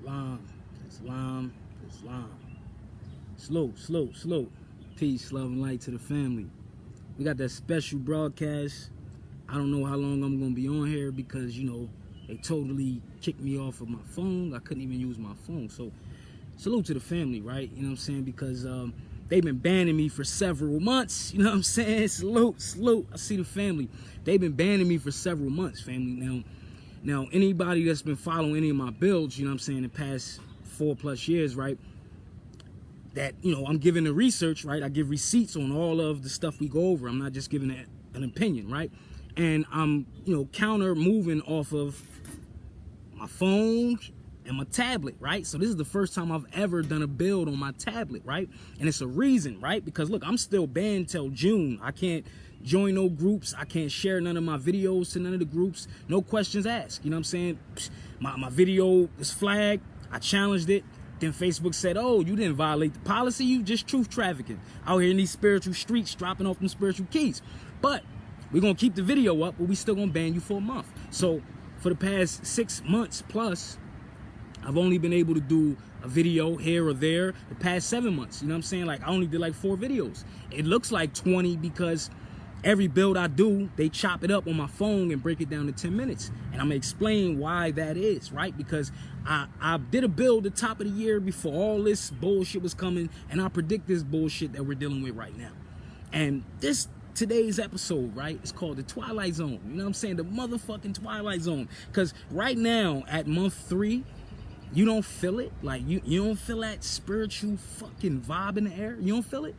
Islam, Islam, Islam. Salute. Peace, love, and light to the family. We got that special broadcast. I don't know how long I'm going to be on here because, you know, they totally kicked me off of my phone. I couldn't even use my phone. So, salute to the family, right? You know what I'm saying? Because they've been banning me for several months. You know what I'm saying? Salute. I see the family. They've been banning me for several months, family. Now, anybody that's been following any of my builds, you know what I'm saying, the past 4+ years, right? That, you know, I'm giving the research, right? I give receipts on all of the stuff we go over. I'm not just giving an opinion, right? And I'm, you know, counter moving off of my phone and my tablet, right? So this is the first time I've ever done a build on my tablet, right? And it's a reason, right? Because look, I'm still banned till June. I can't join no groups. I can't share none of my videos to none of the groups. No questions asked. You know what I'm saying? My video was flagged. I challenged it. Then Facebook said, oh, you didn't violate the policy. You just truth trafficking out here in these spiritual streets, dropping off them spiritual keys. But we're going to keep the video up, but we still going to ban you for a month. So for the past 6 months plus, I've only been able to do a video here or there the past 7 months. You know what I'm saying? Like, I only did like 4 videos. It looks like 20 because every build I do, they chop it up on my phone and break it down to 10 minutes. And I'm going to explain why that is, right? Because I did a build the top of the year before all this bullshit was coming, and I predict this bullshit that we're dealing with right now. And today's episode, right, it's called the Twilight Zone. You know what I'm saying? The motherfucking Twilight Zone. Because right now, at month 3, you don't feel it. Like, you don't feel that spiritual fucking vibe in the air. You don't feel it.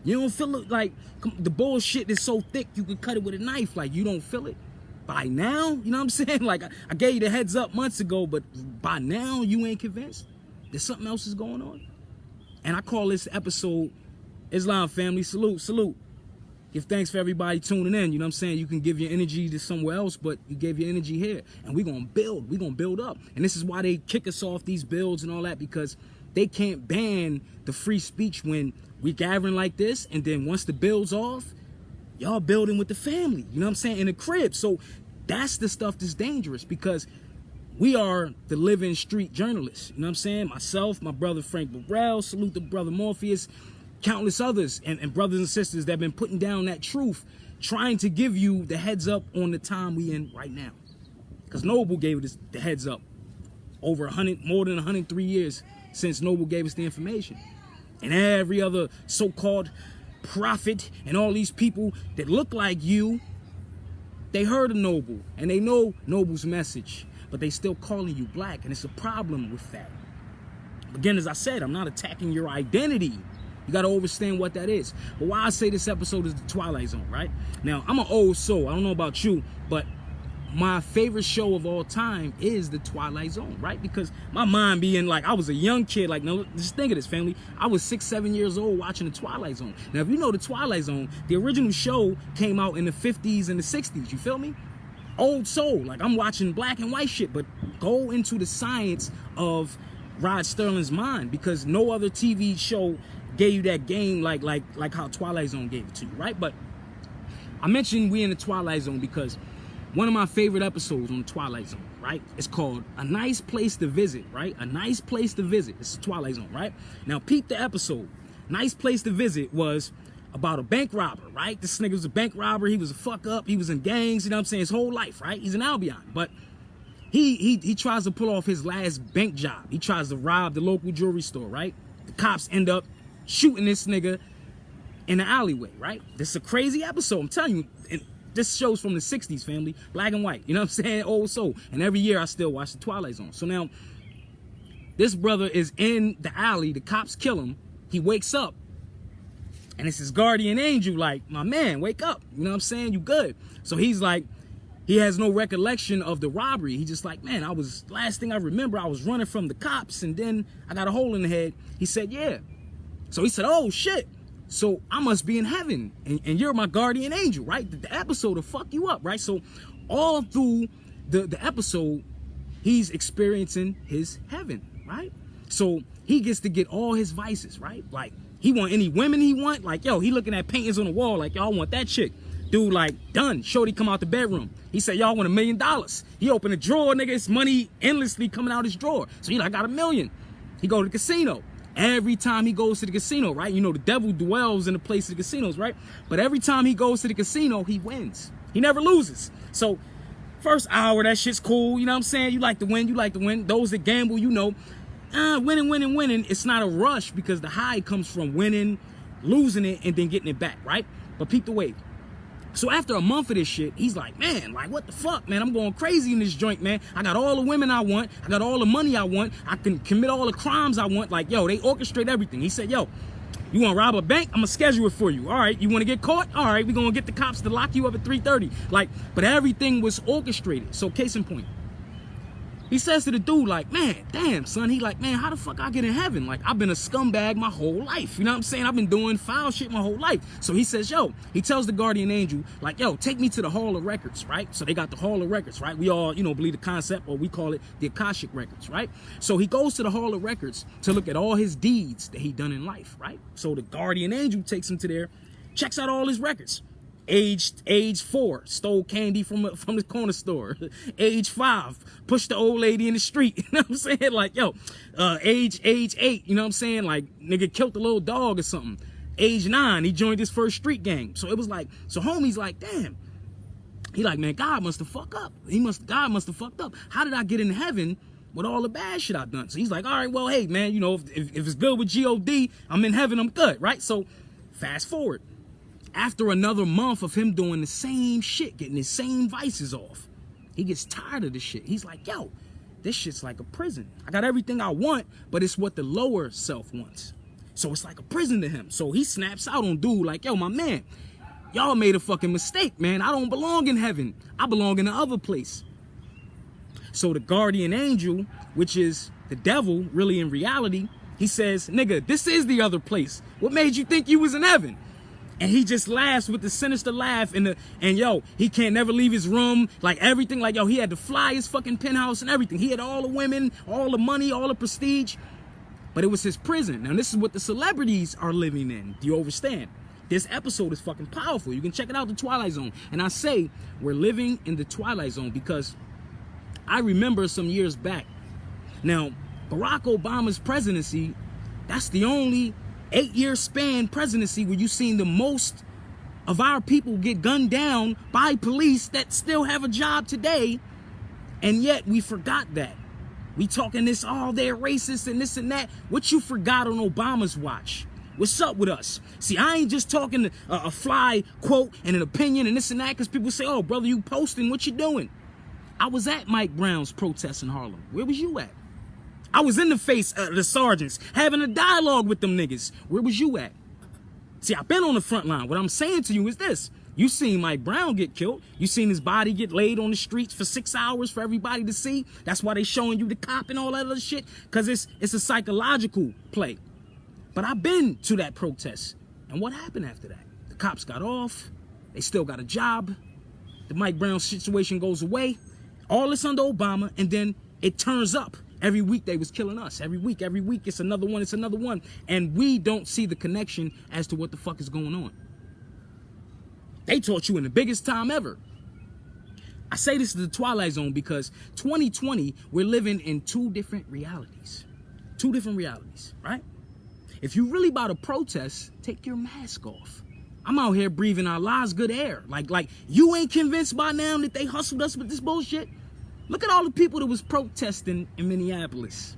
You don't feel it. Like, the bullshit is so thick you can cut it with a knife. Like, you don't feel it. By now, you know what I'm saying? Like, I gave you the heads up months ago, but by now you ain't convinced that something else is going on. And I call this episode Islam family. Salute. Give thanks for everybody tuning in. You know what I'm saying? You can give your energy to somewhere else, but you gave your energy here. And we're going to build. We're going to build up. And this is why they kick us off these builds and all that, because they can't ban the free speech when we gathering like this. And then once the build's off, y'all building with the family. You know what I'm saying? In the crib. So that's the stuff that's dangerous, because we are the living street journalists. You know what I'm saying? Myself, my brother Frank Burrell, salute the brother Morpheus, countless others and brothers and sisters that have been putting down that truth, trying to give you the heads up on the time we in right now. Because Noble gave us the heads up over more than 103 years since Noble gave us the information. And every other so-called prophet and all these people that look like you, they heard of Noble and they know Noble's message, but they still calling you black, and it's a problem with that. Again, as I said, I'm not attacking your identity. You got to understand what that is. But why I say this episode is the Twilight Zone, right? Now, I'm an old soul. I don't know about you, but my favorite show of all time is the Twilight Zone, right? Because my mind being like, I was a young kid. Like, now, just think of this, family. I was 6, 7 years old watching the Twilight Zone. Now, if you know the Twilight Zone, the original show came out in the 50s and the 60s. You feel me? Old soul. Like, I'm watching black and white shit, but go into the science of Rod Sterling's mind, because no other TV show gave you that game like how Twilight Zone gave it to you, right? But I mentioned we in the Twilight Zone because one of my favorite episodes on the Twilight Zone, right? It's called A Nice Place to Visit, right? A Nice Place to Visit. It's the Twilight Zone, right? Now, peep the episode. Nice Place to Visit was about a bank robber, right? This nigga was a bank robber. He was a fuck up. He was in gangs, you know what I'm saying? His whole life, right? He's an Albion. But he tries to pull off his last bank job. He tries to rob the local jewelry store, right? The cops end up shooting this nigga in the alleyway, right? This is a crazy episode, I'm telling you. And this show's from the 60s, family. Black and white, you know what I'm saying? Old soul. And every year I still watch the Twilight Zone. So now, this brother is in the alley. The cops kill him. He wakes up. And it's his guardian angel like, my man, wake up. You know what I'm saying? You good. So he's like, he has no recollection of the robbery. He just like, man, last thing I remember, I was running from the cops and then I got a hole in the head. He said, yeah. So he said, oh, shit. So I must be in heaven, and you're my guardian angel, right? The episode will fuck you up, right? So all through the episode, he's experiencing his heaven, right? So he gets to get all his vices, right? Like, he want any women he want. Like, yo, he looking at paintings on the wall like, yo, I want that chick. Dude, like, done. Shorty come out the bedroom. He said, y'all want $1 million. He opened a drawer, nigga. It's money endlessly coming out his drawer. So he like, got $1 million. He go to the casino. Every time he goes to the casino, right? You know, the devil dwells in the place of the casinos, right? But every time he goes to the casino, he wins. He never loses. So first hour, that shit's cool. You know what I'm saying? You like to win. You like to win. Those that gamble, you know, winning. It's not a rush because the high comes from winning, losing it, and then getting it back, right? But peep the wave. So after a month of this shit, he's like, man, like, what the fuck, man? I'm going crazy in this joint, man. I got all the women I want. I got all the money I want. I can commit all the crimes I want. Like, yo, they orchestrate everything. He said, yo, you want to rob a bank? I'm going to schedule it for you. All right, you want to get caught? All right, we're going to get the cops to lock you up at 3:30. Like, but everything was orchestrated. So case in point. He says to the dude, like, man, damn, son. He like, man, how the fuck I get in heaven? Like, I've been a scumbag my whole life. You know what I'm saying? I've been doing foul shit my whole life. So he says, yo, he tells the guardian angel, like, yo, take me to the Hall of Records, right? So they got the Hall of Records, right? We all, you know, believe the concept, or we call it the Akashic Records, right? So he goes to the Hall of Records to look at all his deeds that he done in life, right? So the guardian angel takes him to there, checks out all his records. Age 4, stole candy from the corner store. Age 5, pushed the old lady in the street. You know what I'm saying? Like, yo, age 8, you know what I'm saying? Like, nigga killed a little dog or something. Age 9, he joined his first street gang. So it was like, so homie's like, damn. He like, man, God must have fucked up. God must have fucked up. How did I get in heaven with all the bad shit I've done? So he's like, all right, well, hey, man, you know, if it's good with G-O-D, I'm in heaven, I'm good, right? So fast forward. After another month of him doing the same shit, getting his same vices off, he gets tired of this shit. He's like, yo, this shit's like a prison. I got everything I want, but it's what the lower self wants. So it's like a prison to him. So he snaps out on dude like, yo, my man, y'all made a fucking mistake, man. I don't belong in heaven. I belong in the other place. So the guardian angel, which is the devil, really in reality, he says, nigga, this is the other place. What made you think you was in heaven? And he just laughs with the sinister laugh, and yo, he can't never leave his room, like everything, like yo, he had to fly his fucking penthouse and everything. He had all the women, all the money, all the prestige, but it was his prison. Now this is what the celebrities are living in. Do you understand? This episode is fucking powerful. You can check it out, the Twilight Zone. And I say we're living in the Twilight Zone because I remember some years back. Now, Barack Obama's presidency, that's the only 8-year span presidency where you've seen the most of our people get gunned down by police that still have a job today, and yet we forgot that. We talking this, oh, they're racist and this and that. What you forgot on Obama's watch? What's up with us? See, I ain't just talking a fly quote and an opinion and this and that, because people say, oh, brother, you posting, what you doing? I was at Mike Brown's protest in Harlem. Where was you at? I was in the face of the sergeants, having a dialogue with them niggas. Where was you at? See, I've been on the front line. What I'm saying to you is this. You seen Mike Brown get killed. You seen his body get laid on the streets for 6 hours for everybody to see. That's why they showing you the cop and all that other shit, because it's a psychological play. But I've been to that protest. And what happened after that? The cops got off. They still got a job. The Mike Brown situation goes away. All this under Obama, and then it turns up. Every week they was killing us. Every week it's another one. And we don't see the connection as to what the fuck is going on. They taught you in the biggest time ever. I say this is the Twilight Zone because 2020, we're living in two different realities. Two different realities, right? If you really about to protest, take your mask off. I'm out here breathing our lives good air. Like you ain't convinced by now that they hustled us with this bullshit? Look at all the people that was protesting in Minneapolis.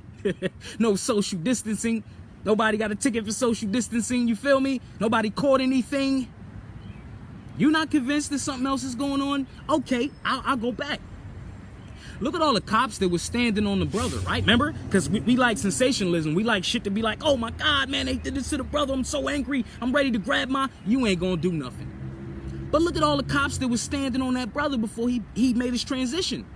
No social distancing. Nobody got a ticket for social distancing, you feel me? Nobody caught anything. You not convinced that something else is going on? Okay, I'll go back. Look at all the cops that was standing on the brother, right? Remember? Because we like sensationalism. We like shit to be like, oh my God, man, they did this to the brother. I'm so angry. I'm ready to grab my... You ain't gonna do nothing. But look at all the cops that was standing on that brother before he made his transition.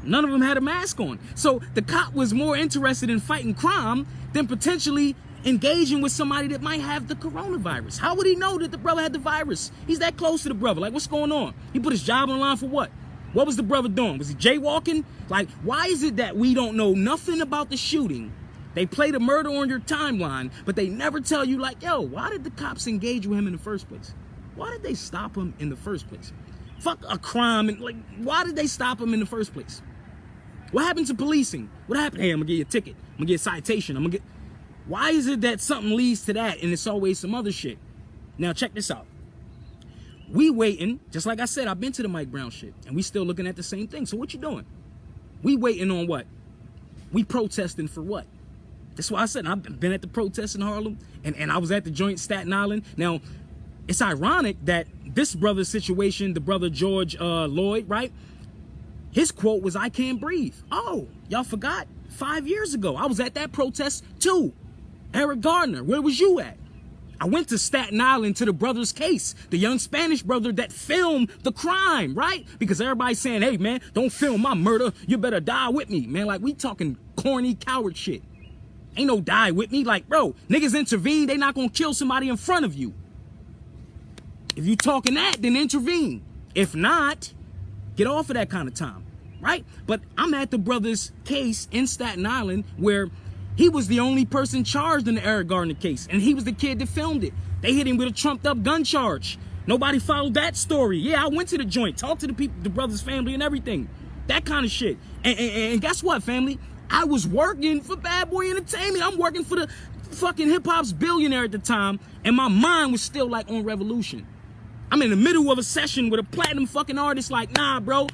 None of them had a mask on. So the cop was more interested in fighting crime than potentially engaging with somebody that might have the coronavirus. How would he know that the brother had the virus? He's that close to the brother. Like, what's going on? He put his job on the line for what? What was the brother doing? Was he jaywalking? Like, why is it that we don't know nothing about the shooting? They play the murder on your timeline, but they never tell you, like, yo, why did the cops engage with him in the first place? Why did they stop him in the first place? Fuck a crime. And like, why did they stop him in the first place? What happened to policing? What happened? Hey, I'm gonna get you a ticket. I'm gonna get a citation. Why is it that something leads to that and it's always some other shit? Now check this out. We waiting, just like I said, I've been to the Mike Brown shit, and we still looking at the same thing. So what you doing? We waiting on what? We protesting for what? That's why I said I've been at the protests in Harlem, and I was at the joint Staten Island. Now, it's ironic that this brother's situation, the brother George Lloyd, right? His quote was, "I can't breathe." Oh, y'all forgot? 5 years ago, I was at that protest too. Eric Gardner, where was you at? I went to Staten Island to the brother's case, the young Spanish brother that filmed the crime, right? Because everybody's saying, hey, man, don't film my murder. You better die with me, man. Like, we talking corny coward shit. Ain't no die with me. Like, bro, niggas intervene. They not going to kill somebody in front of you. If you talking that, then intervene. If not, get off of that kind of time, right? But I'm at the brother's case in Staten Island where he was the only person charged in the Eric Gardner case, and he was the kid that filmed it. They hit him with a trumped up gun charge. Nobody followed that story. Yeah, I went to the joint, talked to the people, the brother's family and everything. That kind of shit. And guess what, family? I was working for Bad Boy Entertainment. I'm working for the fucking hip-hop's billionaire at the time, and my mind was still like on Revolution. I'm in the middle of a session with a platinum fucking artist like, nah, bro,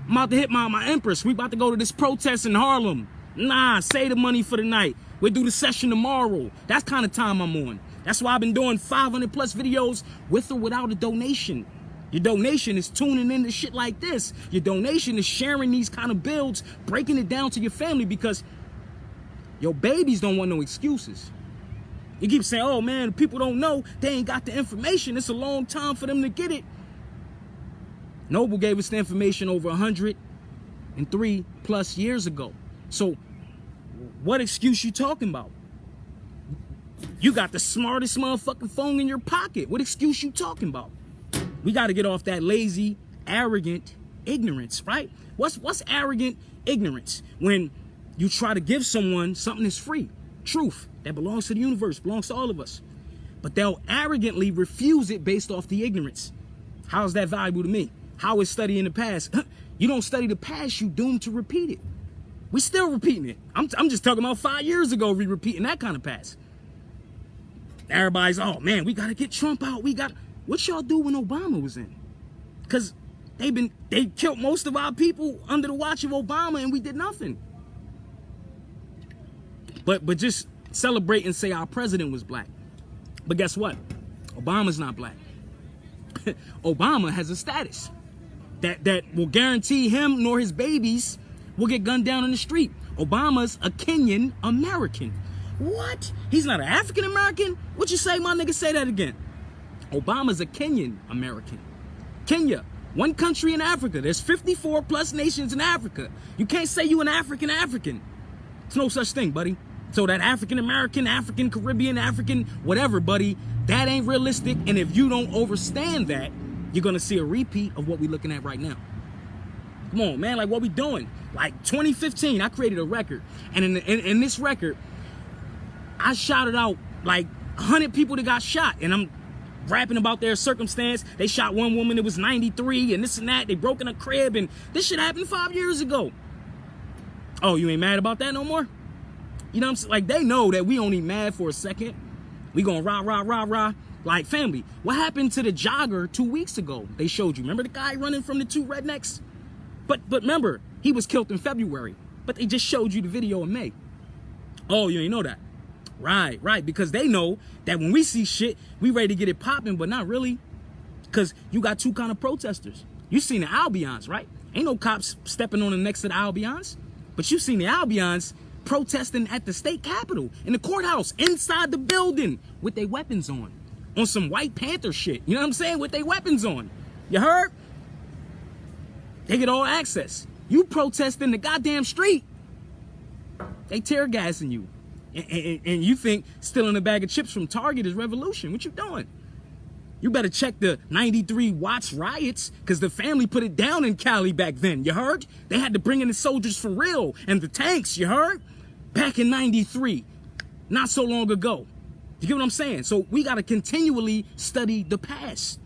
I'm about to hit my Empress. We about to go to this protest in Harlem. Nah, save the money for the night. We'll do the session tomorrow. That's kind of time I'm on. That's why I've been doing 500 plus videos with or without a donation. Your donation is tuning into shit like this. Your donation is sharing these kind of builds, breaking it down to your family, because your babies don't want no excuses. You keep saying, oh man, people don't know. They ain't got the information. It's a long time for them to get it. Noble gave us the information over 103 plus years ago. So what excuse you talking about? You got the smartest motherfucking phone in your pocket. What excuse you talking about? We got to get off that lazy, arrogant ignorance, right? What's arrogant ignorance? When you try to give someone something that's free, truth that belongs to the universe, belongs to all of us, but they'll arrogantly refuse it based off the ignorance. How is that valuable to me? How is studying the past? You don't study the past, you doomed to repeat it. We still repeating it. I'm just talking about 5 years ago, we repeating that kind of past. Everybody's, oh man, we got to get Trump out. What y'all do when Obama was in? Because they killed most of our people under the watch of Obama, and we did nothing. But just celebrate and say our president was black. But guess what? Obama's not black. Obama has a status that will guarantee him nor his babies will get gunned down in the street. Obama's a Kenyan American. What? He's not an African American? What you say, my nigga? Say that again. Obama's a Kenyan American. Kenya, one country in Africa. There's 54 plus nations in Africa. You can't say you an African. There's no such thing, buddy. So that African American, African Caribbean, African whatever, buddy, that ain't realistic. And if you don't understand that, you're gonna see a repeat of what we're looking at right now. Come on, man, like what we doing? Like 2015, I created a record. And in this record, I shouted out like 100 people that got shot. And I'm rapping about their circumstance. They shot one woman that was 93 and this and that. They broke in a crib and this shit happened 5 years ago. Oh, you ain't mad about that no more? You know what I'm saying? Like, they know that we only mad for a second. We gonna rah. Like, family, what happened to the jogger 2 weeks ago? They showed you. Remember the guy running from the two rednecks? But remember, he was killed in February. But they just showed you the video in May. Oh, you ain't know that? Right. Because they know that when we see shit, we ready to get it popping, but not really. Because you got two kind of protesters. You seen the Albions, right? Ain't no cops stepping on the necks of the Albions. But you seen the Albions protesting at the state capitol, in the courthouse, inside the building, with their weapons on some White Panther shit. You know what I'm saying? With their weapons on. You heard? They get all access. You protest in the goddamn street. They tear gassing you. And you think stealing a bag of chips from Target is revolution. What you doing? You better check the 93 Watts riots, because the family put it down in Cali back then. You heard? They had to bring in the soldiers for real and the tanks. You heard? Back in 93. Not so long ago. You get what I'm saying? So we got to continually study the past.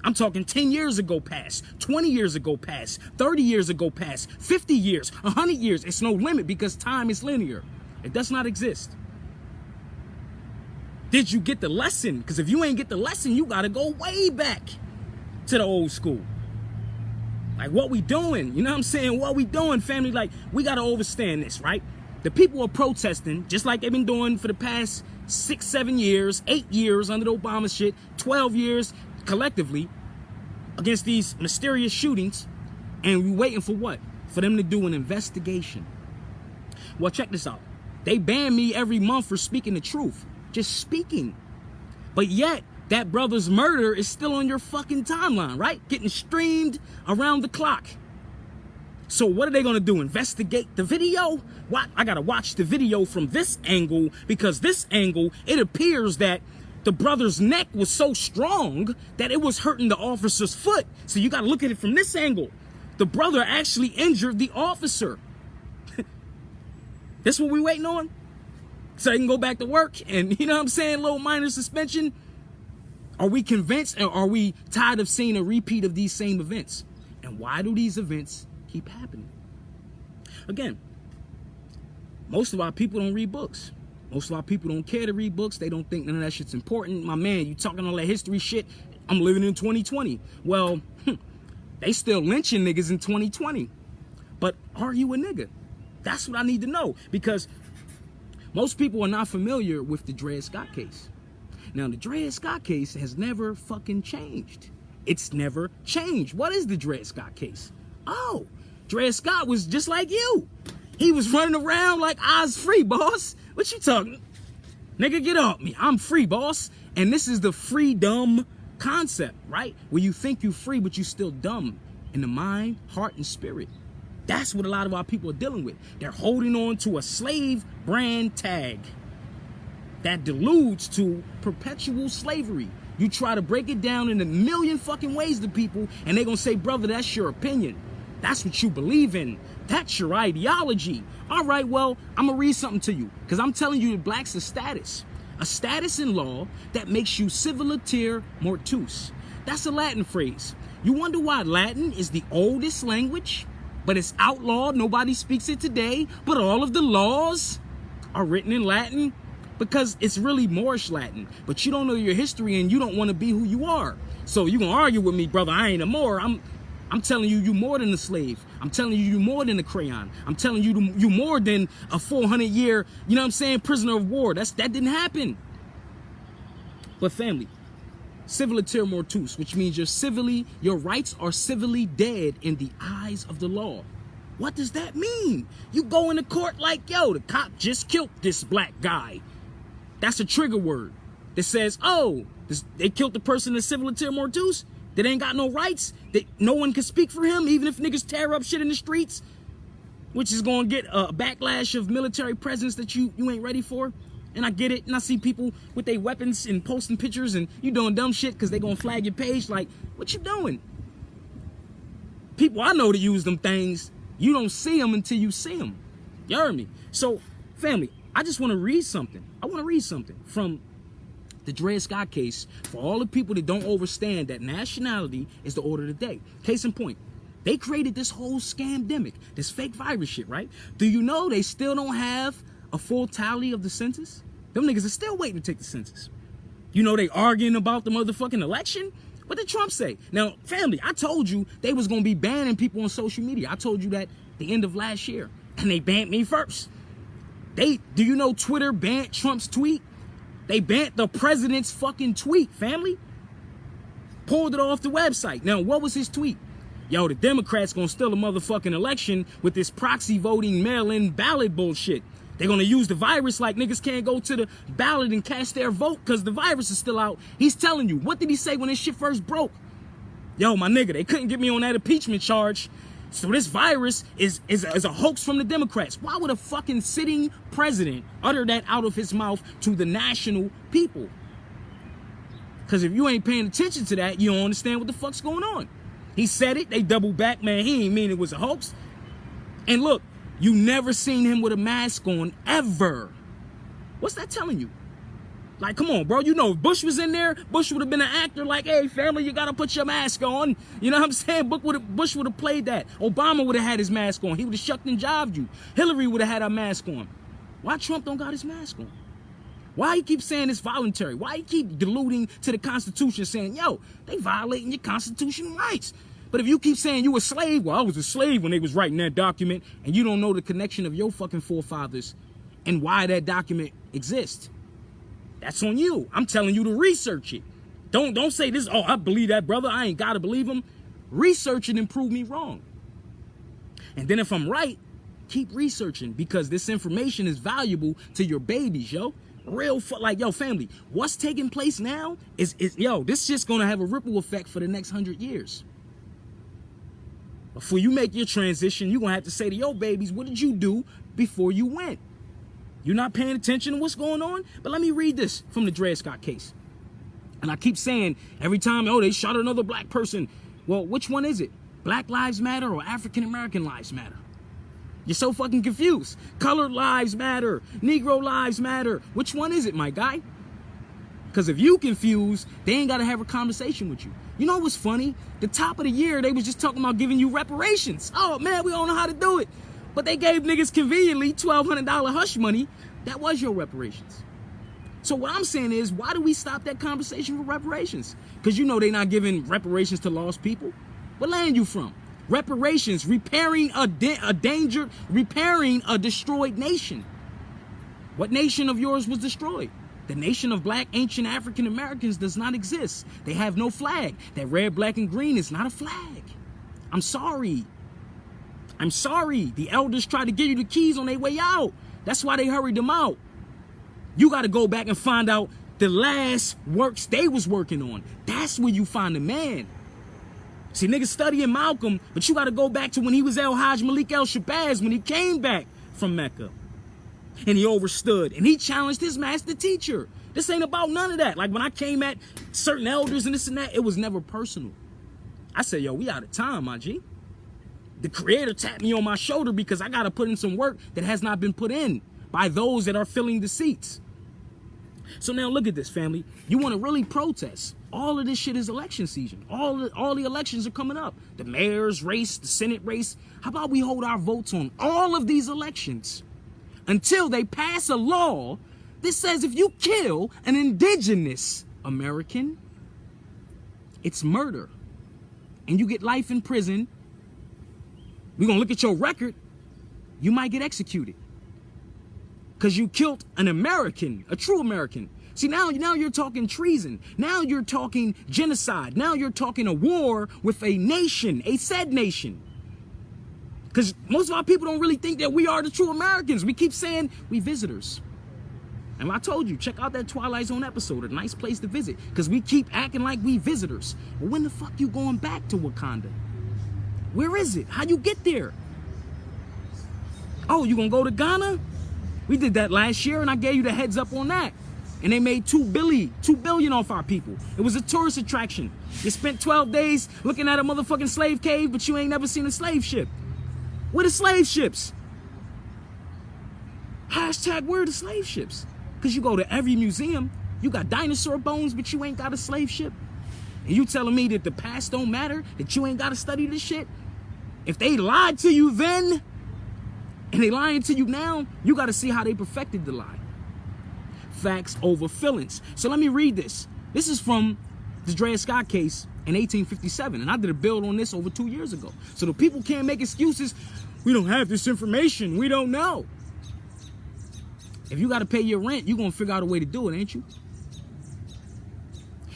I'm talking 10 years ago past, 20 years ago past, 30 years ago past, 50 years, 100 years. It's no limit because time is linear. It does not exist. Did you get the lesson? Because if you ain't get the lesson, you got to go way back to the old school. Like, what we doing? You know what I'm saying? What we doing, family? Like, we got to understand this, right? The people are protesting just like they've been doing for the past 6, 7 years, 8 years under the Obama shit, 12 years collectively against these mysterious shootings. And we waiting for what? For them to do an investigation. Well, check this out. They ban me every month for speaking the truth. Just speaking. But yet, that brother's murder is still on your fucking timeline, right? Getting streamed around the clock. So what are they going to do? Investigate the video? What? I got to watch the video from this angle, because this angle, it appears that the brother's neck was so strong that it was hurting the officer's foot. So you got to look at it from this angle. The brother actually injured the officer. This what we waiting on? So they can go back to work and, you know what I'm saying, little minor suspension. Are we convinced, or are we tired of seeing a repeat of these same events? And why do these events keep happening? Again, most of our people don't read books. Most of our people don't care to read books. They don't think none of that shit's important. My man, you talking all that history shit. I'm living in 2020. Well, they still lynching niggas in 2020. But are you a nigga? That's what I need to know, because most people are not familiar with the Dred Scott case. Now, the Dred Scott case has never fucking changed. It's never changed. What is the Dred Scott case? Oh, Dred Scott was just like you. He was running around like I was free, boss. What you talking? Nigga, get off me. I'm free, boss. And this is the freedom concept, right? Where you think you free, but you still dumb in the mind, heart, and spirit. That's what a lot of our people are dealing with. They're holding on to a slave brand tag that deludes to perpetual slavery. You try to break it down in a million fucking ways to people, and they're gonna say, brother, that's your opinion. That's what you believe in. That's your ideology. All right, well, I'm gonna read something to you, because I'm telling you that black's a status in law that makes you civiliter mortuus. That's a Latin phrase. You wonder why Latin is the oldest language, but it's outlawed. Nobody speaks it today, but all of the laws are written in Latin, because it's really Moorish Latin. But you don't know your history, and you don't want to be who you are. So you gonna argue with me, brother, I ain't a Moor. I'm telling you, you more than a slave. I'm telling you, you more than a crayon. I'm telling you, you more than a 400-year, you know what I'm saying, prisoner of war. That didn't happen. But family, civiliter mortuus, which means your rights are civilly dead in the eyes of the law. What does that mean? You go into court like, yo, the cop just killed this black guy. That's a trigger word that says, oh, they killed the person in civiliter mortuus. That ain't got no rights. That no one can speak for him, even if niggas tear up shit in the streets, which is gonna get a backlash of military presence that you ain't ready for. And I get it, and I see people with their weapons and posting pictures, and you doing dumb shit because they gonna flag your page. Like, what you doing? People I know to use them things, you don't see them until you see them. You heard me? So, family, I just want to read something. I want to read something from the Dred Scott case for all the people that don't understand that nationality is the order of the day. Case in point, they created this whole scamdemic, this fake virus shit, right? Do you know they still don't have a full tally of the census? Them niggas are still waiting to take the census. You know they arguing about the motherfucking election? What did Trump say? Now, family, I told you they was going to be banning people on social media. I told you that the end of last year, and they banned me first. Do you know Twitter banned Trump's tweet? They banned the president's fucking tweet, family. Pulled it off the website. Now, what was his tweet? Yo, the Democrats gonna steal a motherfucking election with this proxy voting mail-in ballot bullshit. They're gonna use the virus like niggas can't go to the ballot and cast their vote because the virus is still out. He's telling you, what did he say when this shit first broke? Yo, my nigga, they couldn't get me on that impeachment charge. So this virus is a hoax from the Democrats. Why would a fucking sitting president utter that out of his mouth to the national people? Because if you ain't paying attention to that, you don't understand what the fuck's going on. He said it, they double back, man, he ain't mean it was a hoax. And look, you never seen him with a mask on, ever. What's that telling you? Like, come on, bro. You know, if Bush was in there, Bush would have been an actor like, hey, family, you got to put your mask on. You know what I'm saying? Bush would have played that. Obama would have had his mask on. He would have shucked and jived you. Hillary would have had her mask on. Why Trump don't got his mask on? Why he keep saying it's voluntary? Why he keep deluding to the Constitution saying, yo, they violating your constitutional rights? But if you keep saying you a slave, well, I was a slave when they was writing that document, and you don't know the connection of your fucking forefathers and why that document exists, that's on you. I'm telling you to research it. Don't say this, oh, I believe that, brother. I ain't got to believe him. Research it and prove me wrong. And then if I'm right, keep researching, because this information is valuable to your babies, yo. Like, yo, family, what's taking place now is yo, this just going to have a ripple effect for the next 100 years. Before you make your transition, you're going to have to say to your babies, what did you do before you went? You're not paying attention to what's going on? But let me read this from the Dred Scott case. And I keep saying every time, oh, they shot another black person. Well, which one is it? Black lives matter or African American lives matter? You're so fucking confused. Colored lives matter. Negro lives matter. Which one is it, my guy? Because if you confused, they ain't got to have a conversation with you. You know what's funny? The top of the year, they was just talking about giving you reparations. Oh, man, we don't know how to do it. But they gave niggas conveniently $1,200 hush money. That was your reparations. So what I'm saying is, why do we stop that conversation with reparations? Because you know they're not giving reparations to lost people. What land you from? Reparations, repairing a destroyed nation. What nation of yours was destroyed? The nation of black ancient African Americans does not exist. They have no flag. That red, black, and green is not a flag. I'm sorry. I'm sorry. The elders tried to give you the keys on their way out. That's why they hurried them out. You got to go back and find out the last works they was working on. That's where you find the man. See, niggas studying Malcolm, but you got to go back to when he was El-Hajj Malik El-Shabazz, when he came back from Mecca. And he overstood, and he challenged his master teacher. This ain't about none of that. Like when I came at certain elders and this and that, it was never personal. I said, yo, we out of time, my G. The creator tapped me on my shoulder because I got to put in some work that has not been put in by those that are filling the seats. So now look at this, family. You want to really protest. All of this shit is election season. All the elections are coming up. The mayor's race, the Senate race. How about we hold our votes on all of these elections until they pass a law that says if you kill an indigenous American, it's murder. And you get life in prison. We're going to look at your record. You might get executed. Because you killed an American, a true American. See, now you're talking treason. Now you're talking genocide. Now you're talking a war with a nation, a said nation. Because most of our people don't really think that we are the true Americans. We keep saying we visitors. And I told you, check out that Twilight Zone episode, a nice place to visit. Because we keep acting like we visitors. Well, when the fuck you going back to Wakanda? Where is it? How you get there? Oh, you gonna go to Ghana? We did that last year and I gave you the heads up on that. And they made $2 billion off our people. It was a tourist attraction. You spent 12 days looking at a motherfucking slave cave, but you ain't never seen a slave ship. Where the slave ships? Hashtag where the slave ships? Because you go to every museum, you got dinosaur bones, but you ain't got a slave ship. And you telling me that the past don't matter? That you ain't got to study this shit? If they lied to you then, and they lying to you now, you got to see how they perfected the lie. Facts over feelings. So let me read this. This is from the Dred Scott case in 1857. And I did a build on this over 2 years ago. So the people can't make excuses. We don't have this information. We don't know. If you got to pay your rent, you're going to figure out a way to do it, ain't you?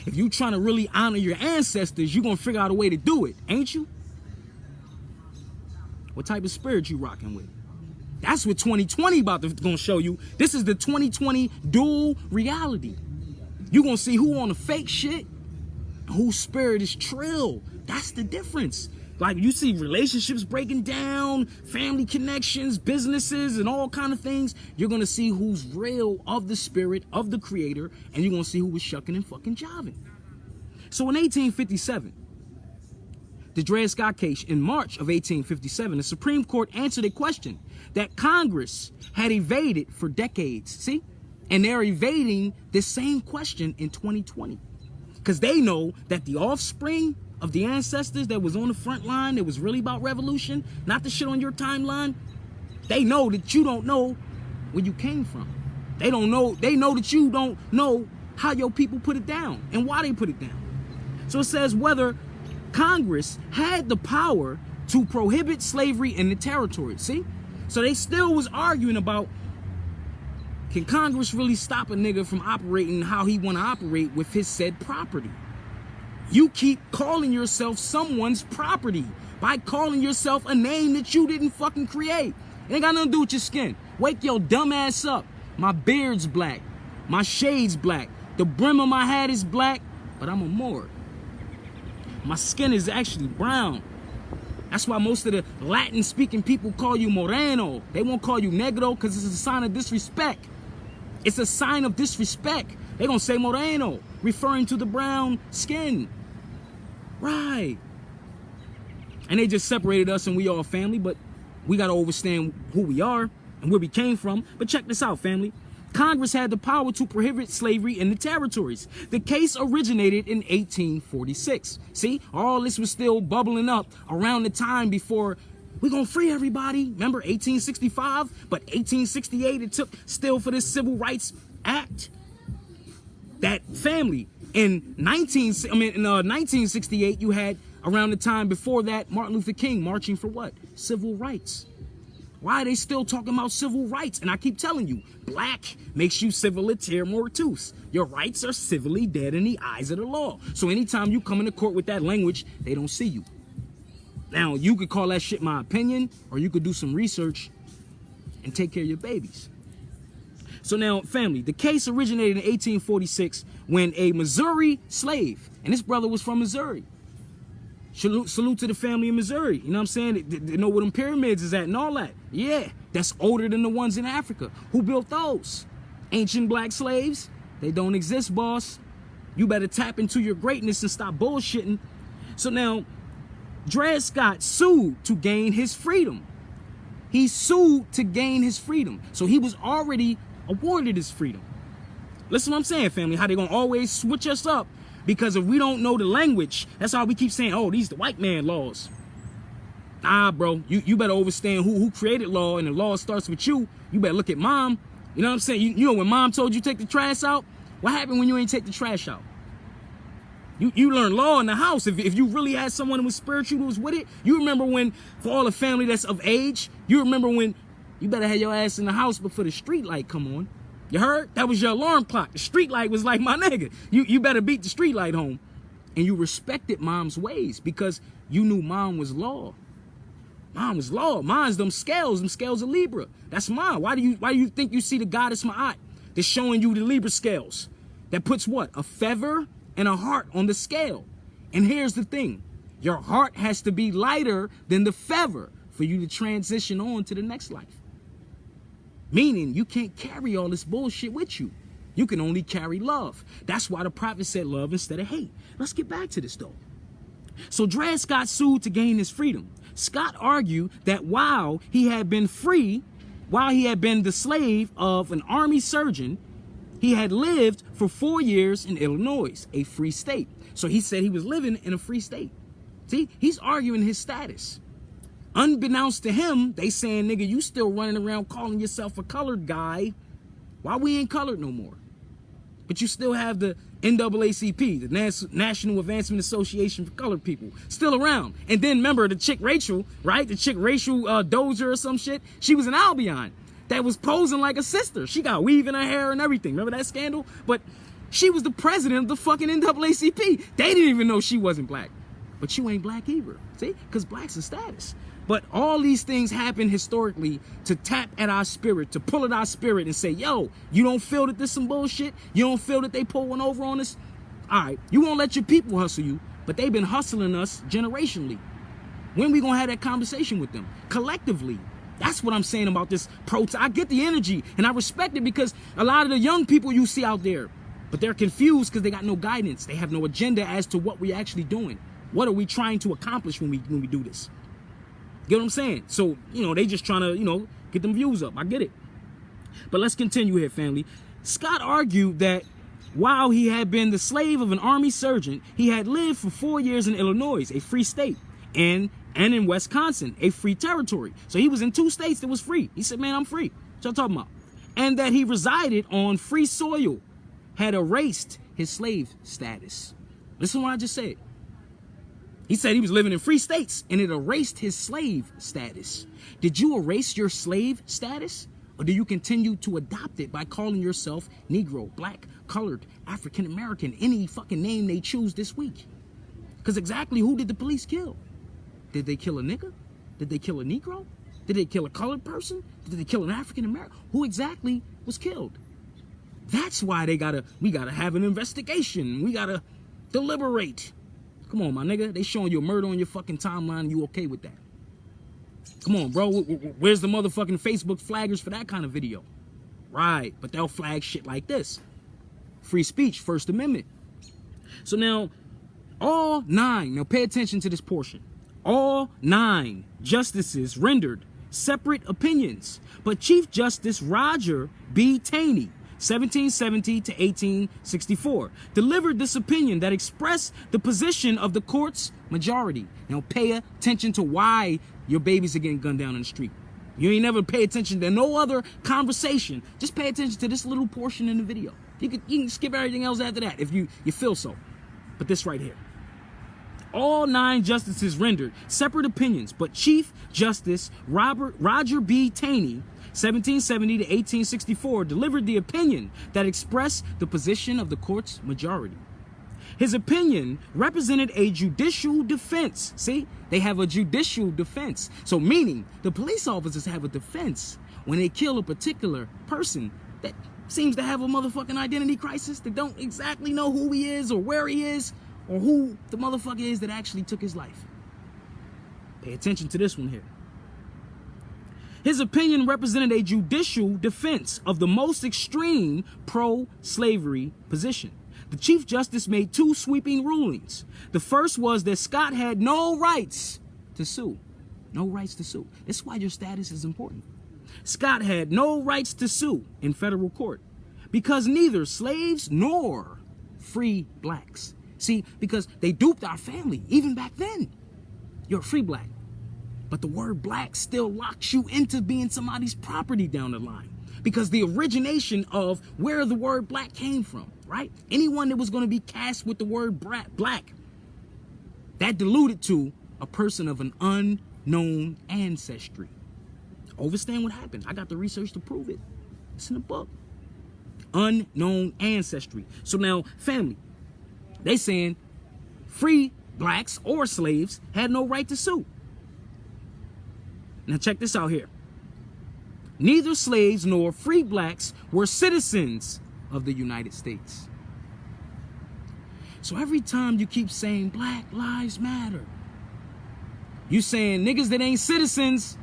If you trying to really honor your ancestors, you're going to figure out a way to do it, ain't you? What type of spirit you rocking with? That's what 2020 gonna show you. This is the 2020 dual reality. You're gonna see who on the fake shit, whose spirit is trill. That's the difference. Like you see relationships breaking down, family connections, businesses, and all kind of things. You're gonna see who's real of the spirit of the creator, and you're gonna see who was shucking and fucking jiving. So in 1857, the Dred Scott case, in March of 1857, the Supreme Court answered a question that Congress had evaded for decades. See? And they're evading this same question in 2020. Because they know that the offspring of the ancestors that was on the front line, that was really about revolution, not the shit on your timeline, they know that you don't know where you came from. They know that you don't know how your people put it down and why they put it down. So it says whether Congress had the power to prohibit slavery in the territory. See? So they still was arguing about, can Congress really stop a nigga from operating how he want to operate with his said property? You keep calling yourself someone's property by calling yourself a name that you didn't fucking create. It ain't got nothing to do with your skin. Wake your dumb ass up. My beard's black. My shade's black. The brim of my hat is black, but I'm a Moor. My skin is actually brown. That's why most of the Latin-speaking people call you Moreno. They won't call you Negro because it's a sign of disrespect. It's a sign of disrespect. They're going to say Moreno, referring to the brown skin. Right. And they just separated us and we all family, but we got to understand who we are and where we came from. But check this out, family. Congress had the power to prohibit slavery in the territories. The case originated in 1846. See, all this was still bubbling up around the time before we're going to free everybody. Remember 1865? But 1868, it took still for this Civil Rights Act. That family. In 1968, you had around the time before that, Martin Luther King marching for what? Civil rights. Why are they still talking about civil rights? And I keep telling you, black makes you civiliter mortuus. Your rights are civilly dead in the eyes of the law. So anytime you come into court with that language, they don't see you. Now, you could call that shit my opinion, or you could do some research and take care of your babies. So now, family, the case originated in 1846 when a Missouri slave, and this brother was from Missouri. Salute to the family in Missouri. You know what I'm saying? They know where them pyramids is at and all that. Yeah, that's older than the ones in Africa. Who built those? Ancient black slaves? They don't exist, boss. You better tap into your greatness and stop bullshitting. So now, Dred Scott sued to gain his freedom. He sued to gain his freedom. So he was already awarded his freedom. Listen to what I'm saying, family. How they gonna always switch us up. Because if we don't know the language, that's how we keep saying, oh, these the white man laws. Nah, bro, you better understand who created law, and the law starts with you. You better look at mom. You know what I'm saying? You know when mom told you take the trash out? What happened when you ain't take the trash out? You learn law in the house. If you really had someone who was spiritual who was with it, you remember when, for all the family that's of age, you remember when you better have your ass in the house before the street light come on. You heard? That was your alarm clock. The street light was like, my nigga, you better beat the street light home. And you respected mom's ways because you knew mom was law. Mom was law. Mom's them scales of Libra. That's mom. Why do you think you see the goddess Ma'at that's showing you the Libra scales? That puts what? A feather and a heart on the scale. And here's the thing. Your heart has to be lighter than the feather for you to transition on to the next life. Meaning you can't carry all this bullshit with you. You can only carry love. That's why the prophet said love instead of hate. Let's get back to this though. So Dred Scott sued to gain his freedom. Scott argued that while he had been free, while he had been the slave of an army surgeon, he had lived for 4 years in Illinois, a free state. So he said he was living in a free state. See, he's arguing his status. Unbeknownst to him, they saying, nigga, you still running around calling yourself a colored guy. Why we ain't colored no more? But you still have the NAACP, the National Advancement Association for Colored People, still around. And then remember the chick Rachel, right? The chick Rachel Dozer or some shit. She was an Albion that was posing like a sister. She got weave in her hair and everything. Remember that scandal? But she was the president of the fucking NAACP. They didn't even know she wasn't black. But you ain't black either. See? Because black's a status. But all these things happen historically to tap at our spirit, to pull at our spirit and say, yo, you don't feel that this some bullshit? You don't feel that they pull one over on us? All right, you won't let your people hustle you, but they've been hustling us generationally. When we gonna have that conversation with them? Collectively. That's what I'm saying about this protest. I get the energy and I respect it because a lot of the young people you see out there, but they're confused because they got no guidance. They have no agenda as to what we're actually doing. What are we trying to accomplish when we do this? Get what I'm saying? So, they just trying to, get them views up. I get it. But let's continue here, family. Scott argued that while he had been the slave of an army sergeant, he had lived for 4 years in Illinois, a free state, and in Wisconsin, a free territory. So he was in 2 states that was free. He said, man, I'm free. What y'all talking about? And that he resided on free soil, had erased his slave status. Listen to what I just said. He said he was living in free states and it erased his slave status. Did you erase your slave status? Or do you continue to adopt it by calling yourself Negro, Black, Colored, African American, any fucking name they choose this week? Because exactly who did the police kill? Did they kill a nigga? Did they kill a Negro? Did they kill a colored person? Did they kill an African American? Who exactly was killed? That's why we gotta have an investigation. We gotta deliberate. Come on, my nigga. They showing you a murder on your fucking timeline and you okay with that? Come on, bro. Where's the motherfucking Facebook flaggers for that kind of video? Right, but they'll flag shit like this. Free speech, First Amendment. So now, all 9, now pay attention to this portion. All 9 justices rendered separate opinions, but Chief Justice Roger B. Taney, 1770 to 1864, delivered this opinion that expressed the position of the court's majority. Now pay attention to why your babies are getting gunned down in the street. You ain't never pay attention to no other conversation. Just pay attention to this little portion in the video. You can skip everything else after that if you feel so. But this right here. All 9 justices rendered separate opinions, but Chief Justice Roger B. Taney, 1770 to 1864, delivered the opinion that expressed the position of the court's majority. His opinion represented a judicial defense. See, they have a judicial defense. So meaning the police officers have a defense when they kill a particular person that seems to have a motherfucking identity crisis, that don't exactly know who he is or where he is or who the motherfucker is that actually took his life. Pay attention to this one here. His opinion represented a judicial defense of the most extreme pro-slavery position. The Chief Justice made 2 sweeping rulings. The first was that Scott had no rights to sue. No rights to sue. That's why your status is important. Scott had no rights to sue in federal court because neither slaves nor free blacks. See, because they duped our family even back then. You're a free black. But the word black still locks you into being somebody's property down the line. Because the origination of where the word black came from, right? Anyone that was going to be cast with the word black, that diluted to a person of an unknown ancestry. Understand what happened? I got the research to prove it. It's in the book. Unknown ancestry. So now, family, they saying free blacks or slaves had no right to sue. Now check this out here. Neither slaves nor free blacks were citizens of the United States. So every time you keep saying Black Lives Matter, you saying niggas that ain't citizens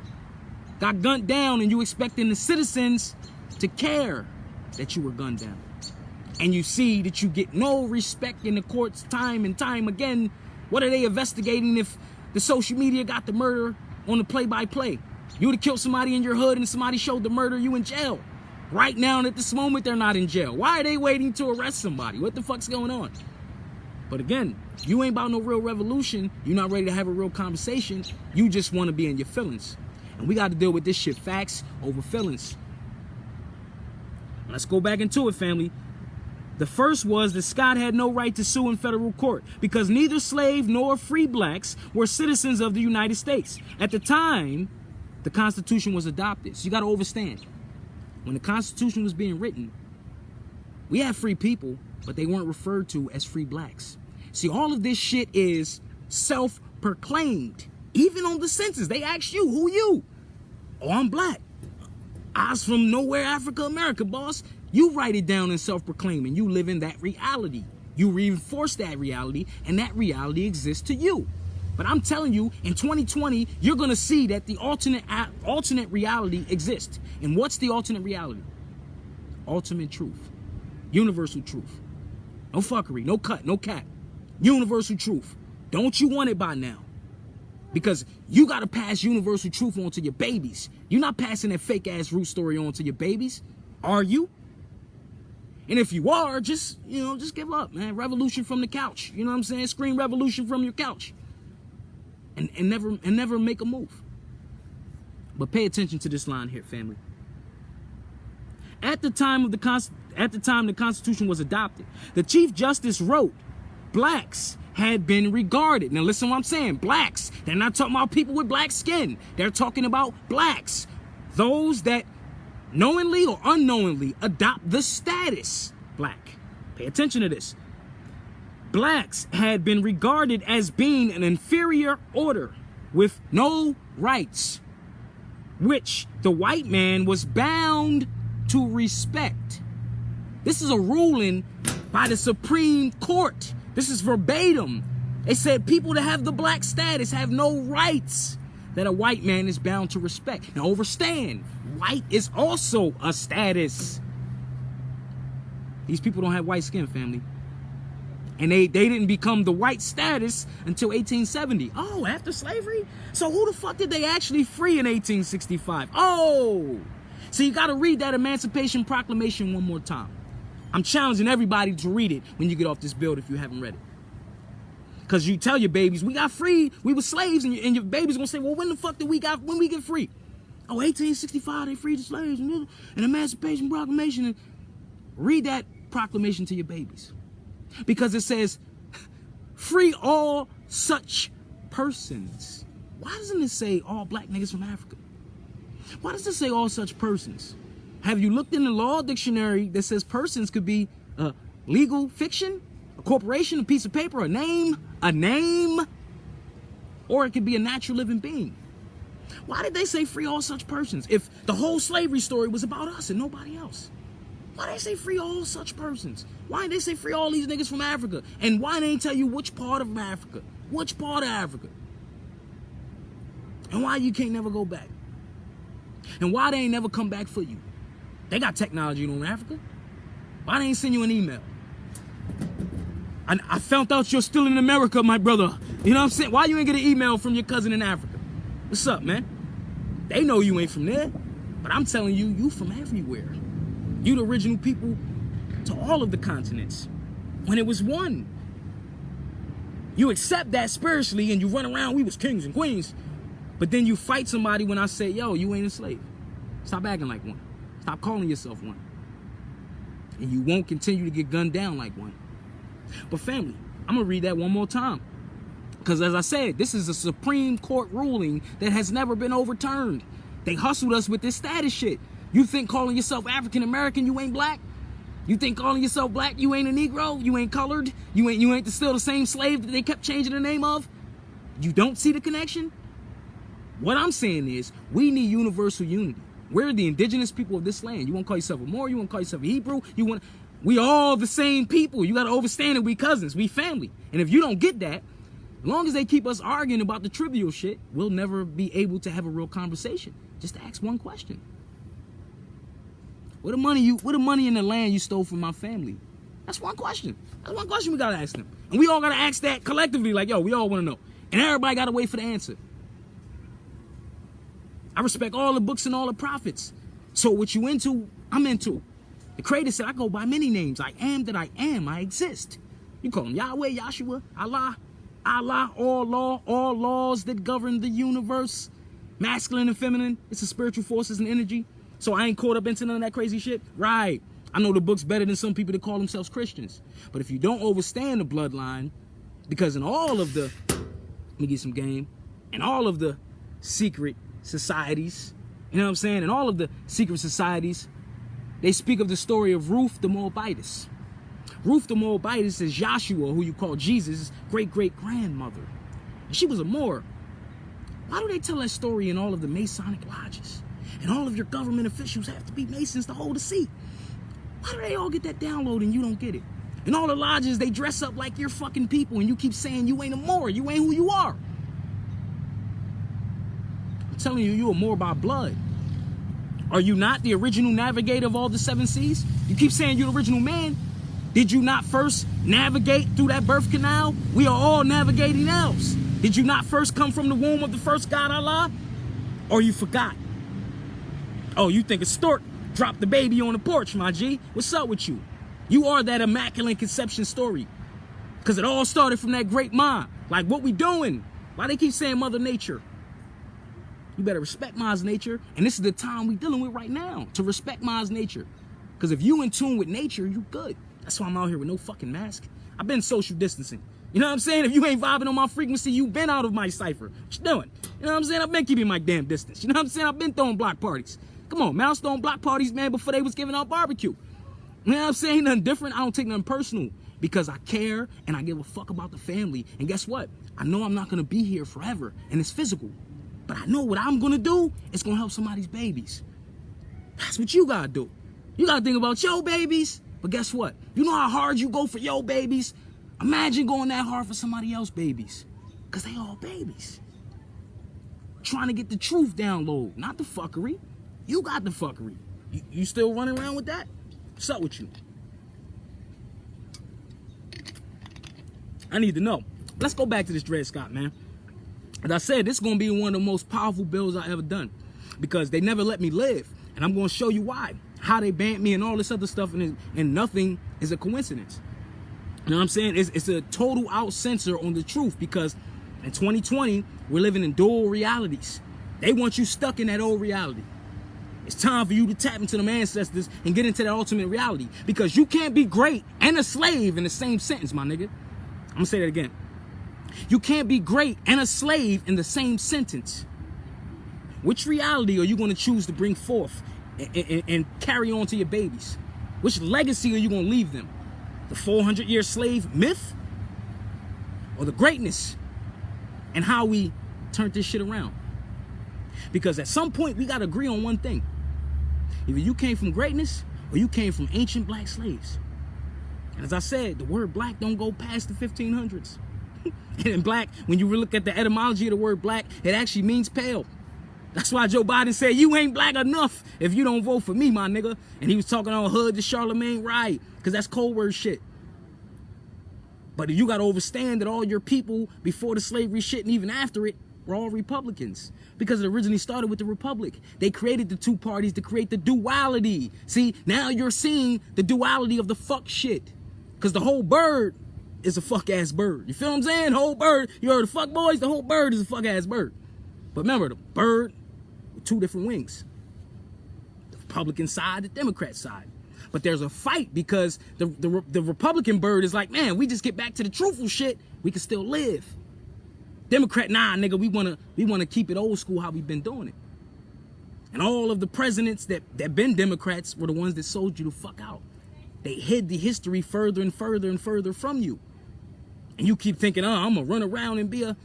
got gunned down and you expecting the citizens to care that you were gunned down. And you see that you get no respect in the courts time and time again. What are they investigating if the social media got the murder on the play-by-play? You would have killed somebody in your hood and somebody showed the murder, you in jail. Right now, at this moment, they're not in jail. Why are they waiting to arrest somebody? What the fuck's going on? But again, you ain't about no real revolution. You're not ready to have a real conversation. You just want to be in your feelings. And we got to deal with this shit, facts over feelings. Let's go back into it, family. The first was that Scott had no right to sue in federal court because neither slave nor free blacks were citizens of the United States. At the time the Constitution was adopted, so you got to understand, when the Constitution was being written, we had free people, but they weren't referred to as free blacks. See, all of this shit is self-proclaimed. Even on the census, they ask you, who you? Oh, I'm black. I was from nowhere, Africa, America, boss. You write it down and self-proclaim, and you live in that reality. You reinforce that reality, and that reality exists to you. But I'm telling you, in 2020, you're going to see that the alternate reality exists. And what's the alternate reality? Ultimate truth. Universal truth. No fuckery, no cut, no cap. Universal truth. Don't you want it by now? Because you got to pass universal truth on to your babies. You're not passing that fake-ass root story on to your babies. Are you? And if you are, just give up, man. Revolution from the couch. You know what I'm saying? Scream revolution from your couch. And never make a move. But pay attention to this line here, family. At the time the Constitution was adopted, the Chief Justice wrote, blacks had been regarded. Now listen to what I'm saying. Blacks. They're not talking about people with black skin. They're talking about blacks. Those that knowingly or unknowingly adopt the status black. Pay attention to this. Blacks had been regarded as being an inferior order with no rights, which the white man was bound to respect. This is a ruling by the Supreme Court. This is verbatim. They said people that have the black status have no rights that a white man is bound to respect. Now understand, white is also a status. These people don't have white skin, family. And they didn't become the white status until 1870. Oh, after slavery? So who the fuck did they actually free in 1865? Oh, so you got to read that Emancipation Proclamation one more time. I'm challenging everybody to read it when you get off this build if you haven't read it. Because you tell your babies, we got free, we were slaves, and your baby's going to say, well, when the fuck did when we get free? Oh, 1865, they freed the slaves, and Emancipation Proclamation. And read that proclamation to your babies. Because it says, free all such persons. Why doesn't it say all black niggas from Africa? Why does it say all such persons? Have you looked in the law dictionary that says persons could be legal fiction, a corporation, a piece of paper, a name, or it could be a natural living being? Why did they say free all such persons if the whole slavery story was about us and nobody else? Why did they say free all such persons? Why did they say free all these niggas from Africa? And why didn't they tell you which part of Africa? Which part of Africa? And why you can't never go back? And why they ain't never come back for you? They got technology in Africa. Why they ain't send you an email? I found out you're still in America, my brother. You know what I'm saying? Why you ain't get an email from your cousin in Africa? What's up, man? They know you ain't from there. But I'm telling you, you from everywhere. You the original people to all of the continents when it was one. You accept that spiritually and you run around, we was kings and queens. But then you fight somebody when I say, yo, you ain't a slave. Stop acting like one. Stop calling yourself one. And you won't continue to get gunned down like one. But family, I'm going to read that one more time. Because as I said, this is a Supreme Court ruling that has never been overturned. They hustled us with this status shit. You think calling yourself African American, you ain't black? You think calling yourself black, you ain't a Negro? You ain't colored? You ain't still the same slave that they kept changing the name of? You don't see the connection? What I'm saying is, we need universal unity. We're the indigenous people of this land. You want to call yourself a Moor, you want to call yourself a Hebrew, we all the same people. You got to understand that we cousins, we family. And if you don't get that, as long as they keep us arguing about the trivial shit, we'll never be able to have a real conversation. Just ask one question. Where the money in the land you stole from my family? That's one question. That's one question we gotta ask them. And we all gotta ask that collectively, like, yo, we all wanna know. And everybody gotta wait for the answer. I respect all the books and all the prophets. So what you into, I'm into. The Creator said, I go by many names. I am that I am. I exist. You call him Yahweh, Yahshua, Allah, all laws that govern the universe. Masculine and feminine. It's a spiritual forces and energy. So I ain't caught up into none of that crazy shit? Right. I know the book's better than some people that call themselves Christians. But if you don't understand the bloodline, because in all of the, let me get some game, in all of the secret societies, you know what I'm saying? In all of the secret societies, they speak of the story of Ruth the Moabitess. Ruth the Moabitess is Joshua, who you call Jesus' great-great-grandmother. And she was a Moor. Why do they tell that story in all of the Masonic lodges? And all of your government officials have to be Masons to hold a seat. Why do they all get that download and you don't get it? And all the lodges, they dress up like you're fucking people and you keep saying you ain't a Moor, you ain't who you are. I'm telling you, you're a Moor by blood. Are you not the original navigator of all the 7 seas? You keep saying you're the original man. Did you not first navigate through that birth canal? We are all navigating elves. Did you not first come from the womb of the first God, Allah? Or you forgot? Oh, you think a stork dropped the baby on the porch, my G? What's up with you? You are that immaculate conception story. Because it all started from that great mind. Like, what we doing? Why they keep saying Mother Nature? You better respect Ma's nature. And this is the time we dealing with right now, to respect Ma's nature. Because if you in tune with nature, you good. That's why I'm out here with no fucking mask. I've been social distancing. You know what I'm saying? If you ain't vibing on my frequency, you been out of my cipher. What you doing? You know what I'm saying? I've been keeping my damn distance. You know what I'm saying? I've been throwing block parties. Come on, man. I was throwing block parties, man, before they was giving out barbecue. You know what I'm saying? Nothing different. I don't take nothing personal because I care and I give a fuck about the family. And guess what? I know I'm not going to be here forever and it's physical. But I know what I'm going to do is going to help somebody's babies. That's what you got to do. You got to think about your babies. But guess what? You know how hard you go for your babies? Imagine going that hard for somebody else's babies. Because they all babies. Trying to get the truth down low, not the fuckery. You got the fuckery. You still running around with that? What's up with you? I need to know. Let's go back to this Dred Scott, man. As I said, this is going to be one of the most powerful bills I ever done. Because they never let me live. And I'm going to show you why. How they banned me and all this other stuff. And nothing is a coincidence. You know what I'm saying? It's a total out censor on the truth. Because in 2020, we're living in dual realities. They want you stuck in that old reality. It's time for you to tap into them ancestors and get into that ultimate reality. Because you can't be great and a slave in the same sentence, my nigga. I'm going to say that again. You can't be great and a slave in the same sentence. Which reality are you going to choose to bring forth and carry on to your babies? Which legacy are you going to leave them? The 400-year slave myth? Or the greatness and how we turned this shit around? Because at some point, we got to agree on one thing. Either you came from greatness or you came from ancient black slaves. And as I said, the word black don't go past the 1500s. And in black, when you look at the etymology of the word black, it actually means pale. That's why Joe Biden said, you ain't black enough if you don't vote for me, my nigga. And he was talking on hood to Charlemagne right, because that's cold word shit. But you got to understand that all your people before the slavery shit and even after it were all Republicans. Because it originally started with the Republic. They created the two parties to create the duality. See, now you're seeing the duality of the fuck shit. Because the whole bird is a fuck ass bird. You feel what I'm saying? The whole bird, you heard the fuck boys? The whole bird is a fuck ass bird. But remember, the bird with two different wings. The Republican side, the Democrat side. But there's a fight because the Republican bird is like, man, we just get back to the truthful shit, we can still live. Democrat, nah, nigga, we wanna keep it old school how we've been doing it. And all of the presidents that been Democrats were the ones that sold you the fuck out. They hid the history further and further and further from you. And you keep thinking, oh, I'm gonna run around and be a...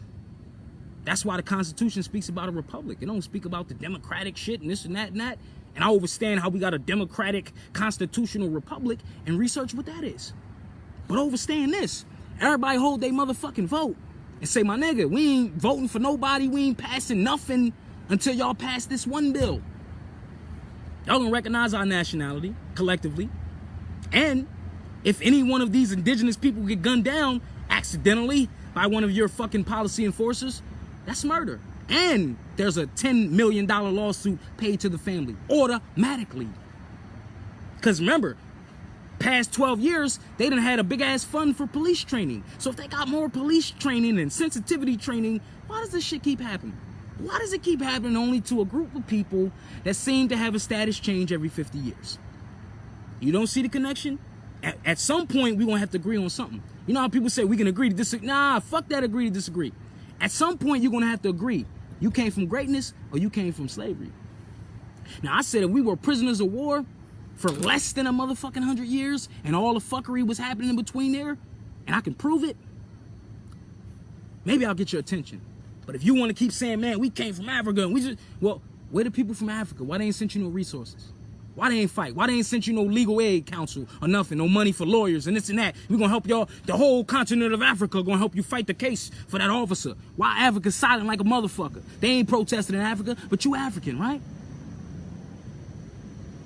That's why the Constitution speaks about a republic. It don't speak about the democratic shit and this and that and that. And I understand how we got a democratic constitutional republic and research what that is. But understand this. Everybody hold their motherfucking vote and say, my nigga, we ain't voting for nobody. We ain't passing nothing until y'all pass this one bill. Y'all gonna recognize our nationality collectively. And if any one of these indigenous people get gunned down accidentally by one of your fucking policy enforcers, that's murder. And there's a $10 million lawsuit paid to the family automatically. Because remember, past 12 years, they done had a big ass fund for police training. So if they got more police training and sensitivity training, why does this shit keep happening? Why does it keep happening only to a group of people that seem to have a status change every 50 years? You don't see the connection? At some point, we're going to have to agree on something. You know how people say we can agree to disagree? Nah, fuck that agree to disagree. At some point, you're going to have to agree. You came from greatness or you came from slavery. Now, I said if we were prisoners of war for less than a motherfucking 100 years and all the fuckery was happening in between there, and I can prove it, maybe I'll get your attention. But if you want to keep saying, man, we came from Africa, and we just, well, where the people from Africa? Why they ain't sent you no resources? Why they ain't fight? Why they ain't sent you no legal aid council or nothing, no money for lawyers and this and that? We're going to help y'all. The whole continent of Africa going to help you fight the case for that officer. Why Africa silent like a motherfucker? They ain't protesting in Africa, but you African, right?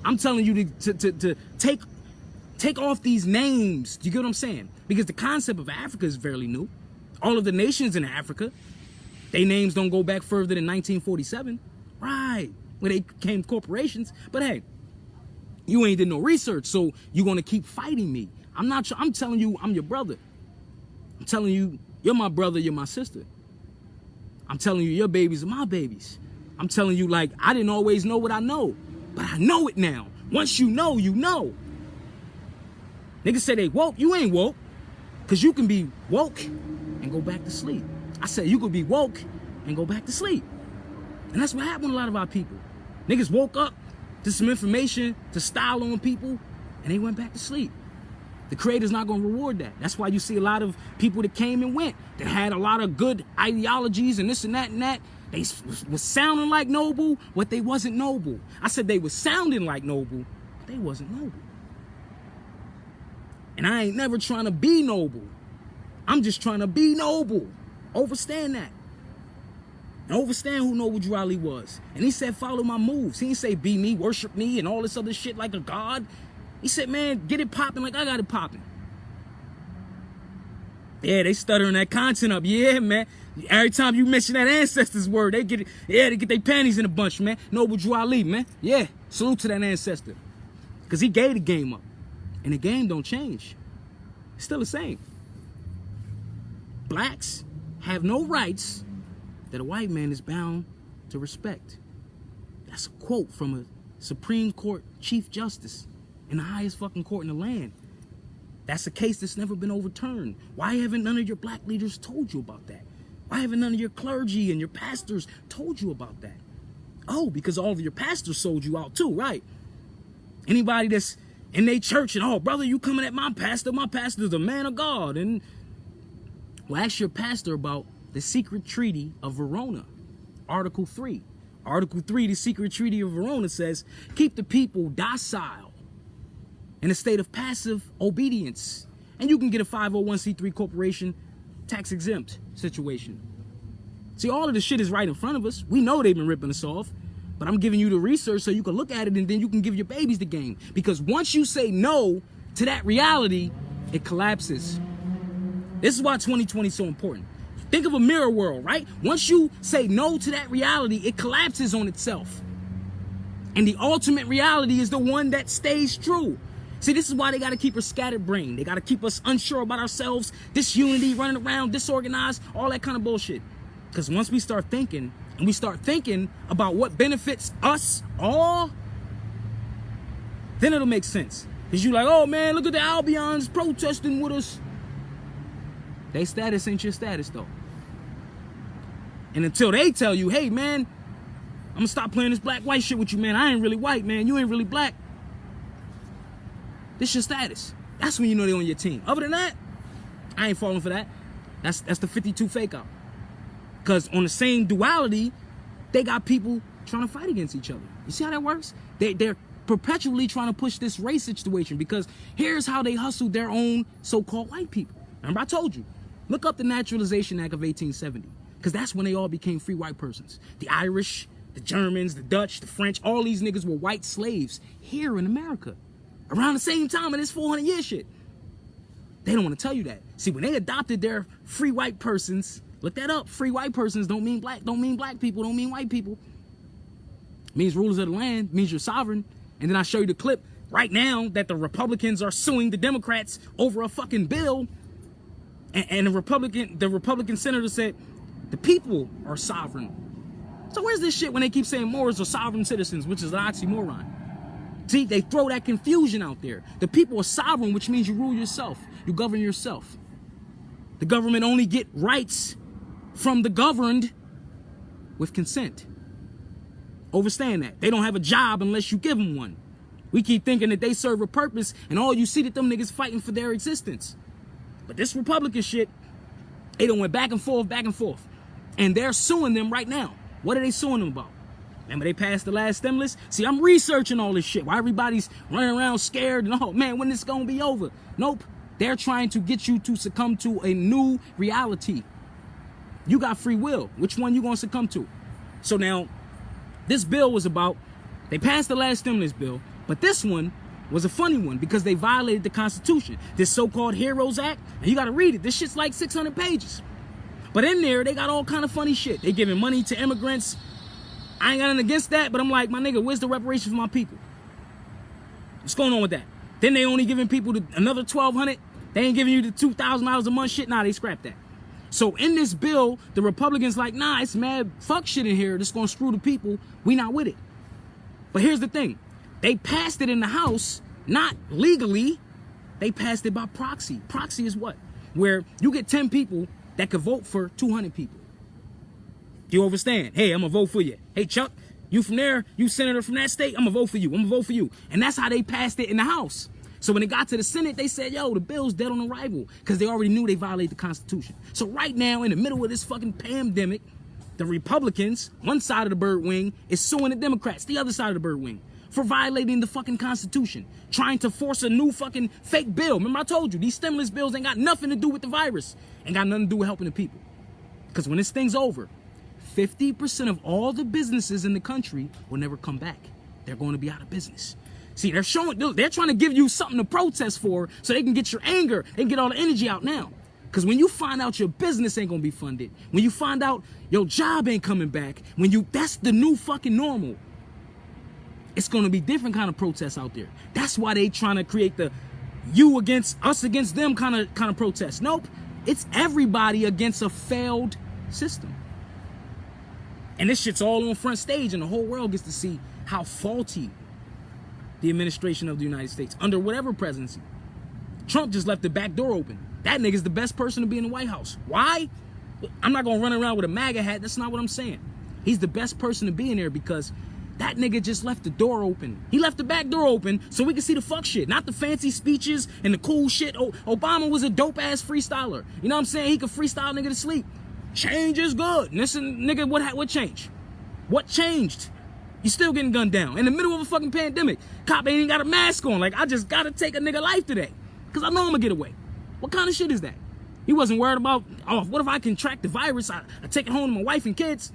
I'm telling you to take off these names. Do you get what I'm saying? Because the concept of Africa is fairly new. All of the nations in Africa, their names don't go back further than 1947. Right. When they became corporations. But hey, You ain't did no research, so you're gonna keep fighting me. I'm telling you, I'm your brother. I'm telling you, you're my brother, you're my sister. I'm telling you, your babies are my babies. I'm telling you, like, I didn't always know what I know, but I know it now. Once you know, you know. Niggas say they woke, you ain't woke. Because you can be woke and go back to sleep. I said you could be woke and go back to sleep. And that's what happened with a lot of our people. Niggas woke up to some information to style on people, and they went back to sleep. The creator's not going to reward that. That's why you see a lot of people that came and went, that had a lot of good ideologies and this and that and that. They was sounding like noble, but they wasn't noble. I said they was sounding like noble, but they wasn't noble. And I ain't never trying to be noble. I'm just trying to be noble. Overstand that. And overstand who Noble Drew Ali was. And he said, follow my moves. He didn't say be me, worship me, and all this other shit like a god. He said, man, get it popping like I got it popping. Yeah, they stuttering that content up. Yeah, man. Every time you mention that ancestors word, they get it. Yeah, they get their panties in a bunch, man. Noble Drew Ali, man. Yeah, salute to that ancestor. Because he gave the game up. And the game don't change. It's still the same. Blacks have no rights that a white man is bound to respect. That's a quote from a Supreme Court Chief Justice in the highest fucking court in the land. That's a case that's never been overturned. Why haven't none of your black leaders told you about that? Why haven't none of your clergy and your pastors told you about that? Oh, because all of your pastors sold you out too, right? Anybody that's in their church and, oh, brother, you coming at my pastor's a man of God. And well, ask your pastor about the secret treaty of Verona, Article 3. Article 3, the secret treaty of Verona says, keep the people docile in a state of passive obedience. And you can get a 501c3 corporation tax exempt situation. See, all of this shit is right in front of us. We know they've been ripping us off. But I'm giving you the research so you can look at it and then you can give your babies the game. Because once you say no to that reality, it collapses. This is why 2020 is so important. Think of a mirror world, right? Once you say no to that reality, it collapses on itself. And the ultimate reality is the one that stays true. See, this is why they got to keep us scattered brain. They got to keep us unsure about ourselves, disunity, running around, disorganized, all that kind of bullshit. Because once we start thinking, and we start thinking about what benefits us all, then it'll make sense. Because you're like, oh man, look at the Albions protesting with us. Their status ain't your status though. And until they tell you, hey man, I'm gonna stop playing this black-white shit with you, man. I ain't really white, man. You ain't really black. This your status. That's when you know they're on your team. Other than that, I ain't falling for that. That's the 52 fake out. Because on the same duality, they got people trying to fight against each other. You see how that works? They're perpetually trying to push this race situation because here's how they hustled their own so-called white people. Remember I told you, look up the Naturalization Act of 1870 because that's when they all became free white persons. The Irish, the Germans, the Dutch, the French, all these niggas were white slaves here in America around the same time in this 400-year shit. They don't want to tell you that. See, when they adopted their free white persons, look that up. Free white persons don't mean black people, don't mean white people. It means rulers of the land, means you're sovereign. And then I show you the clip right now that the Republicans are suing the Democrats over a fucking bill. And the Republican senator said, the people are sovereign. So where's this shit when they keep saying Moors are sovereign citizens, which is an oxymoron? See, they throw that confusion out there. The people are sovereign, which means you rule yourself. You govern yourself. The government only get rights from the governed with consent. Overstand that. They don't have a job unless you give them one. We keep thinking that they serve a purpose and all you see that them niggas fighting for their existence. But this Republican shit, they done went back and forth. And they're suing them right now. What are they suing them about? Remember they passed the last stimulus? See, I'm researching all this shit. Why everybody's running around scared and, oh man, when this gonna be over? Nope. They're trying to get you to succumb to a new reality. You got free will. Which one you gonna succumb to? So now, this bill was about, they passed the last stimulus bill, but this one was a funny one because they violated the Constitution. This so-called HEROES Act, and you gotta read it. This shit's like 600 pages. But in there, they got all kind of funny shit. They giving money to immigrants. I ain't got nothing against that, but I'm like, my nigga, where's the reparations for my people? What's going on with that? Then they only giving people another $1,200. They ain't giving you the $2,000 a month shit. Nah, they scrapped that. So in this bill, the Republicans like, nah, it's mad fuck shit in here that's gonna screw the people. We not with it. But here's the thing. They passed it in the House, not legally. They passed it by proxy. Proxy is what? Where you get 10 people that could vote for 200 people. You understand? Hey, I'm gonna vote for you. Hey, Chuck, you from there, you senator from that state, I'm gonna vote for you. I'm gonna vote for you. And that's how they passed it in the House. So when it got to the Senate, they said, yo, the bill's dead on arrival, because they already knew they violated the Constitution. So right now, in the middle of this fucking pandemic, the Republicans, one side of the bird wing, is suing the Democrats, the other side of the bird wing, for violating the fucking Constitution, trying to force a new fucking fake bill. Remember I told you, these stimulus bills ain't got nothing to do with the virus, ain't got nothing to do with helping the people. Because when this thing's over, 50% of all the businesses in the country will never come back. They're going to be out of business. See, they're trying to give you something to protest for so they can get your anger and get all the energy out now. Because when you find out your business ain't going to be funded, when you find out your job ain't coming back, that's the new fucking normal. It's going to be different kind of protests out there. That's why they trying to create the you against us against them kind of protest. Nope. It's everybody against a failed system. And this shit's all on front stage, and the whole world gets to see how faulty the administration of the United States, under whatever presidency. Trump just left the back door open. That nigga's the best person to be in the White House. Why? I'm not gonna run around with a MAGA hat. That's not what I'm saying. He's the best person to be in there because that nigga just left the door open. He left the back door open so we can see the fuck shit, not the fancy speeches and the cool shit. Obama was a dope ass freestyler. You know what I'm saying? He could freestyle nigga to sleep. Change is good. Listen, nigga, what changed? What changed? You still getting gunned down in the middle of a fucking pandemic. Cop ain't even got a mask on. Like, I just gotta take a nigga life today because I know I'm gonna get away. What kind of shit is that? He wasn't worried about, oh, what if I contract the virus? I take it home to my wife and kids.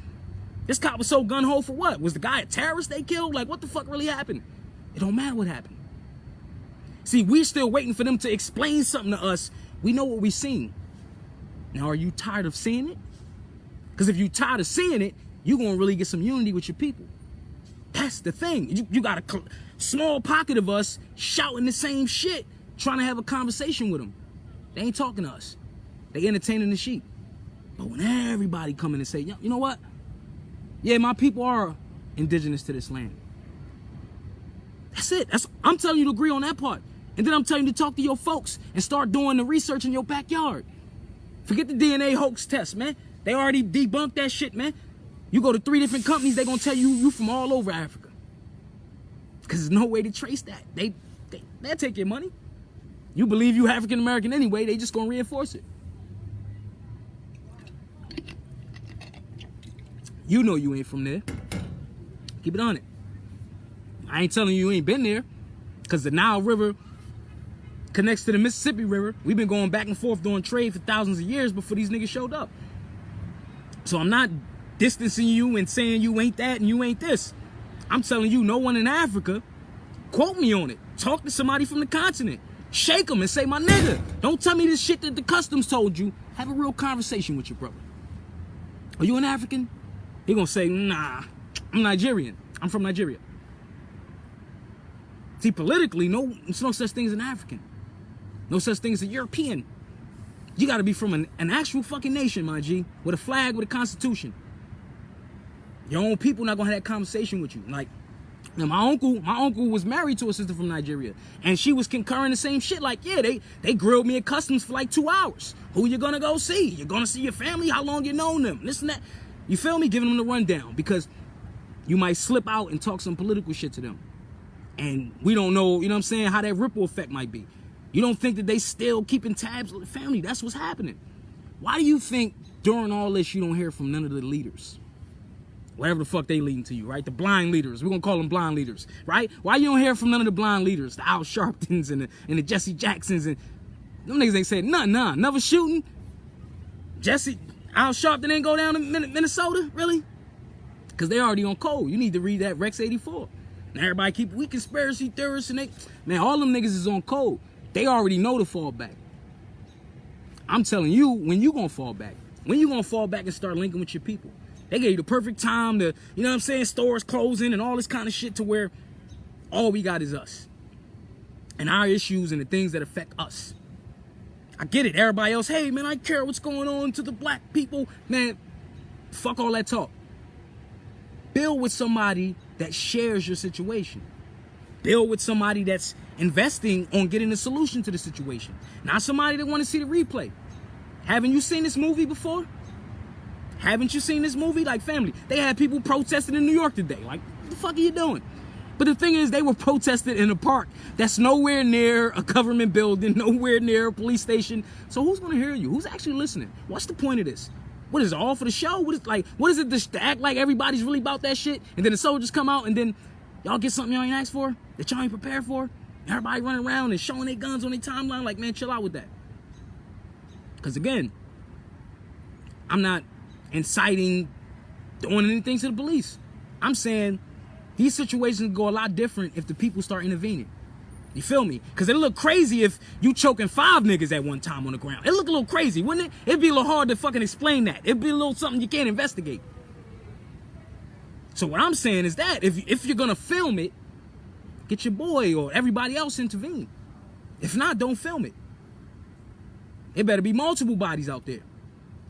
This cop was so gun-ho for what? Was the guy a terrorist they killed? Like, what the fuck really happened? It don't matter what happened. See, we're still waiting for them to explain something to us. We know what we seen. Now, are you tired of seeing it? Because if you're tired of seeing it, you're gonna really get some unity with your people. That's the thing. You got a small pocket of us shouting the same shit, trying to have a conversation with them. They ain't talking to us. They entertaining the sheep. But when everybody come in and say, you know what? Yeah, my people are indigenous to this land. That's it. I'm telling you to agree on that part. And then I'm telling you to talk to your folks and start doing the research in your backyard. Forget the DNA hoax test, man. They already debunked that shit, man. You go to 3 different companies, they're going to tell you from all over Africa. Because there's no way to trace that. They'll take your money. You believe you African American anyway, they just going to reinforce it. You know you ain't from there. Keep it on it. I ain't telling you ain't been there. Because the Nile River connects to the Mississippi River. We've been going back and forth doing trade for thousands of years before these niggas showed up. So I'm not distancing you and saying you ain't that and you ain't this. I'm telling you, no one in Africa, quote me on it. Talk to somebody from the continent. Shake them and say, my nigga, don't tell me this shit that the customs told you. Have a real conversation with your brother. Are you an African? He gonna say, nah, I'm Nigerian. I'm from Nigeria. See, politically, there's no such thing as an African. No such thing as a European. You gotta be from an actual fucking nation, my G, with a flag, with a constitution. Your own people not gonna have that conversation with you. Like, now my uncle was married to a sister from Nigeria, and she was concurring the same shit. Like, yeah, they grilled me at customs for like 2 hours. Who you gonna go see? You're gonna see your family? How long you known them? This and that. You feel me? Giving them the rundown because you might slip out and talk some political shit to them, and we don't know. You know what I'm saying? How that ripple effect might be. You don't think that they still keeping tabs on the family? That's what's happening. Why do you think during all this you don't hear from none of the leaders? Whatever the fuck they leading to you, right? The blind leaders. We're going to call them blind leaders, right? Why you don't hear from none of the blind leaders? The Al Sharptons and the Jesse Jacksons. And them niggas ain't said nothing, never shooting. Al Sharpton ain't go down to Minnesota, really? Because they already on code. You need to read that Rex 84. Now everybody we conspiracy theorists and man, all them niggas is on code. They already know to fall back. I'm telling you, when you going to fall back? When you going to fall back and start linking with your people? They gave you the perfect time to, you know what I'm saying, stores closing and all this kind of shit to where all we got is us. and our issues and the things that affect us. I get it. Everybody else, hey, man, I care what's going on to the black people. Man, fuck all that talk. Build with somebody that shares your situation. Build with somebody that's investing on getting a solution to the situation. Not somebody that want to see the replay. Haven't you seen this movie before? Haven't you seen this movie? Like, family, they had people protesting in New York today. Like, what the fuck are you doing? But the thing is, they were protesting in a park that's nowhere near a government building, nowhere near a police station. So who's going to hear you? Who's actually listening? What's the point of this? What is it, all for the show? What is it to act like everybody's really about that shit? And then the soldiers come out and then y'all get something y'all ain't asked for, that y'all ain't prepared for? Everybody running around and showing their guns on their timeline. Like, man, chill out with that. Because again, I'm not inciting, doing anything to the police. I'm saying these situations go a lot different if the people start intervening. You feel me? Because it'd look crazy if you choking 5 niggas at one time on the ground. It'd look a little crazy, wouldn't it? It'd be a little hard to fucking explain that. It'd be a little something you can't investigate. So what I'm saying is that if you're going to film it, get your boy or everybody else intervene. If not, don't film it. It better be multiple bodies out there.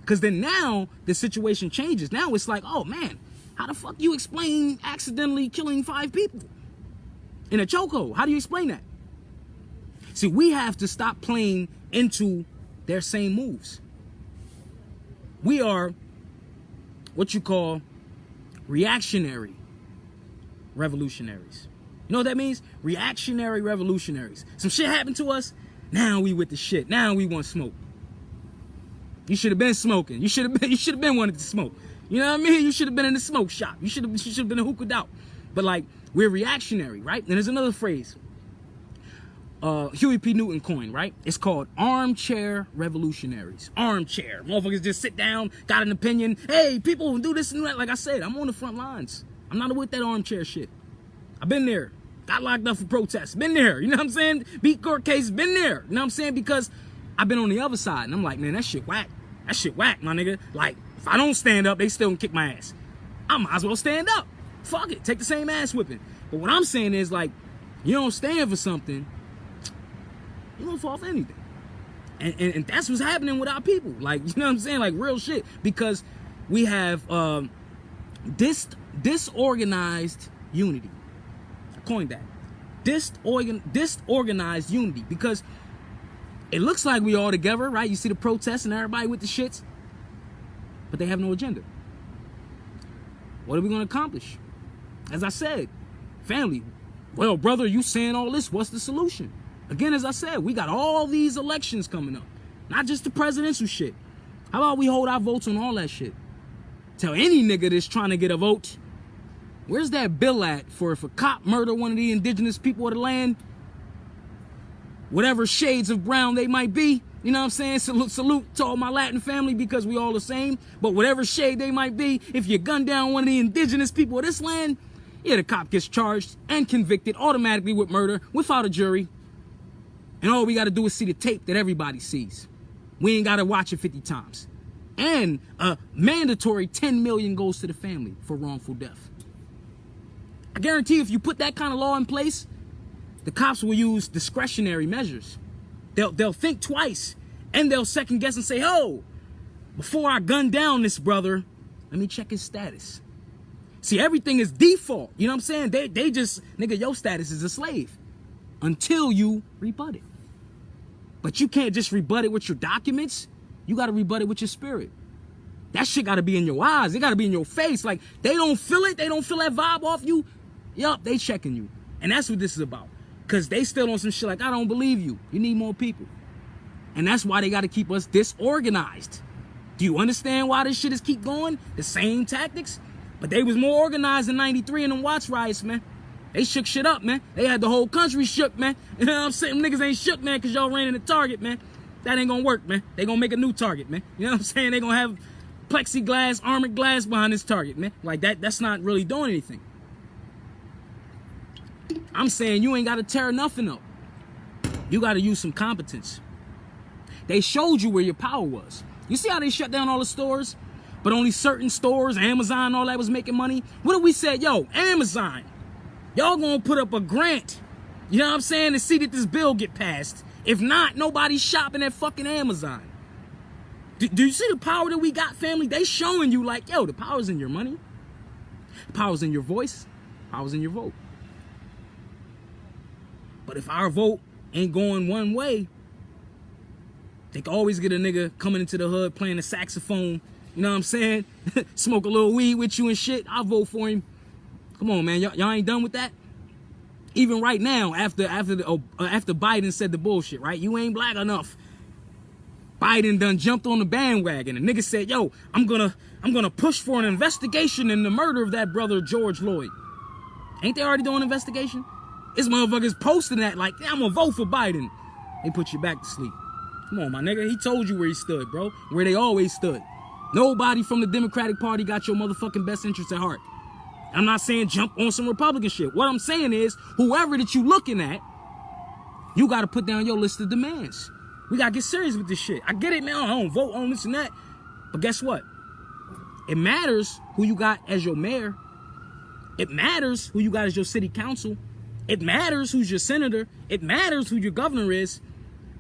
Because then now the situation changes. Now it's like, oh man, how the fuck you explain accidentally killing 5 people in a chokehold? How do you explain that? See, we have to stop playing into their same moves. We are what you call reactionary revolutionaries. You know what that means? Reactionary revolutionaries. Some shit happened to us. Now we with the shit. Now we want smoke. You should have been smoking. You should have been wanting to smoke. You know what I mean? You should have been in the smoke shop. You should have been a hookah out. But like, we're reactionary, right? And there's another phrase. Huey P. Newton coined, right? It's called armchair revolutionaries. Armchair. Motherfuckers just sit down, got an opinion. Hey, people do this and that. Like I said, I'm on the front lines. I'm not with that armchair shit. I've been there. Got locked up for protests. Been there. You know what I'm saying? Beat court case. Been there. You know what I'm saying? Because I've been on the other side. And I'm like, man, that shit whack. That shit whack, my nigga. Like, if I don't stand up, they still can kick my ass. I might as well stand up. Fuck it. Take the same ass whipping. But what I'm saying is, like, you don't stand for something, you don't fall for anything. And that's what's happening with our people. Like, you know what I'm saying? Like, real shit. Because we have disorganized unity. I coined that. Disorganized unity. Because it looks like we all together, right? You see the protests and everybody with the shits. But they have no agenda. What are we going to accomplish? As I said, family, well, brother, you saying all this, what's the solution? Again, as I said, we got all these elections coming up. Not just the presidential shit. How about we hold our votes on all that shit? Tell any nigga that's trying to get a vote, where's that bill at for if a cop murder one of the indigenous people of the land, whatever shades of brown they might be, you know what I'm saying? Salute to all my Latin family because we all the same. But whatever shade they might be, if you gun down one of the indigenous people of this land, yeah, the cop gets charged and convicted automatically with murder without a jury. And all we got to do is see the tape that everybody sees. We ain't got to watch it 50 times. And a mandatory $10 million goes to the family for wrongful death. I guarantee if you put that kind of law in place, the cops will use discretionary measures. They'll think twice and they'll second guess and say, oh, before I gun down this brother, let me check his status. See, everything is default. You know what I'm saying? They just, nigga, your status is a slave until you rebut it. But you can't just rebut it with your documents. You got to rebut it with your spirit. That shit got to be in your eyes. It got to be in your face. Like, they don't feel it. They don't feel that vibe off you. Yup, they checking you. And that's what this is about. Because they still on some shit like, I don't believe you. You need more people. And that's why they got to keep us disorganized. Do you understand why this shit is keep going? The same tactics. But they was more organized in 93 in them Watts riots, man. They shook shit up, man. They had the whole country shook, man. You know what I'm saying? Them niggas ain't shook, man, because y'all ran in the target, man. That ain't gonna work, man. They gonna make a new target, man. You know what I'm saying? They gonna have plexiglass, armored glass behind this target, man. Like, that's not really doing anything. I'm saying you ain't gotta tear nothing up. You gotta use some competence. They showed you where your power was. You see how they shut down all the stores? But only certain stores, Amazon, all that was making money? What if we said, yo, Amazon, y'all gonna put up a grant You know what I'm saying? To see that this bill get passed. If not, nobody's shopping at fucking Amazon. Do you see the power that we got, family? They showing you like, yo, the power's in your money. The power's in your voice. The power's in your vote. But if our vote ain't going one way, they can always get a nigga coming into the hood playing the saxophone. You know what I'm saying? Smoke a little weed with you and shit. I'll vote for him. Come on, man. Y'all ain't done with that? Even right now, after Biden said the bullshit, right? You ain't black enough. Biden done jumped on the bandwagon. And nigga said, yo, I'm gonna push for an investigation in the murder of that brother George Floyd. Ain't they already doing an investigation? This motherfucker's posting that like, yeah, I'm gonna vote for Biden. They put you back to sleep. Come on, my nigga. He told you where he stood, bro. Where they always stood. Nobody from the Democratic Party got your motherfucking best interest at heart. I'm not saying jump on some Republican shit. What I'm saying is, whoever that you looking at, you got to put down your list of demands. We got to get serious with this shit. I get it, man. I don't vote on this and that. But guess what? It matters who you got as your mayor. It matters who you got as your city council. It matters who's your senator. It matters who your governor is.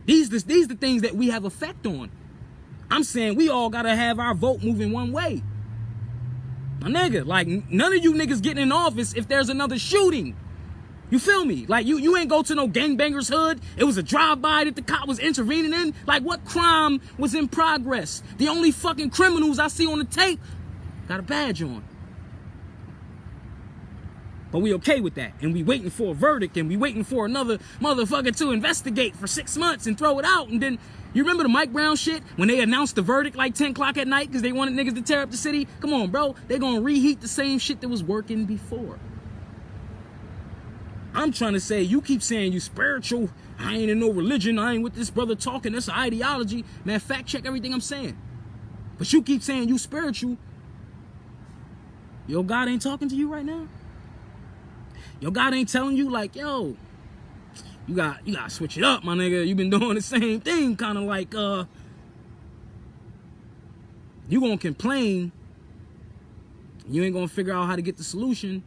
These the things that we have effect on. I'm saying we all got to have our vote moving one way. My nigga, like, none of you niggas getting in office if there's another shooting. You feel me? Like, you ain't go to no gangbanger's hood. It was a drive-by that the cop was intervening in. Like, what crime was in progress? The only fucking criminals I see on the tape got a badge on. But we okay with that. And we waiting for a verdict. And we waiting for another motherfucker to investigate for 6 months and throw it out. And then, you remember the Mike Brown shit? When they announced the verdict like 10 o'clock at night because they wanted niggas to tear up the city? Come on, bro. They gonna reheat the same shit that was working before. I'm trying to say, you keep saying you spiritual. I ain't in no religion. I ain't with this brother talking. That's an ideology. Man, fact check everything I'm saying. But you keep saying you spiritual. Your God ain't talking to you right now? Your God ain't telling you like, yo, you got to switch it up, my nigga. You been doing the same thing, kind of like, you gonna complain. You ain't gonna figure out how to get the solution.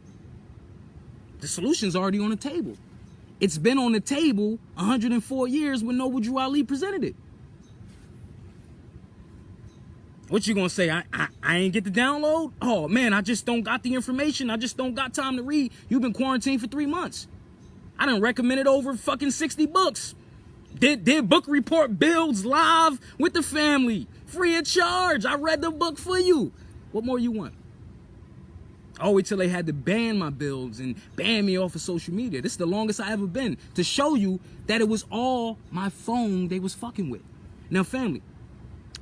The solution's already on the table. It's been on the table 104 years when Noble Drew Ali presented it. What you gonna say? I ain't get the download? Oh man, I just don't got the information. I just don't got time to read. You've been quarantined for 3 months. I done recommended over fucking 60 books. Did book report builds live with the family. Free of charge. I read the book for you. What more you want? Oh, wait till they had to ban my builds and ban me off of social media. This is the longest I ever been. To show you that it was all my phone they was fucking with. Now, family,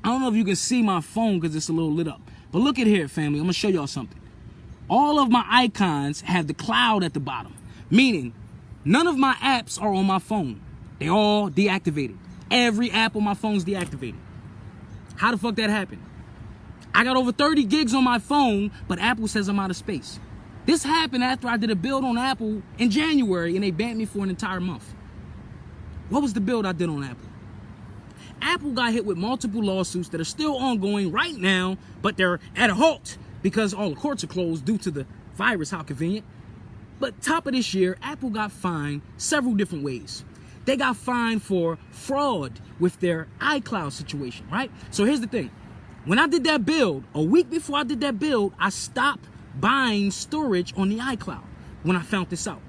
I don't know if you can see my phone because it's a little lit up. But look at here, family. I'm going to show y'all something. All of my icons have the cloud at the bottom. Meaning, none of my apps are on my phone. They all deactivated. Every app on my phone's deactivated. How the fuck that happened? I got over 30 gigs on my phone, but Apple says I'm out of space. This happened after I did a build on Apple in January, and they banned me for an entire month. What was the build I did on Apple? Apple got hit with multiple lawsuits that are still ongoing right now, but they're at a halt because all the courts are closed due to the virus. How convenient. But top of this year, Apple got fined several different ways. They got fined for fraud with their iCloud situation, right? So here's the thing. When I did that build, a week before I did that build, I stopped buying storage on the iCloud when I found this out.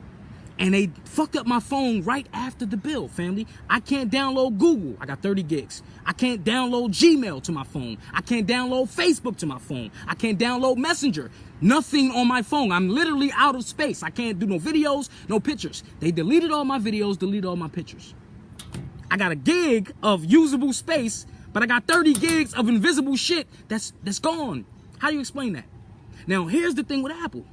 And they fucked up my phone right after the build, family. I can't download Google. I got 30 gigs. I can't download Gmail to my phone. I can't download Facebook to my phone. I can't download Messenger. Nothing on my phone. I'm literally out of space. I can't do no videos, no pictures. They deleted all my videos, deleted all my pictures. I got a gig of usable space, but I got 30 gigs of invisible shit that's gone. How do you explain that? Now, here's the thing with Apple.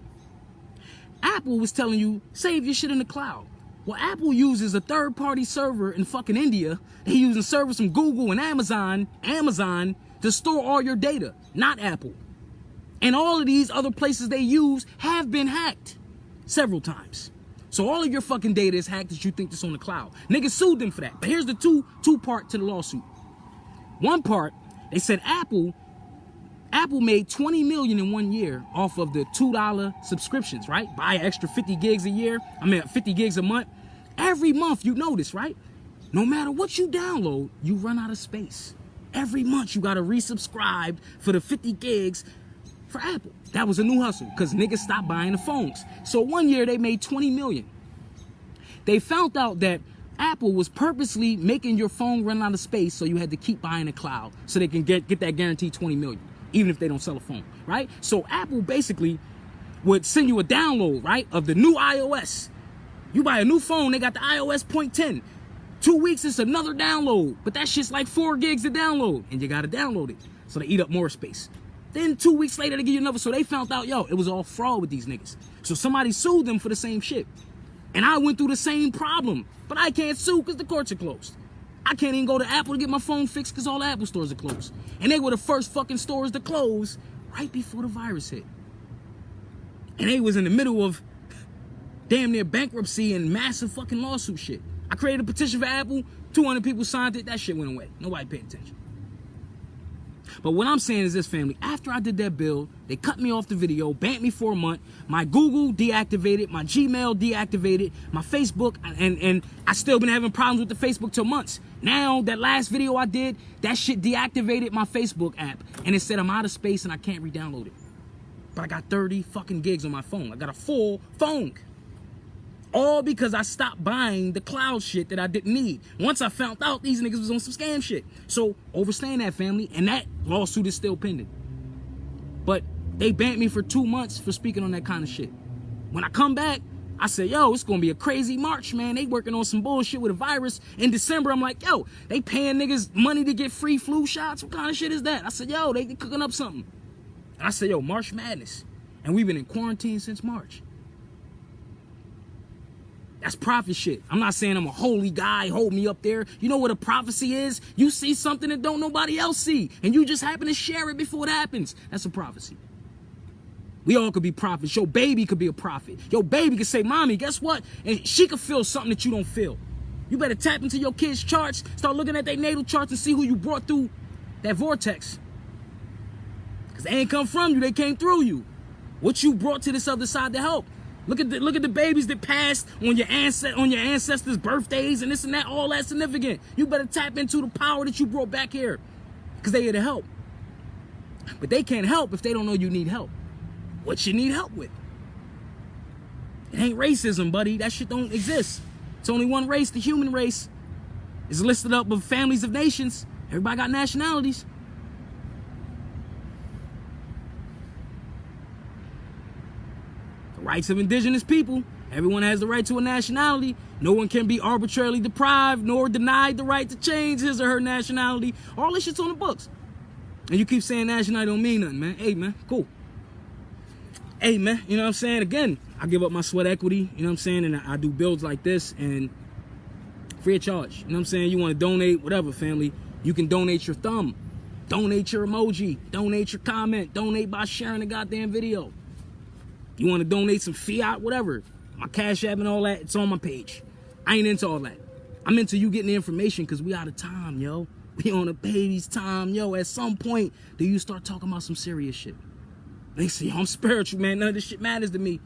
Apple was telling you, save your shit in the cloud. Well, Apple uses a third-party server in fucking India. They're using servers from Google and Amazon to store all your data, not Apple. And all of these other places they use have been hacked several times. So all of your fucking data is hacked that you think that's on the cloud. Niggas sued them for that. But here's the two-part to the lawsuit. One part, they said Apple made $20 million in 1 year off of the $2 subscriptions, right? Buy an extra 50 gigs a year. 50 gigs a month. Every month, you notice, right? No matter what you download, you run out of space. Every month, you got to resubscribe for the 50 gigs for Apple. That was a new hustle because niggas stopped buying the phones. So one year, they made $20 million. They found out that Apple was purposely making your phone run out of space so you had to keep buying the cloud so they can get that guaranteed $20 million, even if they don't sell a phone, right? So Apple basically would send you a download, right, of the new iOS. You buy a new phone, they got the iOS 0.10. 2 weeks, it's another download. But that shit's like 4 gigs to download, and you got to download it. So they eat up more space. Then 2 weeks later, they give you another. So they found out, yo, it was all fraud with these niggas. So somebody sued them for the same shit. And I went through the same problem. But I can't sue because the courts are closed. I can't even go to Apple to get my phone fixed because all the Apple stores are closed. And they were the first fucking stores to close right before the virus hit. And they was in the middle of damn near bankruptcy and massive fucking lawsuit shit. I created a petition for Apple, 200 people signed it, that shit went away. Nobody paid attention. But what I'm saying is this, family, after I did that bill, they cut me off the video, banned me for a month, my Google deactivated, my Gmail deactivated, my Facebook, and I still been having problems with the Facebook till months. Now, that last video I did, that shit deactivated my Facebook app, and it said I'm out of space and I can't re-download it. But I got 30 fucking gigs on my phone. I got a full phone. All because I stopped buying the cloud shit that I didn't need. Once I found out these niggas was on some scam shit. So, overstand that, family, and that lawsuit is still pending. But they banned me for 2 months for speaking on that kind of shit. When I come back, I said, yo, it's gonna be a crazy March, man. They working on some bullshit with a virus. In December, I'm like, yo, they paying niggas money to get free flu shots? What kind of shit is that? I said, yo, they cooking up something. And I said, yo, March Madness. And we've been in quarantine since March. That's prophet shit. I'm not saying I'm a holy guy, hold me up there. You know what a prophecy is? You see something that don't nobody else see, and you just happen to share it before it happens. That's a prophecy. We all could be prophets. Your baby could be a prophet. Your baby could say, mommy, guess what? And she could feel something that you don't feel. You better tap into your kids' charts, start looking at their natal charts and see who you brought through that vortex. Because they ain't come from you, they came through you. What you brought to this other side to help. Look at the babies that passed on your ancestors' birthdays and this and that. All that's significant. You better tap into the power that you brought back here, because they here to help. But they can't help if they don't know you need help. What you need help with? It ain't racism, buddy. That shit don't exist. It's only one race, the human race. It's listed up of families of nations. Everybody got nationalities. Rights of indigenous people. Everyone has the right to a nationality. No one can be arbitrarily deprived nor denied the right to change his or her nationality. All this shit's on the books. And you keep saying nationality don't mean nothing, man. Hey, man, cool. Hey, man, you know what I'm saying? Again, I give up my sweat equity, you know what I'm saying? And I do builds like this and free of charge. You know what I'm saying? You want to donate, whatever, family. You can donate your thumb. Donate your emoji. Donate your comment. Donate by sharing the goddamn video. You want to donate some fiat, whatever. My Cash App and all that, it's on my page. I ain't into all that. I'm into you getting the information because we out of time, yo. We on a baby's time, yo. At some point, do you start talking about some serious shit? They say, yo, I'm spiritual, man. None of this shit matters to me.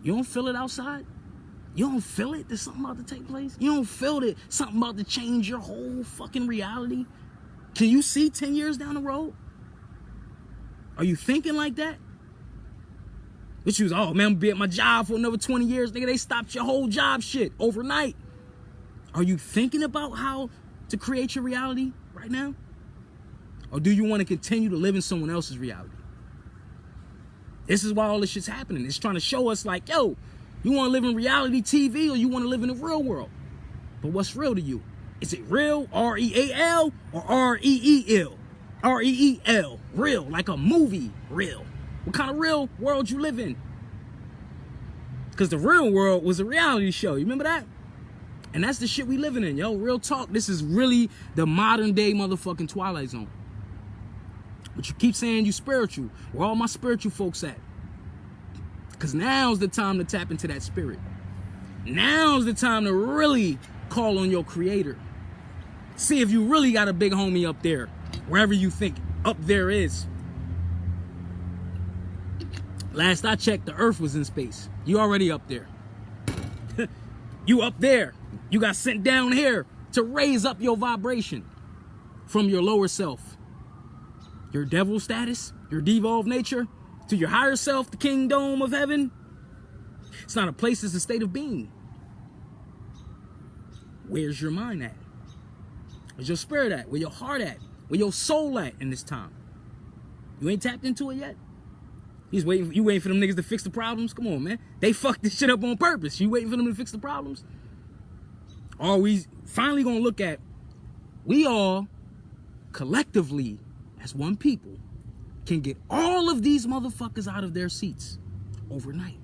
You don't feel it outside? You don't feel it? There's something about to take place? You don't feel that something about to change your whole fucking reality? Can you see 10 years down the road? Are you thinking like that? But you was, oh man, I'm gonna be at my job for another 20 years. Nigga, they stopped your whole job shit overnight. Are you thinking about how to create your reality right now? Or do you want to continue to live in someone else's reality? This is why all this shit's happening. It's trying to show us like, yo, you want to live in reality TV or you want to live in the real world? But what's real to you? Is it real, R-E-A-L, or R-E-E-L? R-E-E-L, real, like a movie, real. What kind of real world you live in? Because the real world was a reality show. You remember that? And that's the shit we living in, yo. Real talk. This is really the modern day motherfucking Twilight Zone. But you keep saying you spiritual. Where all my spiritual folks at? Because now's the time to tap into that spirit. Now's the time to really call on your creator. See if you really got a big homie up there. Wherever you think up there is. Last I checked, the earth was in space. You already up there. You up there. You got sent down here to raise up your vibration from your lower self, your devil status, your devolved nature, to your higher self, the kingdom of heaven. It's not a place, it's a state of being. Where's your mind at? Where's your spirit at? Where your heart at? Where your soul at in this time? You ain't tapped into it yet? You waiting for them niggas to fix the problems? Come on, man. They fucked this shit up on purpose. You waiting for them to fix the problems? Are we finally gonna look at, we all collectively as one people can get all of these motherfuckers out of their seats overnight.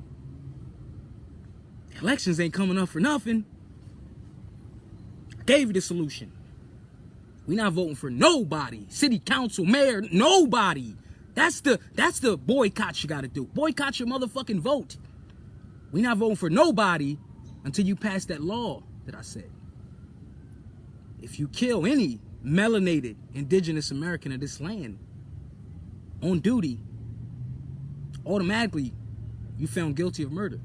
Elections ain't coming up for nothing. I gave you the solution. We not voting for nobody. City council, mayor, nobody. That's the boycott you gotta do. Boycott your motherfucking vote. We not voting for nobody until you pass that law that I said. If you kill any melanated indigenous American of this land on duty, automatically you found guilty of murder.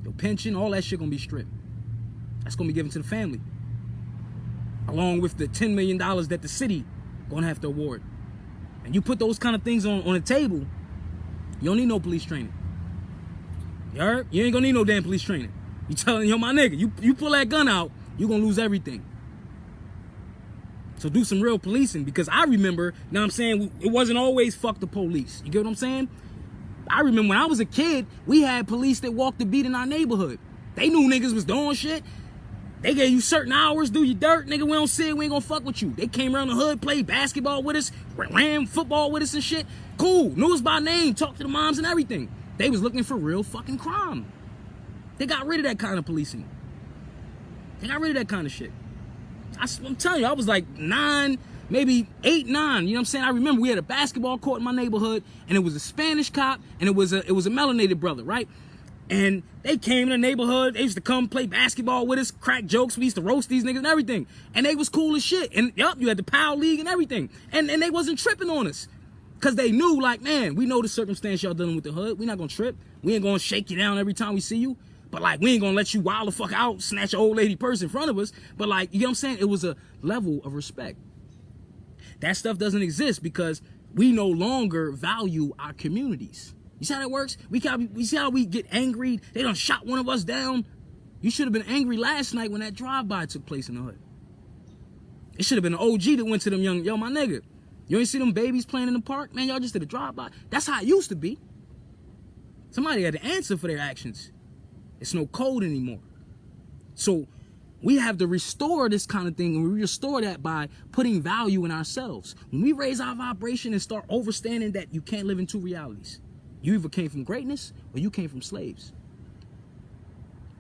Your pension, all that shit gonna be stripped. That's gonna be given to the family, along with the $10 million that the city gonna have to award. And you put those kind of things on the table, you don't need no police training. You heard? You ain't gonna need no damn police training. You telling, yo, my nigga, you pull that gun out, you gonna lose everything. So do some real policing, because I remember, now I'm saying, it wasn't always fuck the police. You get what I'm saying? I remember when I was a kid, we had police that walked the beat in our neighborhood. They knew niggas was doing shit. They gave you certain hours, do your dirt, nigga. We don't see it, we ain't gonna fuck with you. They came around the hood, played basketball with us, ran football with us and shit. Cool, knew us by name, talked to the moms and everything. They was looking for real fucking crime. They got rid of that kind of policing. They got rid of that kind of shit. I'm telling you, I was like 9, maybe 8, 9. You know what I'm saying? I remember we had a basketball court in my neighborhood, and it was a Spanish cop, and it was a melanated brother, right? And they came in the neighborhood. They used to come play basketball with us, crack jokes. We used to roast these niggas and everything. And they was cool as shit. And yup, you had the POW League and everything. And they wasn't tripping on us. Because they knew, like, man, we know the circumstance y'all dealing with the hood. We not going to trip. We ain't going to shake you down every time we see you. But, like, we ain't going to let you wild the fuck out, snatch an old lady purse in front of us. But, like, you know what I'm saying? It was a level of respect. That stuff doesn't exist because we no longer value our communities. You see how that works? We see how we get angry? They done shot one of us down. You should have been angry last night when that drive-by took place in the hood. It should have been an OG that went to them young, yo, my nigga. You ain't see them babies playing in the park? Man, y'all just did a drive-by. That's how it used to be. Somebody had to answer for their actions. It's no code anymore. So we have to restore this kind of thing, and we restore that by putting value in ourselves. When we raise our vibration and start understanding that you can't live in two realities. You either came from greatness or you came from slaves.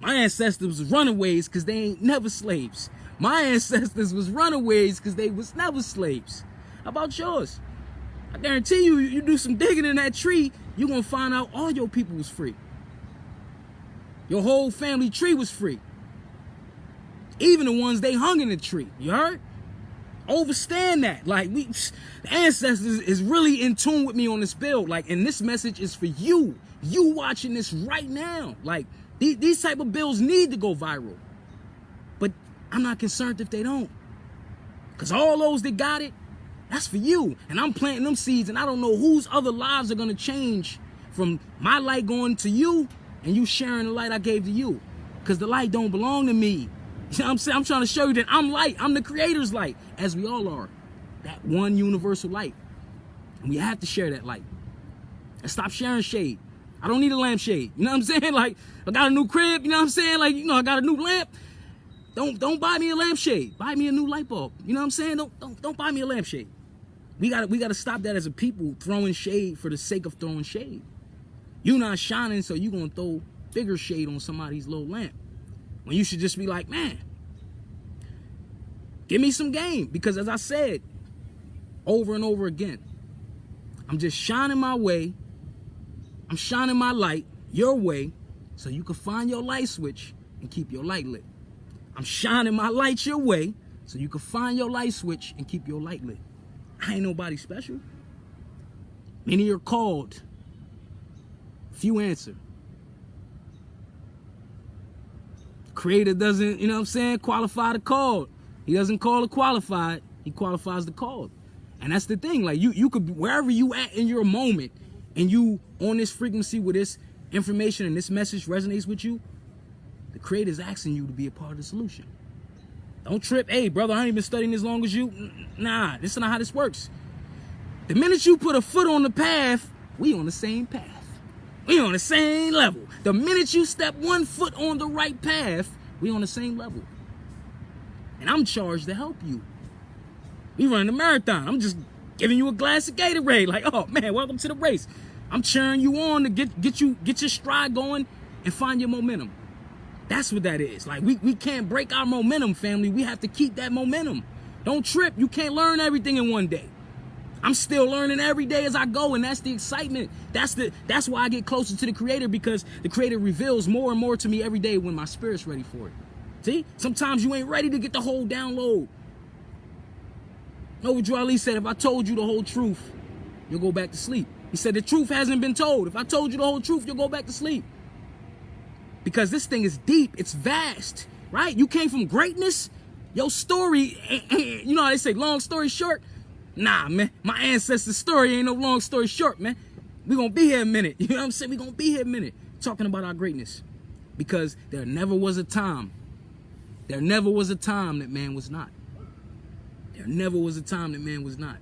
My ancestors was runaways because they ain't never slaves. My ancestors was runaways because they was never slaves. How about yours? I guarantee you, you do some digging in that tree, you're going to find out all your people was free. Your whole family tree was free. Even the ones they hung in the tree. You heard? Overstand that. Like, the ancestors is really in tune with me on this build. Like, and this message is for you. You watching this right now. Like, these type of builds need to go viral. But I'm not concerned if they don't. Because all those that got it, that's for you. And I'm planting them seeds, and I don't know whose other lives are going to change from my light going to you and you sharing the light I gave to you. Because the light don't belong to me. You know what I'm saying? I'm trying to show you that I'm light. I'm the creator's light, as we all are. That one universal light. And we have to share that light. And stop sharing shade. I don't need a lampshade. You know what I'm saying? Like, I got a new crib. You know what I'm saying? Like, you know, I got a new lamp. Don't buy me a lampshade. Buy me a new light bulb. You know what I'm saying? Don't buy me a lampshade. We gotta stop that as a people, throwing shade for the sake of throwing shade. You not shining, so you gonna throw bigger shade on somebody's little lamp. When you should just be like, man, give me some game. Because as I said over and over again, I'm just shining my way. I'm shining my light your way so you can find your light switch and keep your light lit. I'm shining my light your way so you can find your light switch and keep your light lit. I ain't nobody special. Many are called, few answer. Creator doesn't, you know what I'm saying, qualify the called. He doesn't call the qualified. He qualifies the called. And that's the thing. Like you could be wherever you at in your moment, and you on this frequency where this information and this message resonates with you, the Creator's asking you to be a part of the solution. Don't trip. Hey, brother, I ain't been studying as long as you. Nah, this is not how this works. The minute you put a foot on the path, we on the same path. We on the same level. The minute you step one foot on the right path, we on the same level. And I'm charged to help you. We running the marathon. I'm just giving you a glass of Gatorade. Like, oh man, welcome to the race. I'm cheering you on to get your stride going and find your momentum. That's what that is. Like we can't break our momentum, family. We have to keep that momentum. Don't trip. You can't learn everything in one day. I'm still learning every day as I go, and that's the excitement. That's why I get closer to the Creator, because the Creator reveals more and more to me every day when my spirit's ready for it. See? Sometimes you ain't ready to get the whole download. Know what Drew Ali said? If I told you the whole truth, you'll go back to sleep. He said the truth hasn't been told. If I told you the whole truth, you'll go back to sleep. Because this thing is deep. It's vast, right? You came from greatness. Your story, you know how they say, long story short? Nah, man. My ancestors' story ain't no long story short, man. We gonna be here a minute. You know what I'm saying? We gonna be here a minute talking about our greatness. Because there never was a time that man was not. There never was a time that man was not.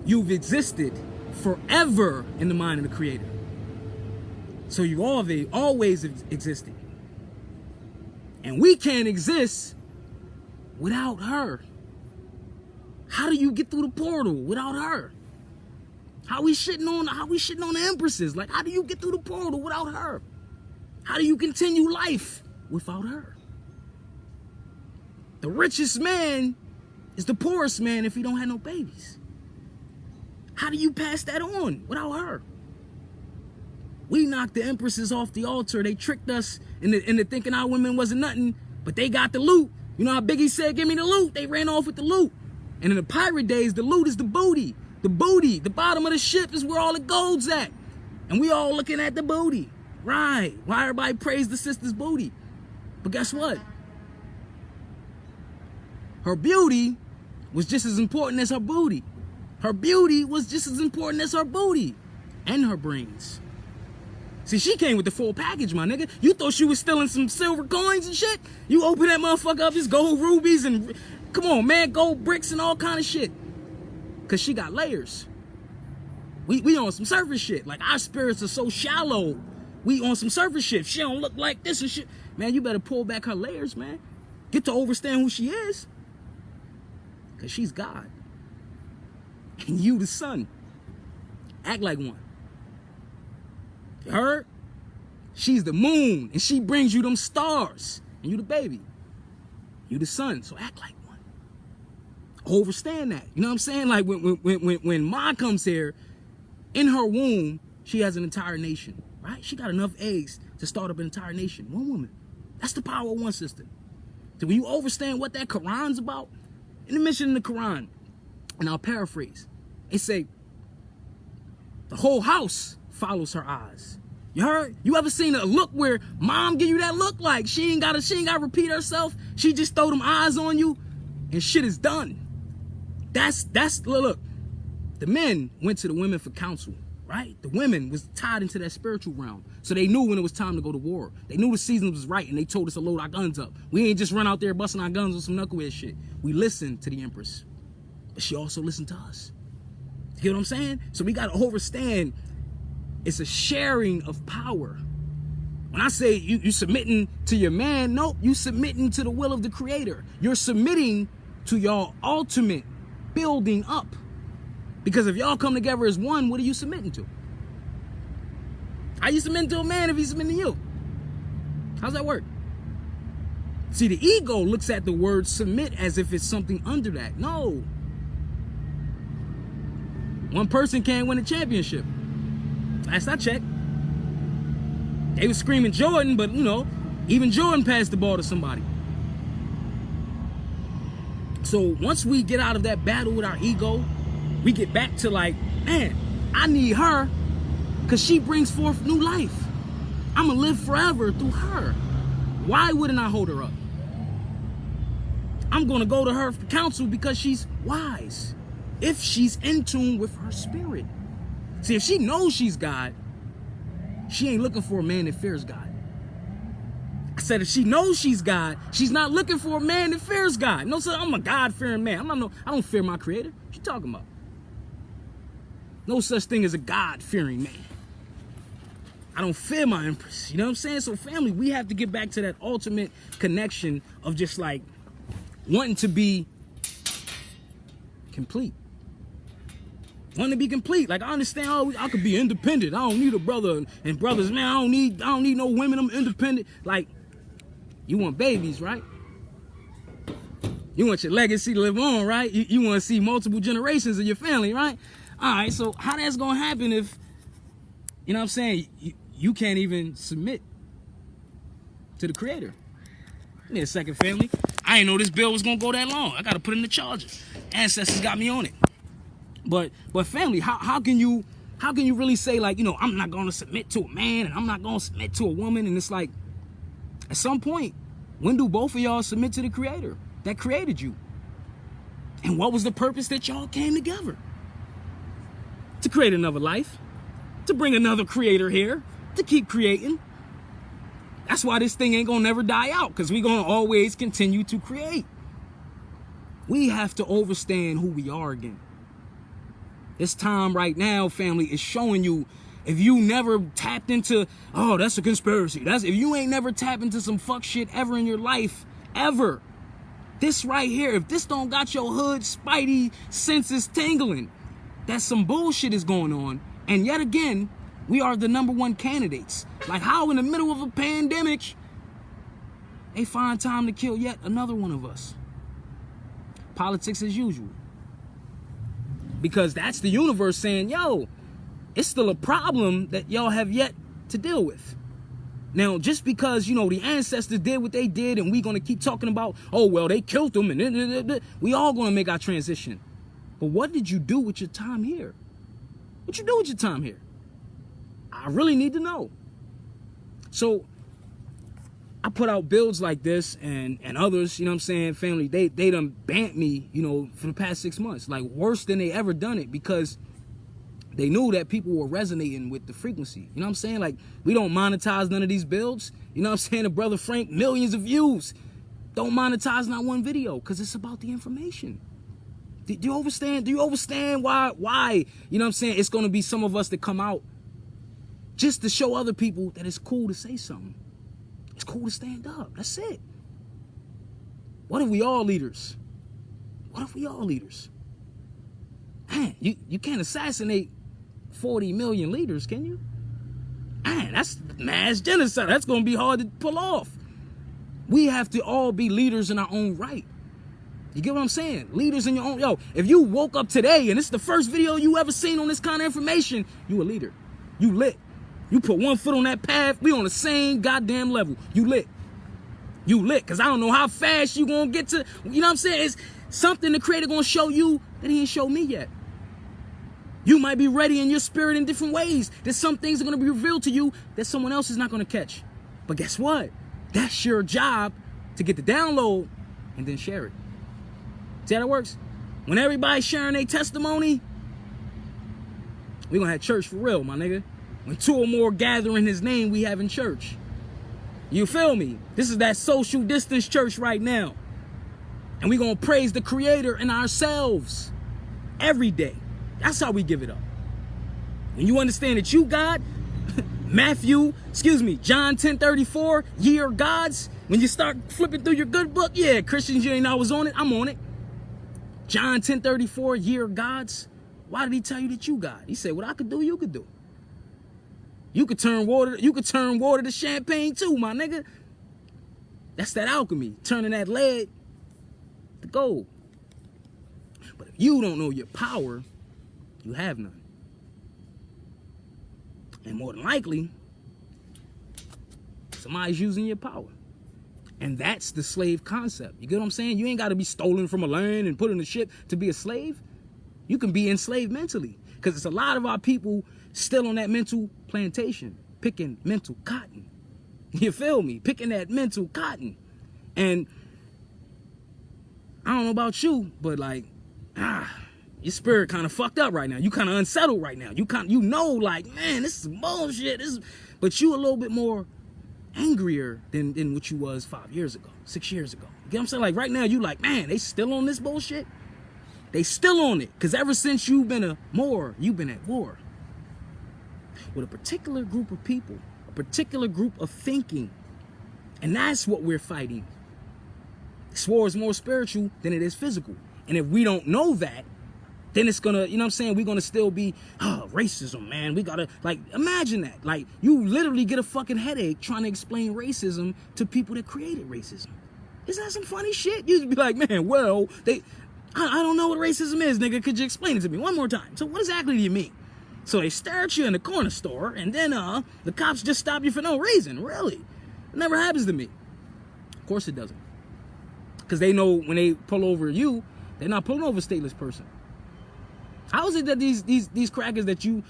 You've existed forever in the mind of the Creator. So you always existed. And we can't exist without her. How do you get through the portal without her? How we shitting on the empresses? Like, how do you get through the portal without her? How do you continue life without her? The richest man is the poorest man if he don't have no babies. How do you pass that on without her? We knocked the empresses off the altar. They tricked us into thinking our women wasn't nothing, but they got the loot. You know how Biggie said, give me the loot? They ran off with the loot. And in the pirate days, the loot is the booty. The booty, the bottom of the ship is where all the gold's at. And we all looking at the booty. Right. Why everybody praise the sister's booty? But guess what? Her beauty was just as important as her booty. Her beauty was just as important as her booty and her brains. See, she came with the full package, my nigga. You thought she was stealing some silver coins and shit? You open that motherfucker up, it's gold rubies and, come on, man, gold bricks and all kind of shit. Because she got layers. We on some surface shit. Like, our spirits are so shallow. We on some surface shit. She don't look like this and shit. Man, you better pull back her layers, man. Get to understand who she is. Because she's God. And you the son. Act like one. You heard? She's the moon, and she brings you them stars. And you the baby. You the son, so act like one. Overstand that. You know what I'm saying? Like when Ma comes here, in her womb, she has an entire nation, right? She got enough eggs to start up an entire nation. One woman. That's the power of one sister. So when you understand what that Quran's about, in the mission in the Quran, and I'll paraphrase, it say, the whole house follows her eyes. You heard? You ever seen a look where mom give you that look like she ain't gotta repeat herself? She just throw them eyes on you and shit is done. That's look. The men went to the women for counsel, right? The women was tied into that spiritual realm. So they knew when it was time to go to war. They knew the season was right, and they told us to load our guns up. We ain't just run out there busting our guns with some knucklehead shit. We listened to the Empress. But she also listened to us. You get what I'm saying? So we gotta understand it's a sharing of power. When I say you submitting to your man, nope, you submitting to the will of the Creator. You're submitting to your ultimate building up. Because if y'all come together as one, what are you submitting to? How you submitting to a man if he's submitting to you? How's that work? See, the ego looks at the word submit as if it's something under that. No. One person can't win a championship. Last I checked. They was screaming Jordan, but, you know, even Jordan passed the ball to somebody. So once we get out of that battle with our ego, we get back to like, man, I need her because she brings forth new life. I'm going to live forever through her. Why wouldn't I hold her up? I'm going to go to her for counsel because she's wise. If she's in tune with her spirit. See, if she knows she's God, she ain't looking for a man that fears God. I said if she knows she's God, she's not looking for a man that fears God. No, sir, I'm a God-fearing man. I don't fear my creator. What you talking about? No such thing as a God-fearing man. I don't fear my empress. You know what I'm saying? So family, we have to get back to that ultimate connection of just like wanting to be complete. Wanting to be complete. Like I understand, oh, I could be independent. I don't need a brother. And brothers, man, I don't need no women. I'm independent. Like, you want babies, right? You want your legacy to live on, right? You want to see multiple generations of your family, right? All right, so how that's going to happen if, you know what I'm saying, you can't even submit to the creator? Give me a second, family. I didn't know this bill was going to go that long. I got to put in the charger. Ancestors got me on it. But family, how can you really say, like, you know, I'm not going to submit to a man and I'm not going to submit to a woman? And it's like, at some point, when do both of y'all submit to the creator that created you? And what was the purpose that y'all came together? To create another life, to bring another creator here, to keep creating. That's why this thing ain't gonna never die out, because we're gonna always continue to create. We have to understand who we are again. This time right now, family, is showing you, if you never tapped into, oh, that's a conspiracy. If you ain't never tapped into some fuck shit ever in your life, ever. This right here, if this don't got your hood spidey senses tingling, that some bullshit is going on. And yet again, we are the #1 candidates. Like how in the middle of a pandemic, they find time to kill yet another one of us. Politics as usual. Because that's the universe saying, yo, it's still a problem that y'all have yet to deal with. Now, just because, you know, the ancestors did what they did and we're going to keep talking about, oh, well, they killed them, and we all going to make our transition. But what did you do with your time here? What you do with your time here? I really need to know. So I put out builds like this and others, you know what I'm saying, family, they done banned me, you know, for the past 6 months, like worse than they ever done it, because they knew that people were resonating with the frequency. You know what I'm saying? Like, we don't monetize none of these builds. You know what I'm saying? The brother Frank, millions of views. Don't monetize not one video, because it's about the information. Do you understand? Do you understand why, you know what I'm saying, it's going to be some of us that come out just to show other people that it's cool to say something. It's cool to stand up. That's it. What if we all leaders? What if we all leaders? Man, you can't assassinate 40 million leaders, can you? Man, that's mass genocide. That's going to be hard to pull off. We have to all be leaders in our own right. You get what I'm saying? Leaders in your own. Yo, if you woke up today and it's the first video you ever seen on this kind of information, you a leader. You lit. You put one foot on that path, we on the same goddamn level. You lit. You lit. Because I don't know how fast you going to get to, you know what I'm saying? It's something the creator going to show you that he ain't showed me yet. You might be ready in your spirit in different ways. There's some things that are going to be revealed to you that someone else is not going to catch. But guess what? That's your job, to get the download and then share it. See how that works? When everybody's sharing their testimony, we're going to have church for real, my nigga. When 2 or more gather in his name, we have in church. You feel me? This is that social distance church right now. And we're going to praise the creator in ourselves every day. That's how we give it up. When you understand that you God, John 10:34, ye are gods. When you start flipping through your good book, yeah, Christians, you ain't always on it. I'm on it. John 10:34, ye are gods. Why did he tell you that you God? He said, what I could do, you could do. You could turn water to champagne too, my nigga. That's that alchemy, turning that lead to gold. But if you don't know your power, you have none. And more than likely, somebody's using your power. And that's the slave concept. You get what I'm saying? You ain't got to be stolen from a land and put in a ship to be a slave. You can be enslaved mentally. Because it's a lot of our people still on that mental plantation, picking mental cotton. You feel me? Picking that mental cotton. And I don't know about you, but like, your spirit kind of fucked up right now. You kind of unsettled right now. You know, like, man, this is bullshit. But you a little bit more angrier than what you was 5 years ago, 6 years ago. You get what I'm saying? Like right now, you like, man, they still on this bullshit. They still on it. Because ever since you've been at war with a particular group of people, a particular group of thinking. And that's what we're fighting. This war is more spiritual than it is physical. And if we don't know that, then it's gonna, you know what I'm saying, we're gonna still be, racism, man. We gotta, like, imagine that. Like, you literally get a fucking headache trying to explain racism to people that created racism. Isn't that some funny shit? You'd be like, man, well, I don't know what racism is, nigga. Could you explain it to me one more time? So what exactly do you mean? So they stare at you in the corner store, and then the cops just stop you for no reason. Really? It never happens to me. Of course it doesn't. Because they know when they pull over you, they're not pulling over a stateless person. How is it that these crackers that you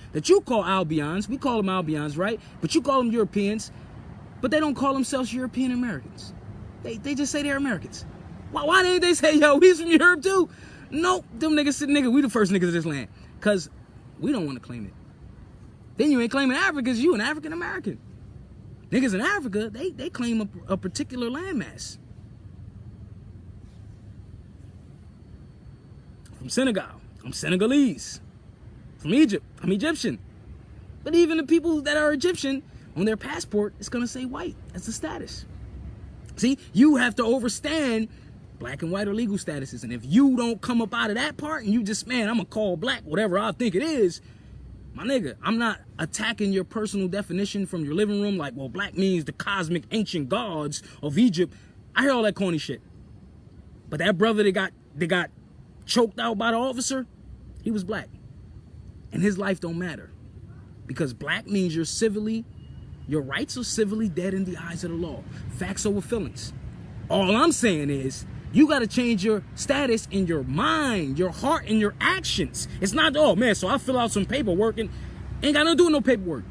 call Albions, we call them Albions, right? But you call them Europeans, but they don't call themselves European Americans. They just say they're Americans. Why didn't they say, yo, he's from Europe too? Nope, them niggas said, nigga, we the first niggas of this land. Because we don't want to claim it. Then you ain't claiming Africa because you an African American. Niggas in Africa, they claim a particular landmass. From Senegal, I'm Senegalese. From Egypt, I'm Egyptian. But even the people that are Egyptian, on their passport, it's going to say white as the status. See, you have to understand black and white are legal statuses. And if you don't come up out of that part and you just, man, I'm going to call black whatever I think it is, my nigga, I'm not attacking your personal definition from your living room like, well, black means the cosmic ancient gods of Egypt. I hear all that corny shit. But that brother that got choked out by the officer, he was black. And his life don't matter. Because black means your rights are civilly dead in the eyes of the law. Facts over feelings. All I'm saying is, you got to change your status in your mind, your heart, and your actions. It's not, oh man, so I fill out some paperwork and ain't got nothing to do with no paperwork.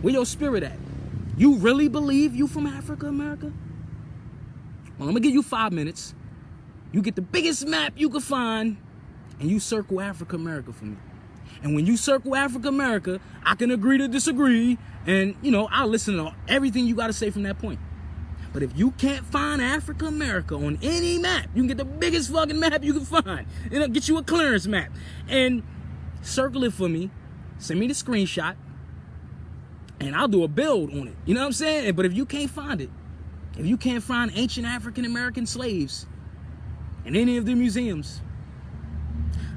Where your spirit at? You really believe you from Africa, America? Well, I'm going to give you 5 minutes. You get the biggest map you could find, and you circle Africa, America for me. And when you circle Africa, America, I can agree to disagree, and, you know, I'll listen to everything you got to say from that point. But if you can't find Africa, America on any map, you can get the biggest fucking map you can find. And I'll get you a clearance map. And circle it for me. Send me the screenshot. And I'll do a build on it. You know what I'm saying? But if you can't find it, if you can't find ancient African American slaves in any of the museums,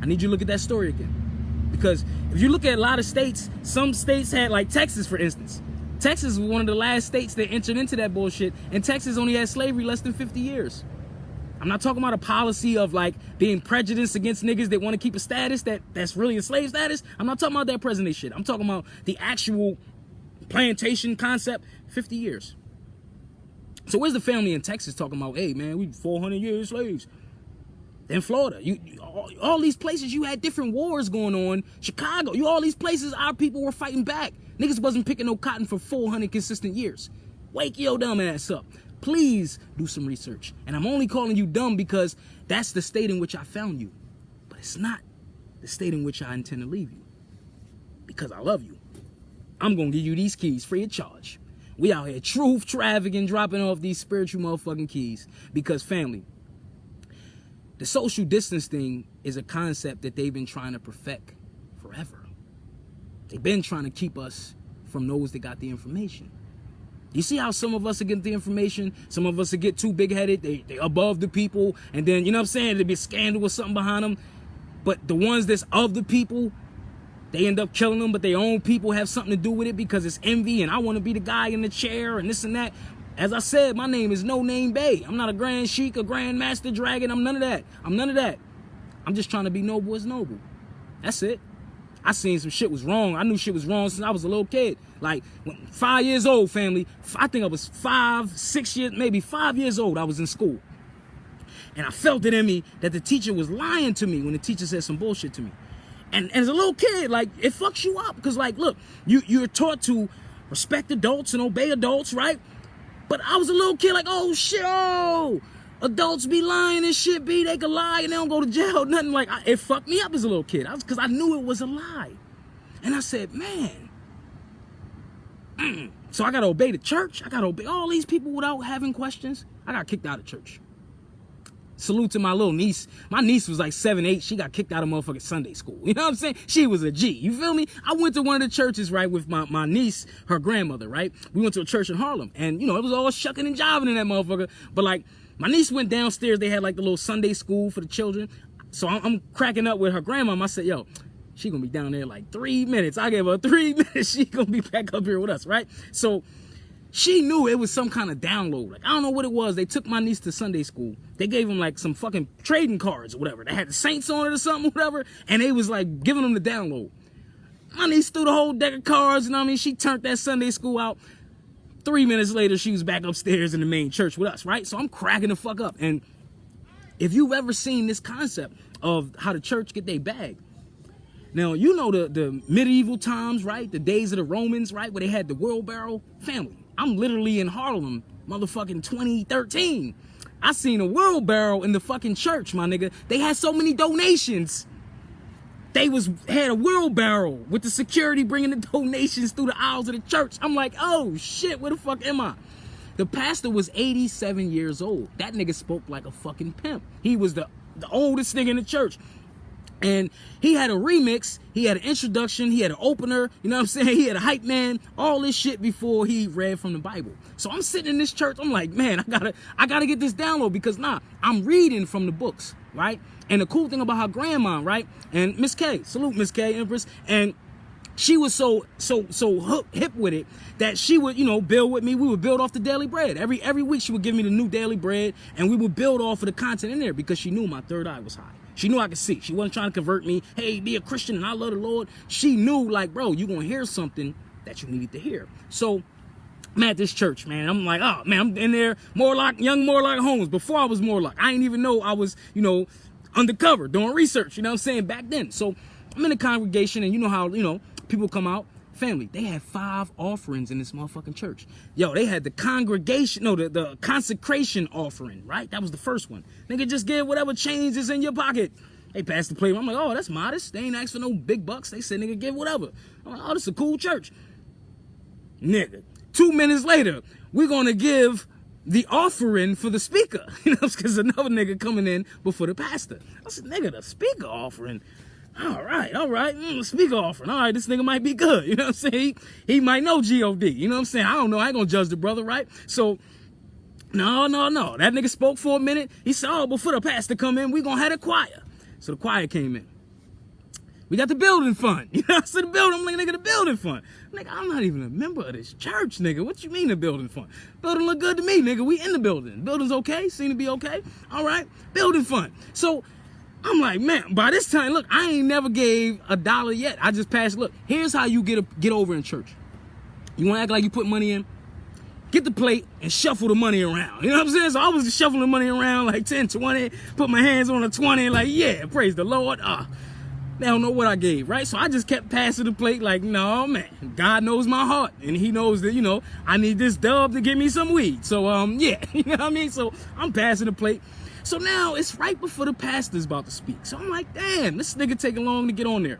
I need you to look at that story again. Because if you look at a lot of states, some states had, like Texas, for instance. Texas was one of the last states that entered into that bullshit, and Texas only had slavery less than 50 years. I'm not talking about a policy of like being prejudiced against niggas that want to keep a status that's really a slave status. I'm not talking about that present day shit. I'm talking about the actual plantation concept, 50 years. So where's the family in Texas talking about, hey man, we 400 years slaves? In Florida, all these places you had different wars going on. Chicago, all these places our people were fighting back. Niggas wasn't picking no cotton for 400 consistent years. Wake your dumb ass up. Please do some research. And I'm only calling you dumb because that's the state in which I found you. But it's not the state in which I intend to leave you. Because I love you. I'm going to give you these keys free of charge. We out here truth trafficking, dropping off these spiritual motherfucking keys. Because family, the social distance thing is a concept that they've been trying to perfect forever. They've been trying to keep us from those that got the information. You see how some of us will get the information, some of us will get too big-headed, they above the people, and then, you know what I'm saying, there'll be a scandal or something behind them. But the ones that's of the people, they end up killing them, but their own people have something to do with it because it's envy, and I want to be the guy in the chair, and this and that. As I said, my name is No Name Bey. I'm not a Grand Sheik, a Grand Master Dragon. I'm none of that. I'm just trying to be noble as noble. That's it. I seen some shit was wrong. I knew shit was wrong since I was a little kid. Like, 5 years old, family. I think I was 5, 6 years, maybe 5 years old. I was in school. And I felt it in me that the teacher was lying to me when the teacher said some bullshit to me. And as a little kid, like, it fucks you up. Because, like, look, you're taught to respect adults and obey adults, right? But I was a little kid like, oh shit, oh, adults be lying and shit, B, they can lie and they don't go to jail, nothing. Like, it fucked me up as a little kid, because I knew it was a lie. And I said, man, so I gotta obey the church, I gotta obey all these people without having questions. I got kicked out of church. Salute to my little niece. My niece was like 7, 8. She got kicked out of motherfucking Sunday school. You know what I'm saying? She was a G. You feel me? I went to one of the churches, right, with my niece, her grandmother, right? We went to a church in Harlem. And, you know, it was all shucking and jiving in that motherfucker. But, like, my niece went downstairs. They had, like, the little Sunday school for the children. So I'm cracking up with her grandma. I said, yo, she gonna be down there in like 3 minutes. I gave her 3 minutes. She gonna be back up here with us, right? So she knew it was some kind of download. Like, I don't know what it was. They took my niece to Sunday school. They gave them like some fucking trading cards or whatever. They had the Saints on it or something, whatever. And they was like giving them the download. My niece threw the whole deck of cards, you know what I mean? She turned that Sunday school out. 3 minutes later, she was back upstairs in the main church with us, right? So I'm cracking the fuck up. And if you've ever seen this concept of how the church get their bag, now, you know the medieval times, right? The days of the Romans, right? Where they had the wheelbarrow family. I'm literally in Harlem, motherfucking 2013. I seen a wheelbarrow in the fucking church, my nigga. They had so many donations. They had a wheelbarrow with the security bringing the donations through the aisles of the church. I'm like, oh shit, where the fuck am I? The pastor was 87 years old. That nigga spoke like a fucking pimp. He was the oldest nigga in the church. And he had a remix, he had an introduction, he had an opener, you know what I'm saying? He had a hype man, all this shit before he read from the Bible. So I'm sitting in this church, I'm like, man, I gotta get this download because I'm reading from the books, right? And the cool thing about her grandma, right? And Miss K, salute Miss K, Empress, and she was so hip with it that she would, you know, build with me. We would build off the daily bread. Every week she would give me the new daily bread and we would build off of the content in there because she knew my third eye was high. She knew I could see. She wasn't trying to convert me. Hey, be a Christian and I love the Lord. She knew, like, bro, you're going to hear something that you needed to hear. So I'm at this church, man. I'm like, oh, man, I'm in there. Young Morlock Holmes. Before I was Morlock, I didn't even know I was, you know, undercover doing research, you know what I'm saying, back then. So I'm in the congregation and you know how, you know, people come out. Family, they had 5 offerings in this motherfucking church. Yo, they had the the consecration offering, right? That was the first one. Nigga, just give whatever change is in your pocket. They passed the plate. I'm like, oh, that's modest. They ain't asked for no big bucks. They said, nigga, give whatever. I'm like, oh, this is a cool church. Nigga, 2 minutes later, we're going to give the offering for the speaker. You know, because another nigga coming in before the pastor. I said, nigga, the speaker offering? All right. Speaker offering. All right, this nigga might be good. You know what I'm saying? He might know G-O-D. You know what I'm saying? I don't know. I ain't gonna judge the brother, right? So, no. That nigga spoke for a minute. He said, oh, before the pastor come in, we gonna have a choir. So the choir came in. We got the building fund. You know, I said the building. I'm like, nigga, the building fund. Nigga, I'm not even a member of this church, nigga. What you mean the building fund? Building look good to me, nigga. We in the building. Building's okay. Seem to be okay. All right. Building fund. So I'm like, man, by this time, look, I ain't never gave $1 yet. I just passed. Look, here's how you get over in church. You want to act like you put money in? Get the plate and shuffle the money around. You know what I'm saying? So I was just shuffling the money around like 10, 20, put my hands on a 20, like, yeah, praise the Lord. They don't know what I gave, right? So I just kept passing the plate like, no, man, God knows my heart. And he knows that, you know, I need this dub to give me some weed. So, yeah, you know what I mean? So I'm passing the plate. So now it's right before the pastor's about to speak. So I'm like, damn, this nigga taking long to get on there.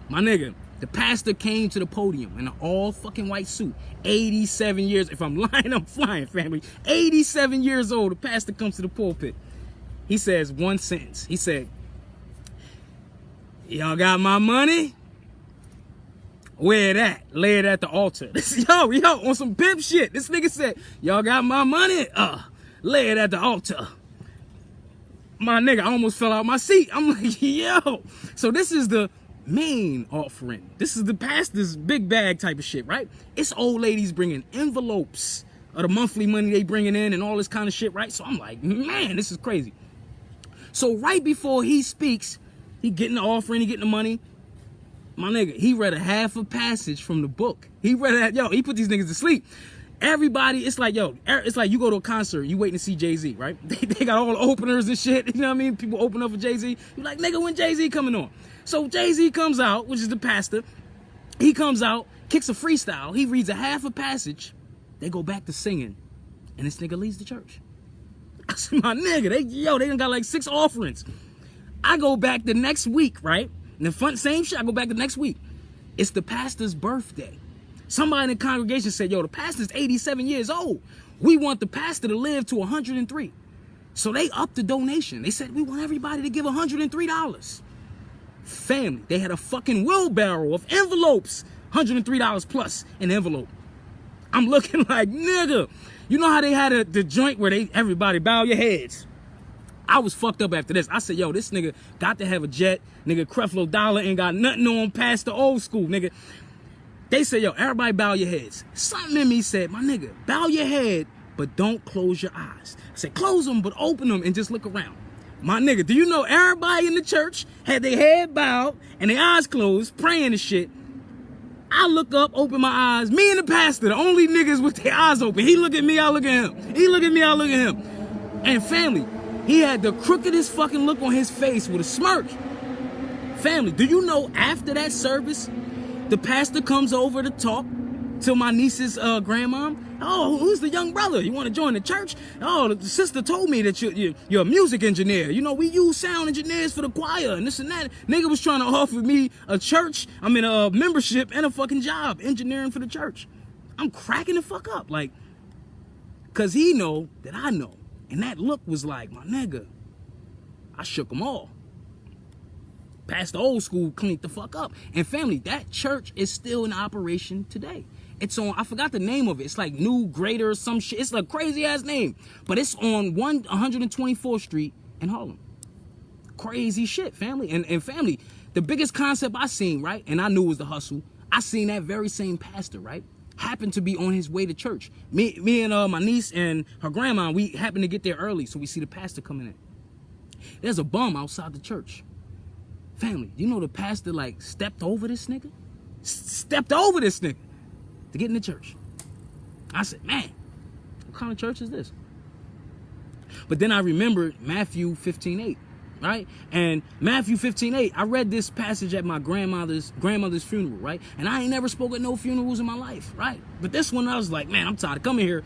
My nigga, the pastor came to the podium in an all fucking white suit. 87 years. If I'm lying, I'm flying, family. 87 years old, the pastor comes to the pulpit. He says one sentence. He said, y'all got my money? Where it at? Lay it at the altar. Yo, on some pimp shit. This nigga said, y'all got my money? Lay it at the altar. My nigga, I almost fell out my seat. I'm like, yo. So this is the main offering. This is the pastor's big bag type of shit, right? It's old ladies bringing envelopes of the monthly money they bringing in and all this kind of shit, right? So I'm like, man, this is crazy. So right before he speaks, he getting the offering, he getting the money. My nigga, he read a half a passage from the book. He read that, yo, he put these niggas to sleep. Everybody, it's like, yo, it's like you go to a concert, you waiting to see Jay-Z, right? They got all the openers and shit, you know what I mean? People open up for Jay-Z. You're like, nigga, when Jay-Z coming on? So Jay-Z comes out, which is the pastor. He comes out, kicks a freestyle. He reads a half a passage. They go back to singing. And this nigga leads the church. I said, my nigga, they done got like 6 offerings. I go back the next week, right? And the same shit, I go back the next week. It's the pastor's birthday. Somebody in the congregation said, yo, the pastor's 87 years old. We want the pastor to live to 103. So they upped the donation. They said, we want everybody to give $103. Family, they had a fucking wheelbarrow of envelopes, $103 plus an envelope. I'm looking like, nigga, you know how they had the joint where everybody bow your heads? I was fucked up after this. I said, yo, this nigga got to have a jet. Nigga, Creflo Dollar ain't got nothing on past the old school, nigga. They said, yo, everybody bow your heads. Something in me said, my nigga, bow your head, but don't close your eyes. I said, close them, but open them and just look around. My nigga, do you know everybody in the church had their head bowed and their eyes closed, praying and shit? I look up, open my eyes. Me and the pastor, the only niggas with their eyes open. He look at me, I look at him. He look at me, I look at him. And family, he had the crookedest fucking look on his face with a smirk. Family, do you know after that service, the pastor comes over to talk to my niece's grandma. Oh, who's the young brother? You want to join the church? Oh, the sister told me that you're a music engineer. You know, we use sound engineers for the choir and this and that. Nigga was trying to offer me a membership and a fucking job, engineering for the church. I'm cracking the fuck up, like, cause he know that I know. And that look was like, my nigga, I shook them all. Past the old school, cleaned the fuck up. And family, that church is still in operation today. It's on, I forgot the name of it. It's like New Greater or some shit. It's a crazy ass name. But it's on 124th Street in Harlem. Crazy shit, family. And family, the biggest concept I seen, right? And I knew it was the hustle. I seen that very same pastor, right? Happened to be on his way to church. Me and my niece and her grandma, we happened to get there early. So we see the pastor coming in. There's a bum outside the church. Family, you know the pastor like stepped over this nigga? Stepped over this nigga to get in the church. I said, man, what kind of church is this? But then I remembered Matthew 15:8, right? And Matthew 15:8, I read this passage at my grandmother's funeral, right? And I ain't never spoke at no funerals in my life, right? But this one, I was like, man, I'm tired of coming here.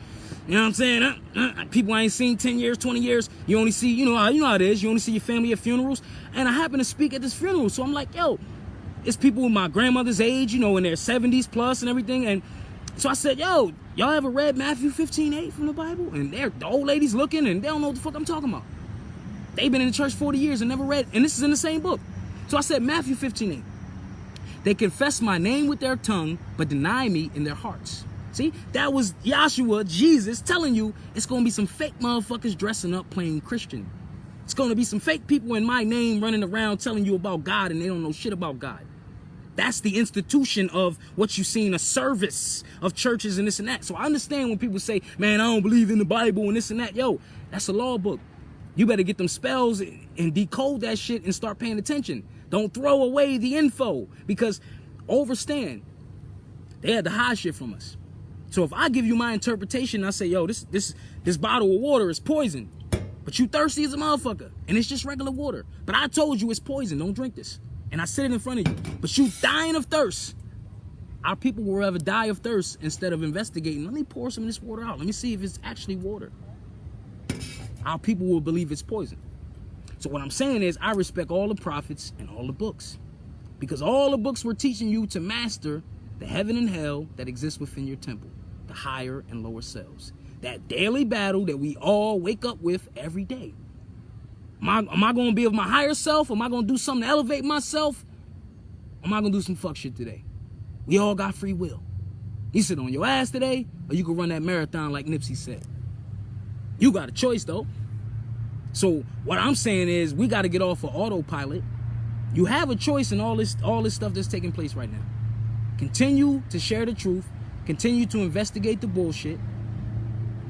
You know what I'm saying? People I ain't seen 10 years, 20 years. You only see, you know how it is. You only see your family at funerals. And I happen to speak at this funeral. So I'm like, yo, it's people with my grandmother's age, you know, in their 70s plus and everything. And so I said, yo, y'all ever read Matthew 15:8 from the Bible? And the old ladies looking and they don't know what the fuck I'm talking about. They've been in the church 40 years and never read. And this is in the same book. So I said, Matthew 15:8. They confess my name with their tongue, but deny me in their hearts. See, that was Yahshua, Jesus, telling you it's going to be some fake motherfuckers dressing up playing Christian. It's going to be some fake people in my name running around telling you about God and they don't know shit about God. That's the institution of what you see in a service of churches and this and that. So I understand when people say, man, I don't believe in the Bible and this and that. Yo, that's a law book. You better get them spells and decode that shit and start paying attention. Don't throw away the info because overstand, they had to hide shit from us. So if I give you my interpretation, I say, yo, this bottle of water is poison, but you thirsty as a motherfucker, and it's just regular water. But I told you it's poison. Don't drink this. And I sit it in front of you, but you dying of thirst. Our people will rather die of thirst instead of investigating. Let me pour some of this water out. Let me see if it's actually water. Our people will believe it's poison. So what I'm saying is I respect all the prophets and all the books, because all the books were teaching you to master the heaven and hell that exists within your temple, the higher and lower selves, that daily battle that we all wake up with every day. Am I going to be of my higher self? Am I going to do something to elevate myself? Or am I going to do some fuck shit today? We all got free will. You sit on your ass today, or you can run that marathon like Nipsey said. You got a choice, though. So what I'm saying is we got to get off of autopilot. You have a choice in all this stuff that's taking place right now. Continue to share the truth. Continue to investigate the bullshit.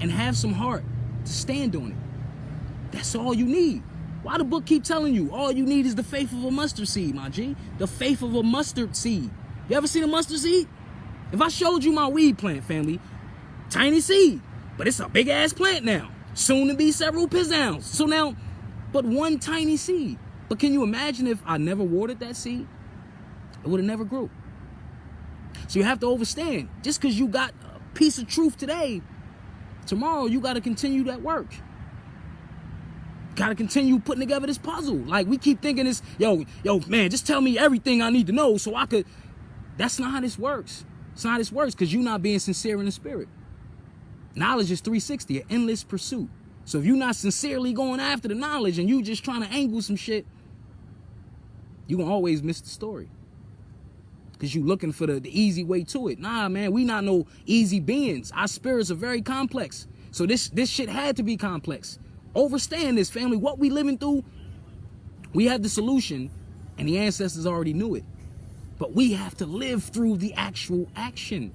And have some heart to stand on it. That's all you need. Why the book keep telling you all you need is the faith of a mustard seed, my G? The faith of a mustard seed. You ever seen a mustard seed? If I showed you my weed plant, family, tiny seed, but it's a big ass plant now. Soon to be several pizzazz. So now, but one tiny seed. But can you imagine if I never watered that seed? It would have never grew. So you have to understand, just because you got a piece of truth today, tomorrow you got to continue that work. Got to continue putting together this puzzle. Like, we keep thinking this, yo, man, just tell me everything I need to know so I could. That's not how this works. It's not how this works, because you're not being sincere in the spirit. Knowledge is 360, an endless pursuit. So if you're not sincerely going after the knowledge and you just trying to angle some shit, you're going to always miss the story. Because you looking for the easy way to it. Nah, man, we not no easy beings. Our spirits are very complex. So this shit had to be complex. Understand this, family. What we living through, we have the solution, and the ancestors already knew it. But we have to live through the actual action.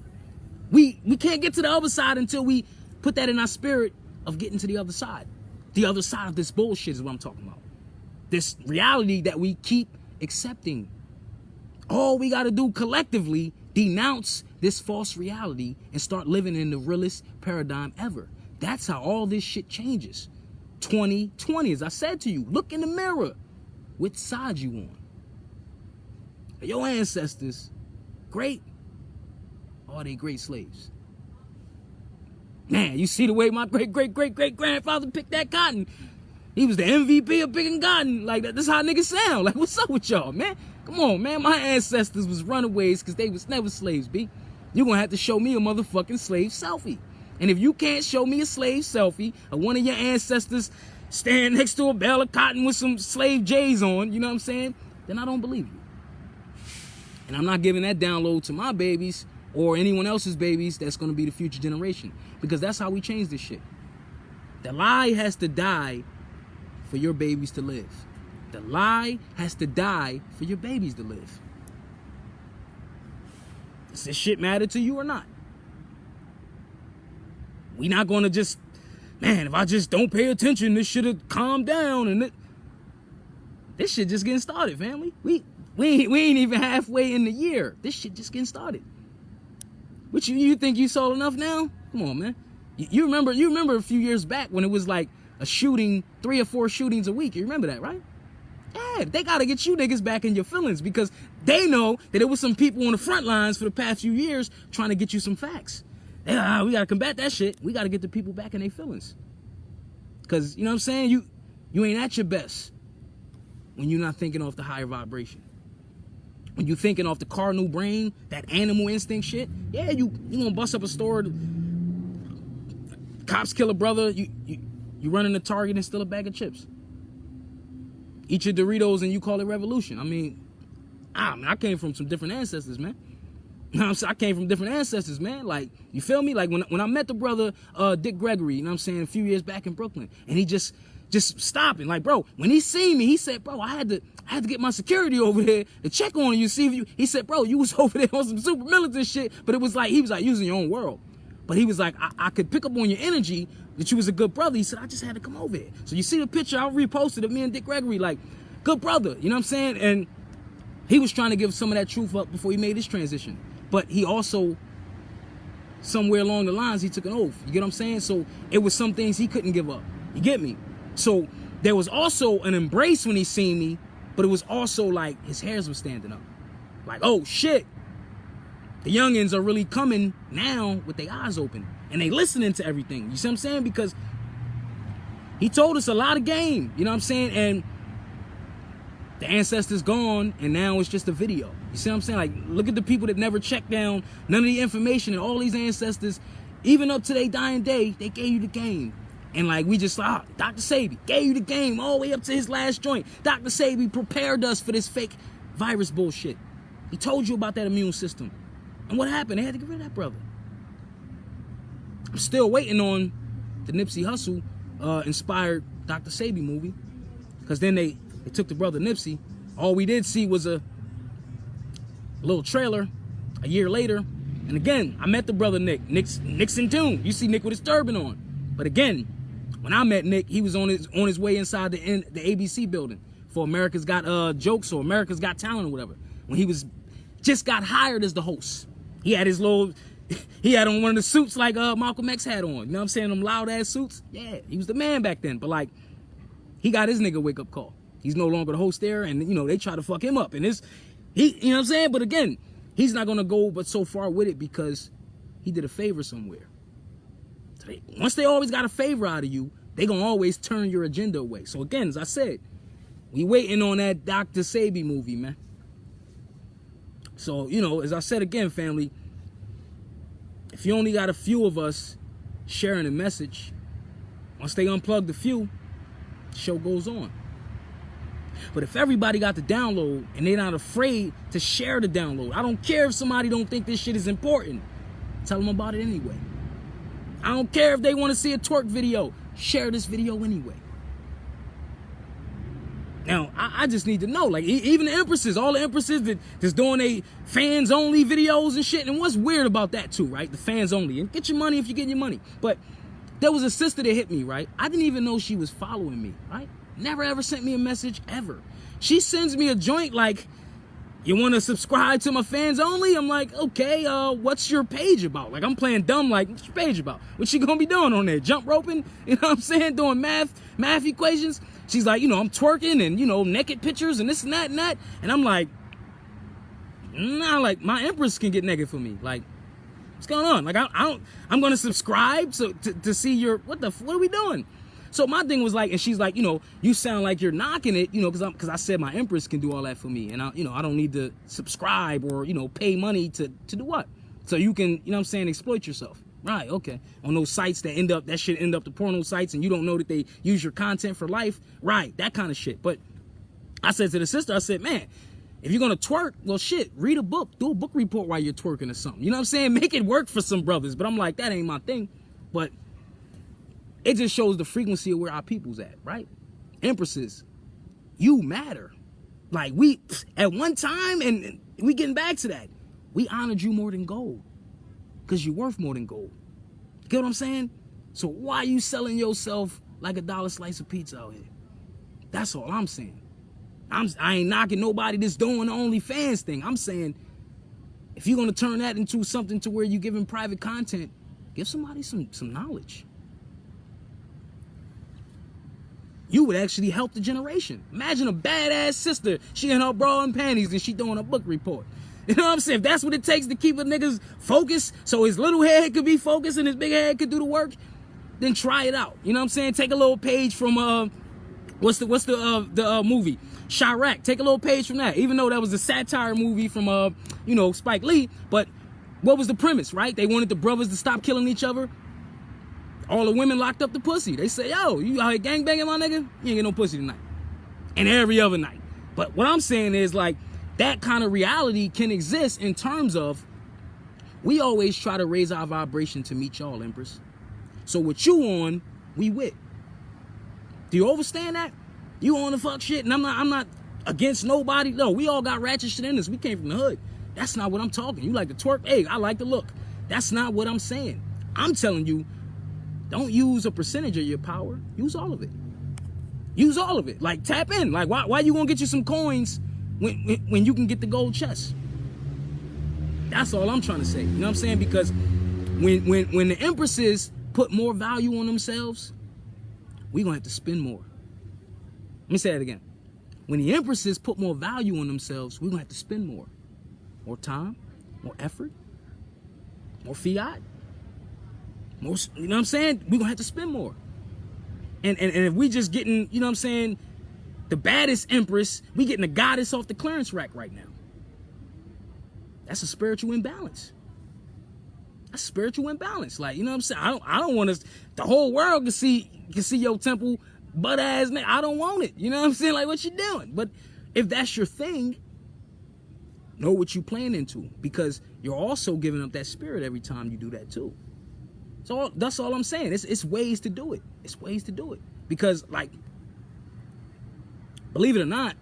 We can't get to the other side until we put that in our spirit of getting to the other side. The other side of this bullshit is what I'm talking about. This reality that we keep accepting. All we got to do collectively, denounce this false reality and start living in the realest paradigm ever. That's how all this shit changes. 2020, as I said to you, look in the mirror. Which side you on? Are your ancestors great? Or are they great slaves? Man, you see the way my great-great-great-great-grandfather picked that cotton. He was the MVP of picking cotton. Like, that's how niggas sound. Like, what's up with y'all, man? Come on, man. My ancestors was runaways because they was never slaves, B. You're going to have to show me a motherfucking slave selfie. And if you can't show me a slave selfie of one of your ancestors standing next to a bale of cotton with some slave J's on, you know what I'm saying? Then I don't believe you. And I'm not giving that download to my babies or anyone else's babies that's going to be the future generation. Because that's how we change this shit. The lie has to die for your babies to live. The lie has to die for your babies to live. Does this shit matter to you or not? We not going to just, man, if I just don't pay attention, this should have calmed down. And this shit just getting started, family. We ain't even halfway in the year. This shit just getting started. What you think you saw enough now? Come on, man. You remember a few years back when it was like a shooting, 3 or 4 shootings a week. You remember that, right? Yeah, they got to get you niggas back in your feelings because they know that there was some people on the front lines for the past few years trying to get you some facts. We got to combat that shit. We got to get the people back in their feelings. Because, you know what I'm saying? You ain't at your best when you're not thinking off the higher vibration. When you thinking off the cardinal brain, that animal instinct shit, yeah, you gonna bust up a store, cops kill a brother, you running a Target and steal a bag of chips. Eat your Doritos and you call it revolution. I mean, I came from some different ancestors, man. You know what I'm saying? I came from different ancestors, man. Like, you feel me? Like, when I met the brother, Dick Gregory, you know what I'm saying, a few years back in Brooklyn, and he just stopping. Like, bro, when he seen me, he said, bro, I had to get my security over there to check on you, see if you, he said, bro, you was over there on some super militant shit, but it was like, he was like using your own world. But he was like, I could pick up on your energy that you was a good brother. He said, I just had to come over here. So you see the picture I reposted of me and Dick Gregory, like, good brother, you know what I'm saying? And he was trying to give some of that truth up before he made his transition. But he also, somewhere along the lines, he took an oath. You get what I'm saying? So it was some things he couldn't give up. You get me? So there was also an embrace when he seen me, but it was also like his hairs were standing up. Like, oh shit. The youngins are really coming now with their eyes open. And they listening to everything. You see what I'm saying? Because he told us a lot of game. You know what I'm saying? And the ancestors gone, and now it's just a video. You see what I'm saying? Like, look at the people that never checked down none of the information, and all these ancestors, even up to their dying day, they gave you the game. And like, we just thought, Dr. Sebi gave you the game all the way up to his last joint. Dr. Sebi prepared us for this fake virus bullshit. He told you about that immune system. And what happened? They had to get rid of that brother. I'm still waiting on the Nipsey Hussle inspired Dr. Sebi movie. Because then they took the brother Nipsey. All we did see was a little trailer a year later. And again, I met the brother Nick. Nick's in tune. You see Nick with his turban on. But again, when I met Nick, he was on his way inside the ABC building for America's Got Jokes or America's Got Talent or whatever. When he was just got hired as the host. He had he had on one of the suits like Malcolm X had on. You know what I'm saying? Them loud ass suits. Yeah, he was the man back then. But like, he got his nigga wake up call. He's no longer the host there, and you know, they try to fuck him up. And you know what I'm saying? But again, he's not gonna go but so far with it because he did a favor somewhere. So once they always got a favor out of you, they gonna always turn your agenda away. So again, as I said, we waiting on that Dr. Sebi movie, man. So, as I said again, family, if you only got a few of us sharing a message, once they unplug the few, the show goes on. But if everybody got the download and they're not afraid to share the download, I don't care if somebody don't think this shit is important. Tell them about it anyway. I don't care if they want to see a twerk video. Share this video anyway. Now, I just need to know, like, even the empresses, all the empresses that's doing they fans only videos and shit. And what's weird about that too, right? The fans only. And get your money if you get your money. But there was a sister that hit me, right? I didn't even know she was following me, right? Never ever sent me a message ever. She sends me a joint like, you want to subscribe to my fans only? I'm like, okay, what's your page about? Like, I'm playing dumb, like, what's your page about? What you gonna be doing on there? Jump roping? You know what I'm saying? Doing math equations? She's like, I'm twerking and, naked pictures and this and that and that. And I'm like, nah, like, my empress can get naked for me. Like, what's going on? Like, I'm gonna subscribe to see your, what are we doing? So my thing was like, and she's like, you sound like you're knocking it, because I said my empress can do all that for me. And I don't need to subscribe or, pay money to do what? So you can, exploit yourself. Right, okay. On those sites that shit end up the porno sites and you don't know that they use your content for life. Right, that kind of shit. But I said to the sister, I said, man, if you're going to twerk, well, shit, read a book. Do a book report while you're twerking or something. You know what I'm saying? Make it work for some brothers. But I'm like, that ain't my thing. But it just shows the frequency of where our people's at, right? Empresses, you matter. Like, we, at one time, and we getting back to that, we honored you more than gold. Because you're worth more than gold. Get what I'm saying? So why are you selling yourself like $1 slice of pizza out here? That's all I'm saying. I ain't knocking nobody that's doing the OnlyFans thing. I'm saying, if you're going to turn that into something to where you're giving private content, give somebody some knowledge. You would actually help the generation. Imagine a badass sister. She in her bra and panties and she doing a book report. You know what I'm saying? If that's what it takes to keep a nigga's focused, so his little head could be focused and his big head could do the work, then try it out. You know what I'm saying? Take a little page from what's the movie? Chirac. Take a little page from that. Even though that was a satire movie from Spike Lee, but what was the premise, right? They wanted the brothers to stop killing each other. All the women locked up the pussy. They say, yo, you out here gangbanging, my nigga? You ain't get no pussy tonight. And every other night. But what I'm saying is, like, that kind of reality can exist in terms of, we always try to raise our vibration to meet y'all, Empress. So what you on, we with. Do you understand that? You on the fuck shit, and I'm not against nobody. No, we all got ratchet shit in us. We came from the hood. That's not what I'm talking. You like to twerk? Hey, I like to look. That's not what I'm saying. I'm telling you, don't use a percentage of your power. Use all of it. Use all of it. Like, tap in. Like, why you gonna get you some coins when you can get the gold chest? That's all I'm trying to say. You know what I'm saying? Because when the empresses put more value on themselves, we're gonna have to spend more. Let me say that again. When the empresses put more value on themselves, we're gonna have to spend more. More time, more effort, more fiat. More, you know what I'm saying? We're gonna have to spend more. And if we just getting, you know what I'm saying, the baddest empress, we getting the goddess off the clearance rack right now. That's a spiritual imbalance. That's spiritual imbalance. Like, you know what I'm saying? I don't want the whole world can see your temple butt ass nigga. I don't want it. You know what I'm saying? Like, what you doing? But if that's your thing, know what you playing into, because you're also giving up that spirit every time you do that too. So that's all I'm saying. It's ways to do it. It's ways to do it. Because, like, believe it or not,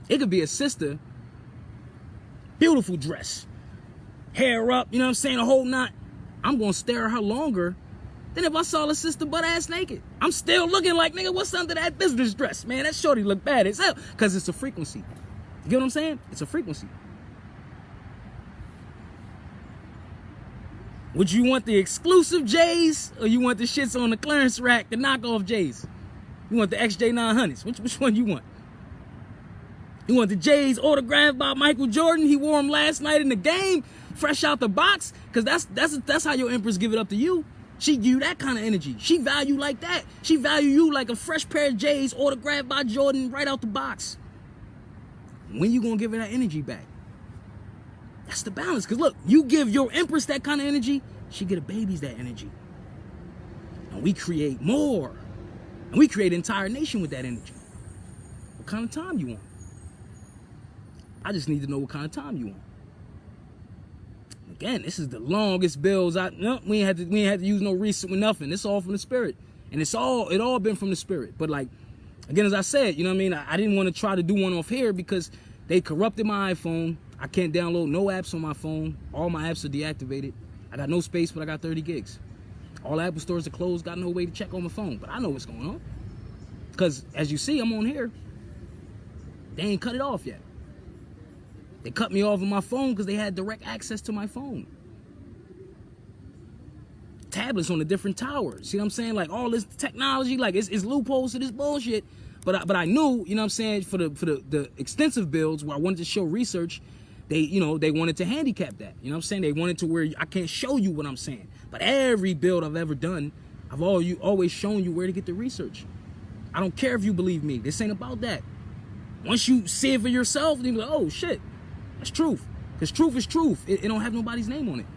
it could be a sister, beautiful dress, hair up, you know what I'm saying, a whole knot. I'm going to stare at her longer than if I saw a sister butt ass naked. I'm still looking like, nigga, what's under that business dress? Man, that shorty look bad as hell. Because it's a frequency. You get what I'm saying? It's a frequency. Would you want the exclusive J's, or you want the shits on the clearance rack, the knockoff J's? You want the XJ900s? Which one you want? You want the J's autographed by Michael Jordan? He wore them last night in the game, fresh out the box. Because that's how your empress give it up to you. She give you that kind of energy. She value like that. She value you like a fresh pair of J's autographed by Jordan right out the box. When you gonna give her that energy back? That's the balance. Because look, you give your empress that kind of energy, she get a baby's that energy. And we create more. And we create an entire nation with that energy. What kind of time you want? I just need to know what kind of time you want. Again, this is the longest bills. We ain't had to use no research with nothing. It's all from the spirit. And it all been from the spirit. But like, again, as I said, you know what I mean? I didn't want to try to do one off here because they corrupted my iPhone. I can't download no apps on my phone. All my apps are deactivated. I got no space, but I got 30 gigs. All Apple stores are closed. Got no way to check on my phone. But I know what's going on. Because as you see, I'm on here. They ain't cut it off yet. They cut me off of my phone because they had direct access to my phone. Tablets on a different tower. See what I'm saying? Like all this technology, like it's loopholes to this bullshit. But I knew, you know what I'm saying, for the extensive builds where I wanted to show research, they wanted to handicap that. You know what I'm saying? They wanted to where I can't show you what I'm saying. But every build I've ever done, I've always shown you where to get the research. I don't care if you believe me. This ain't about that. Once you see it for yourself, then you're like, oh shit. That's truth. Because truth is truth. It don't have nobody's name on it.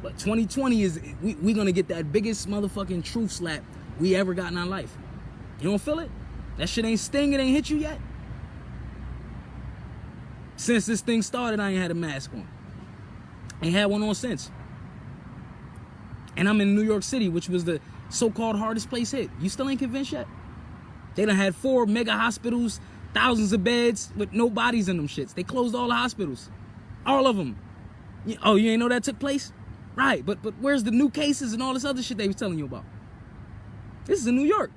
But 2020 is, we going to get that biggest motherfucking truth slap we ever got in our life. You don't feel it? That shit ain't sting, it ain't hit you yet? Since this thing started, I ain't had a mask on. Ain't had one on since. And I'm in New York City, which was the so-called hardest place hit. You still ain't convinced yet? They done had 4 mega hospitals, thousands of beds with no bodies in them shits. They closed all the hospitals. All of them. Oh, you ain't know that took place? Right, but where's the new cases and all this other shit they was telling you about? This is in New York.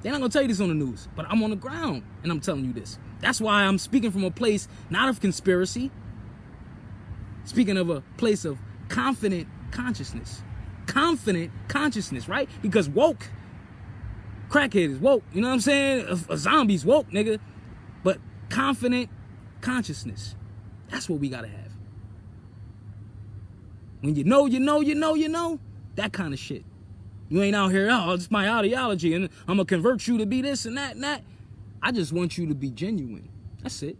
They're not going to tell you this on the news, but I'm on the ground and I'm telling you this. That's why I'm speaking from a place not of conspiracy. Speaking of a place of confident consciousness. Confident consciousness, right? Because woke. Crackhead is woke. You know what I'm saying? A zombie's woke, nigga. But confident consciousness. That's what we got to have. When you know, that kind of shit. You ain't out here, oh, it's my ideology, and I'm going to convert you to be this and that and that. I just want you to be genuine. That's it.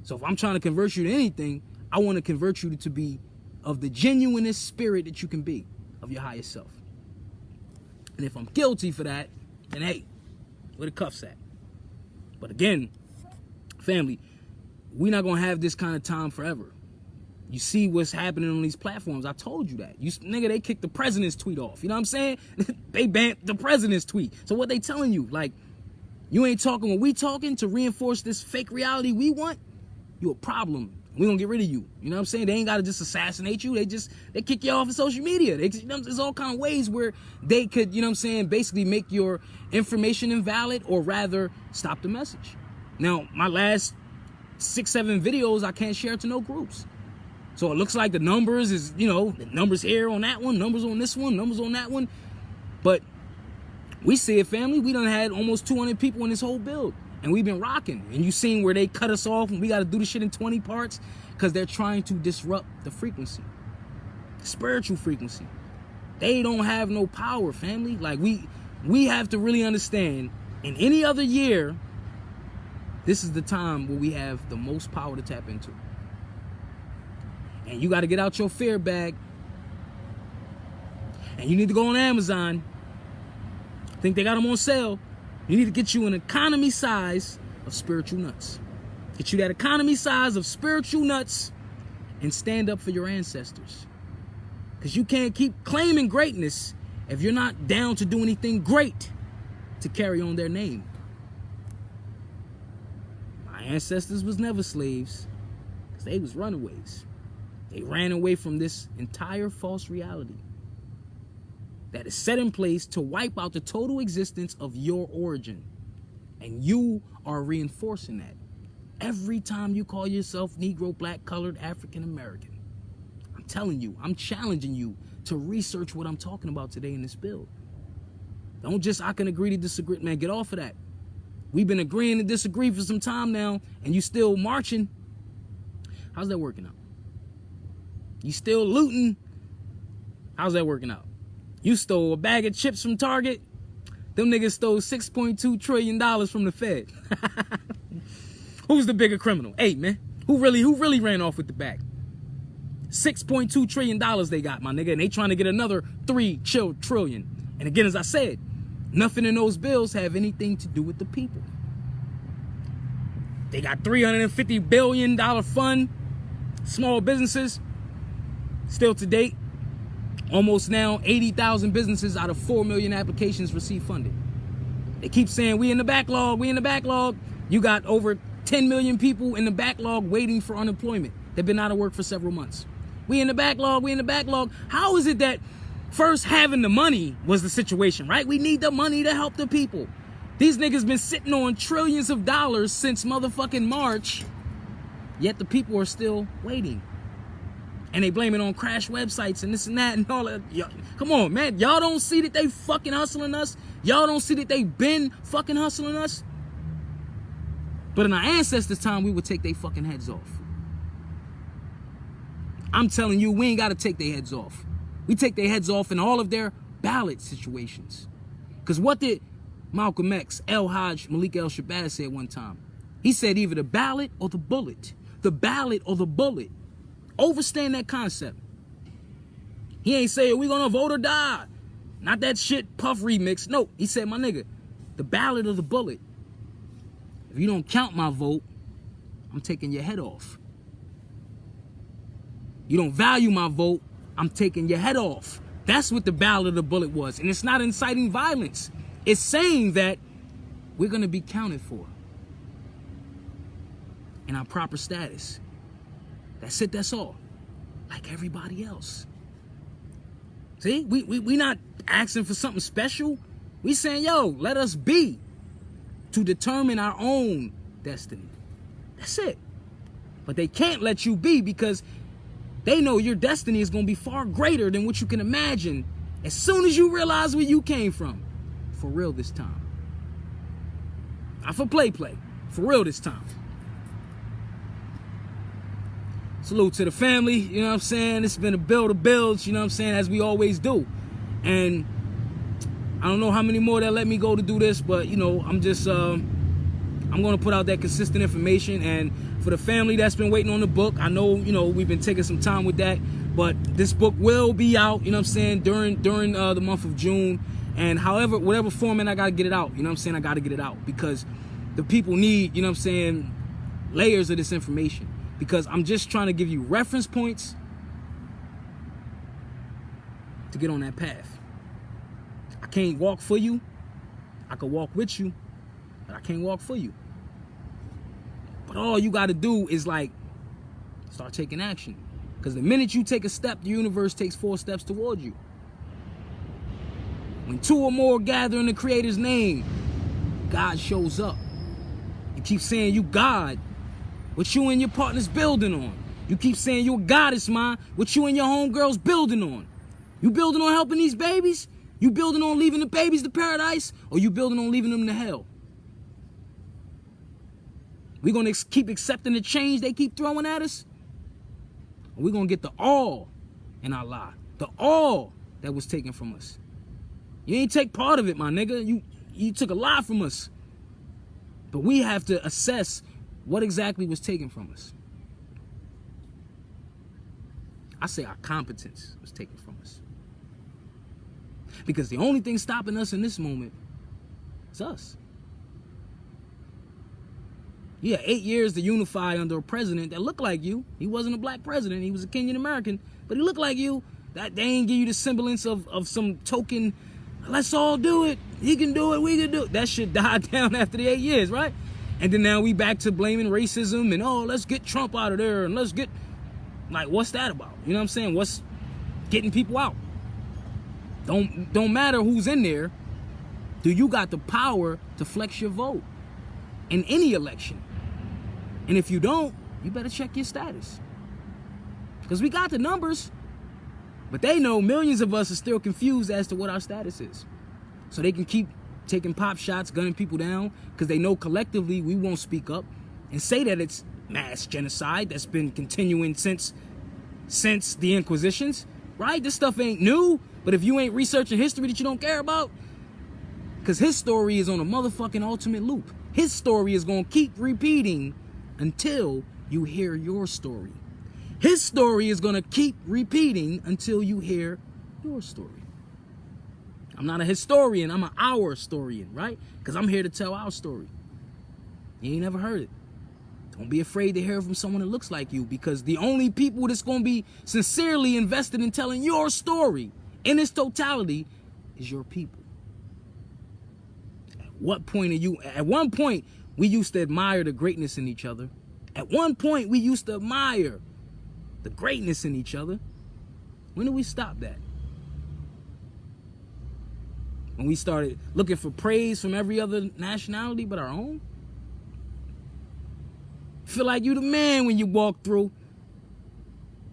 So if I'm trying to convert you to anything, I want to convert you to be of the genuinest spirit that you can be, of your highest self. And if I'm guilty for that, then hey, where the cuffs at? But again, family, we're not going to have this kind of time forever. You see what's happening on these platforms. I told you that. Nigga, they kicked the president's tweet off. You know what I'm saying? They banned the president's tweet. So what they telling you? Like, you ain't talking when we talking to reinforce this fake reality we want? You a problem. We gonna get rid of you. You know what I'm saying? They ain't gotta just assassinate you. They kick you off of social media. There's all kind of ways where they could, you know what I'm saying, basically make your information invalid or rather stop the message. Now, my last 6-7 videos, I can't share to no groups. So it looks like the numbers is, the numbers here on that one, numbers on this one, numbers on that one. But we see it, family. We done had almost 200 people in this whole build. And we've been rocking. And you seen where they cut us off and we got to do the shit in 20 parts because they're trying to disrupt the frequency. The spiritual frequency. They don't have no power, family. Like, we have to really understand, in any other year, this is the time where we have the most power to tap into. And you got to get out your fear bag. And you need to go on Amazon. I think they got them on sale. You need to get you an economy size of spiritual nuts. Get you that economy size of spiritual nuts and stand up for your ancestors. Because you can't keep claiming greatness if you're not down to do anything great to carry on their name. My ancestors was never slaves because they was runaways. They ran away from this entire false reality that is set in place to wipe out the total existence of your origin. And you are reinforcing that. Every time you call yourself Negro, Black, Colored, African American. I'm telling you, I'm challenging you to research what I'm talking about today in this build. Don't just, I can agree to disagree. Man, get off of that. We've been agreeing to disagree for some time now, and you still marching. How's that working out? You still looting. How's that working out? You stole a bag of chips from Target. Them niggas stole $6.2 trillion from the Fed. Who's the bigger criminal? Hey, man. Who really ran off with the bag? $6.2 trillion they got, my nigga, and they trying to get another $3 trillion. And again, as I said, nothing in those bills have anything to do with the people. They got $350 billion fund, small businesses. Still to date, almost now 80,000 businesses out of 4 million applications receive funding. They keep saying, we in the backlog, we in the backlog. You got over 10 million people in the backlog waiting for unemployment. They've been out of work for several months. We in the backlog, we in the backlog. How is it that first having the money was the situation, right? We need the money to help the people. These niggas been sitting on trillions of dollars since motherfucking March, yet the people are still waiting. And they blame it on crash websites and this and that and all that. Come on, man. Y'all don't see that they fucking hustling us? Y'all don't see that they been fucking hustling us? But in our ancestors' time, we would take their fucking heads off. I'm telling you, we ain't got to take their heads off. We take their heads off in all of their ballot situations. Because what did Malcolm X, El Hajj, Malik El-Shabazz say one time? He said either the ballot or the bullet. The ballot or the bullet. Overstand that concept. He ain't saying we gonna vote or die. Not that shit Puff remix. No, he said, my nigga, the ballot or the bullet. If you don't count my vote, I'm taking your head off. You don't value my vote, I'm taking your head off. That's what the ballot or the bullet was. And it's not inciting violence. It's saying that we're gonna be counted for in our proper status. That's it, that's all. Like everybody else. See, we not asking for something special. We saying, yo, let us be to determine our own destiny. That's it. But they can't let you be because they know your destiny is going to be far greater than what you can imagine as soon as you realize where you came from. For real this time. Not for play. For real this time. Salute to the family, you know what I'm saying? It's been a build of builds, you know what I'm saying, as we always do. And I don't know how many more that let me go to do this, but, you know, I'm just, I'm going to put out that consistent information. And for the family that's been waiting on the book, I know, you know, we've been taking some time with that, but this book will be out, you know what I'm saying, during the month of June. And however, whatever format, I got to get it out, you know what I'm saying? I got to get it out because the people need, you know what I'm saying, layers of this information. Because I'm just trying to give you reference points to get on that path. I can't walk for you. I can walk with you, but I can't walk for you. But all you got to do is like start taking action. Because the minute you take a step, the universe takes 4 steps toward you. When 2 or more gather in the Creator's name, God shows up. You keep saying you God. What you and your partner's building on. You keep saying you're a goddess, man. What you and your homegirl's building on. You building on helping these babies? You building on leaving the babies to paradise? Or you building on leaving them to hell? We gonna keep accepting the change they keep throwing at us? Or we gonna get the all in our life? The all that was taken from us. You ain't take part of it, my nigga. You took a lot from us. But we have to assess what exactly was taken from us. I say our competence was taken from us. Because the only thing stopping us in this moment is us. Yeah, 8 years to unify under a president that looked like you. He wasn't a black president. He was a Kenyan American. But he looked like you. That they ain't give you the semblance of some token, let's all do it. He can do it. We can do it. That shit died down after the 8 years, right? And then now we back to blaming racism and, oh, let's get Trump out of there and let's get, like, what's that about? You know what I'm saying? What's getting people out? Don't matter who's in there. Do you got the power to flex your vote in any election? And if you don't, you better check your status. Because we got the numbers, but they know millions of us are still confused as to what our status is. So they can keep taking pop shots, gunning people down, because they know collectively we won't speak up and say that it's mass genocide that's been continuing since the Inquisitions, right? This stuff ain't new, but if you ain't researching history that you don't care about, because his story is on a motherfucking ultimate loop. His story is going to keep repeating until you hear your story. His story is going to keep repeating until you hear your story. I'm not a historian, I'm an our historian, right? Because I'm here to tell our story. You ain't never heard it. Don't be afraid to hear from someone that looks like you, because the only people that's going to be sincerely invested in telling your story in its totality is your people. At one point, we used to admire the greatness in each other. At one point, we used to admire the greatness in each other. When did we stop that? When we started looking for praise from every other nationality but our own? Feel like you the man when you walk through,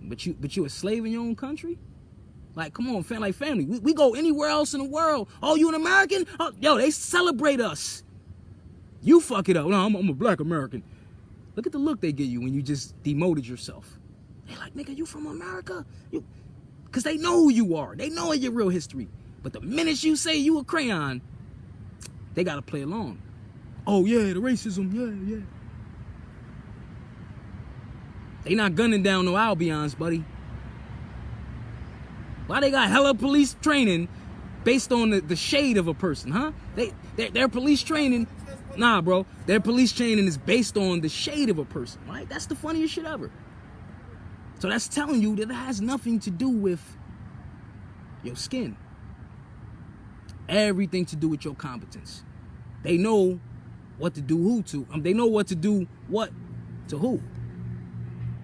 but you a slave in your own country? Like, come on, like family. We go anywhere else in the world. Oh, you an American? Oh, yo, they celebrate us. You fuck it up. No, I'm a black American. Look at the look they give you when you just demoted yourself. They're like, nigga, you from America? Because they know who you are. They know your real history. But the minute you say you a crayon, they got to play along. Oh, yeah, the racism, yeah. They not gunning down no Albions, buddy. Why they got hella police training based on the shade of a person, huh? Their police training, nah, bro. Their police training is based on the shade of a person, right? That's the funniest shit ever. So that's telling you that it has nothing to do with your skin. Everything to do with your competence. They know what to do who to. They know what to do what to who.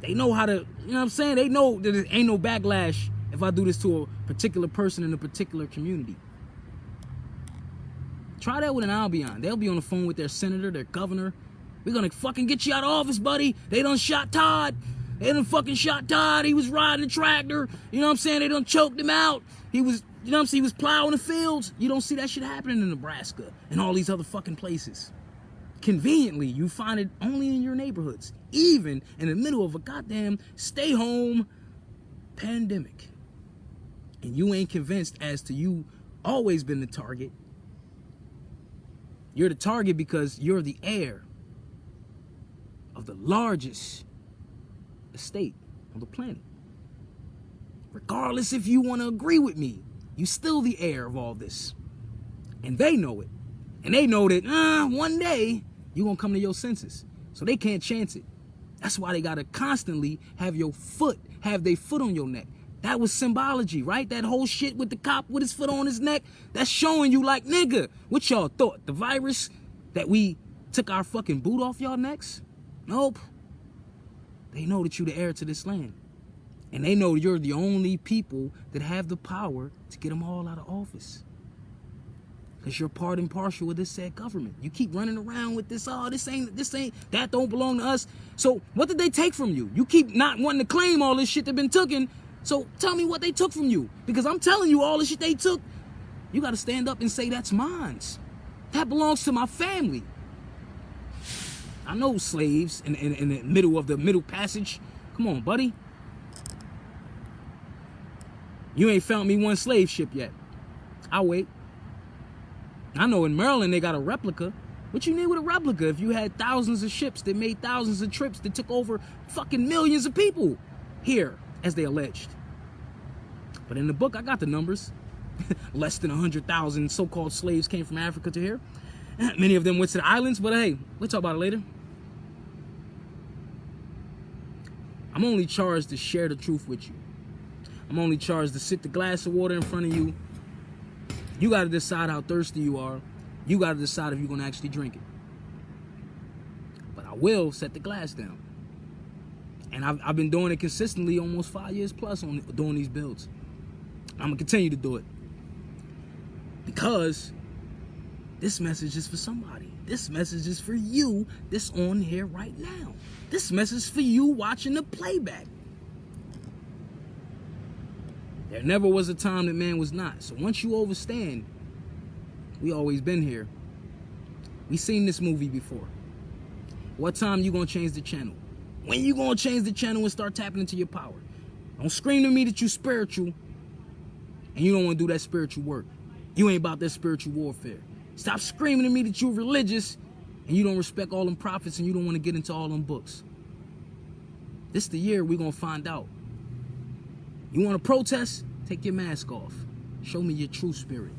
They know how to, you know what I'm saying? They know that there ain't no backlash if I do this to a particular person in a particular community. Try that with an Albion. They'll be on the phone with their senator, their governor. We're gonna fucking get you out of office, buddy. They done shot Todd. They done fucking shot Todd. He was riding a tractor. You know what I'm saying? They done choked him out. He was, you know what I'm saying? He was plowing the fields. You don't see that shit happening in Nebraska and all these other fucking places. Conveniently, you find it only in your neighborhoods, even in the middle of a goddamn stay-home pandemic. And you ain't convinced as to you always been the target. You're the target because you're the heir of the largest estate on the planet. Regardless if you want to agree with me, you still the heir of all this. And they know it. And they know that one day you're going to come to your senses. So they can't chance it. That's why they got to constantly have their foot on your neck. That was symbology, right? That whole shit with the cop with his foot on his neck, that's showing you like, nigga, what y'all thought? The virus that we took our fucking boot off y'all necks? Nope. They know that you the heir to this land. And they know you're the only people that have the power to get them all out of office. Because you're part and parcel with this said government. You keep running around with this, this ain't, that don't belong to us. So what did they take from you? You keep not wanting to claim all this shit that been taken. So tell me what they took from you. Because I'm telling you all the shit they took, you got to stand up and say that's mine. That belongs to my family. I know slaves in the middle of the Middle Passage. Come on, buddy. You ain't found me one slave ship yet. I'll wait. I know in Maryland they got a replica. What you need with a replica if you had thousands of ships that made thousands of trips that took over fucking millions of people here, as they alleged. But in the book, I got the numbers. Less than 100,000 so-called slaves came from Africa to here. Many of them went to the islands, but hey, we'll talk about it later. I'm only charged to share the truth with you. I'm only charged to sit the glass of water in front of you. You got to decide how thirsty you are. You got to decide if you're going to actually drink it. But I will set the glass down. And I've been doing it consistently almost 5 years plus on doing these builds. I'm going to continue to do it. Because this message is for somebody. This message is for you that's on here right now. This message is for you watching the playback. There never was a time that man was not. So once you overstand We always been here. We seen this movie before. What time you gonna change the channel? When you gonna change the channel and start tapping into your power? Don't scream to me that you spiritual and you don't want to do that spiritual work. You ain't about that spiritual warfare. Stop screaming to me that you religious and you don't respect all them prophets and you don't want to get into all them books. This the year we gonna find out. You want to protest? Take your mask off. Show me your true spirit.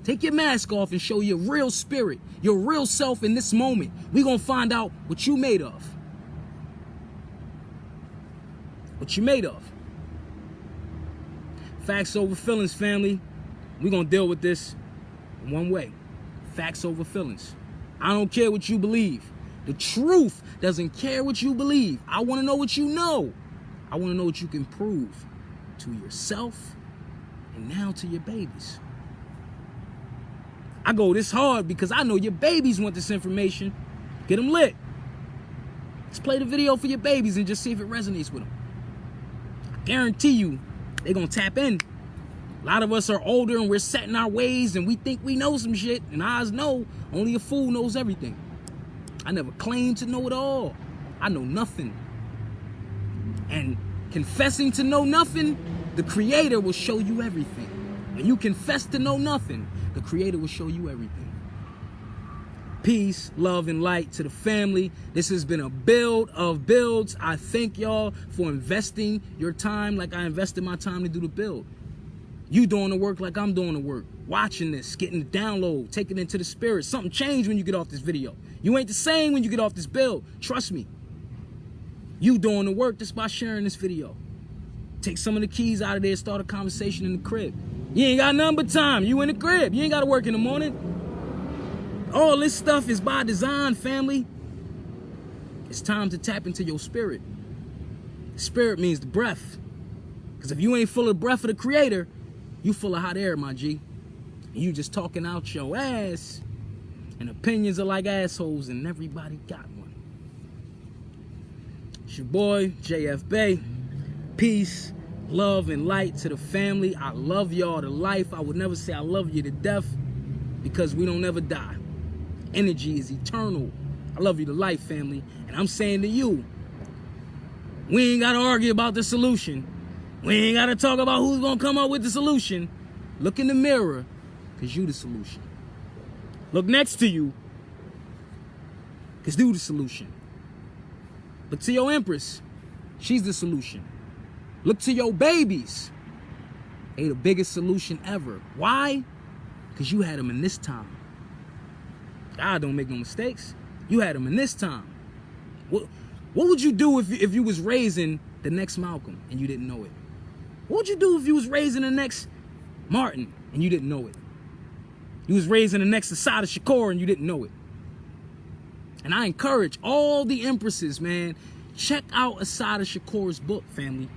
Take your mask off and show your real spirit, your real self in this moment. We gonna find out what you made of. What you made of. Facts over feelings, family. We gonna deal with this one way. Facts over feelings. I don't care what you believe. The truth doesn't care what you believe. I want to know what you know. I want to know what you can prove to yourself and now to your babies. I go this hard because I know your babies want this information. Get them lit. Let's play the video for your babies and just see if it resonates with them. I guarantee you they're going to tap in. A lot of us are older and we're set in our ways and we think we know some shit. And Oz know only a fool knows everything. I never claimed to know it all. I know nothing. And confessing to know nothing, the Creator will show you everything. When you confess to know nothing, the Creator will show you everything. Peace, love, and light to the family. This has been a build of builds. I thank y'all for investing your time like I invested my time to do the build. You doing the work like I'm doing the work. Watching this, getting the download, taking it into the spirit. Something changed when you get off this video. You ain't the same when you get off this build. Trust me. You doing the work just by sharing this video. Take some of the keys out of there, start a conversation in the crib. You ain't got nothing but time. You in the crib. You ain't got to work in the morning. All this stuff is by design, family. It's time to tap into your spirit. Spirit means the breath. Because if you ain't full of the breath of the Creator, you full of hot air, my G. And you just talking out your ass. And opinions are like assholes and everybody got one. It's your boy, JF Bey. Peace, love, and light to the family. I love y'all to life. I would never say I love you to death because we don't ever die. Energy is eternal. I love you to life, family. And I'm saying to you, we ain't got to argue about the solution. We ain't got to talk about who's going to come up with the solution. Look in the mirror because you the solution. Look next to you because you the solution. Look to your Empress. She's the solution. Look to your babies. They the biggest solution ever. Why? Because you had them in this time. God don't make no mistakes. You had them in this time. What would you do if you was raising the next Malcolm and you didn't know it? What would you do if you was raising the next Martin and you didn't know it? You was raising the next Assata Shakur and you didn't know it. And I encourage all the empresses, man, check out Assata Shakur's book, family.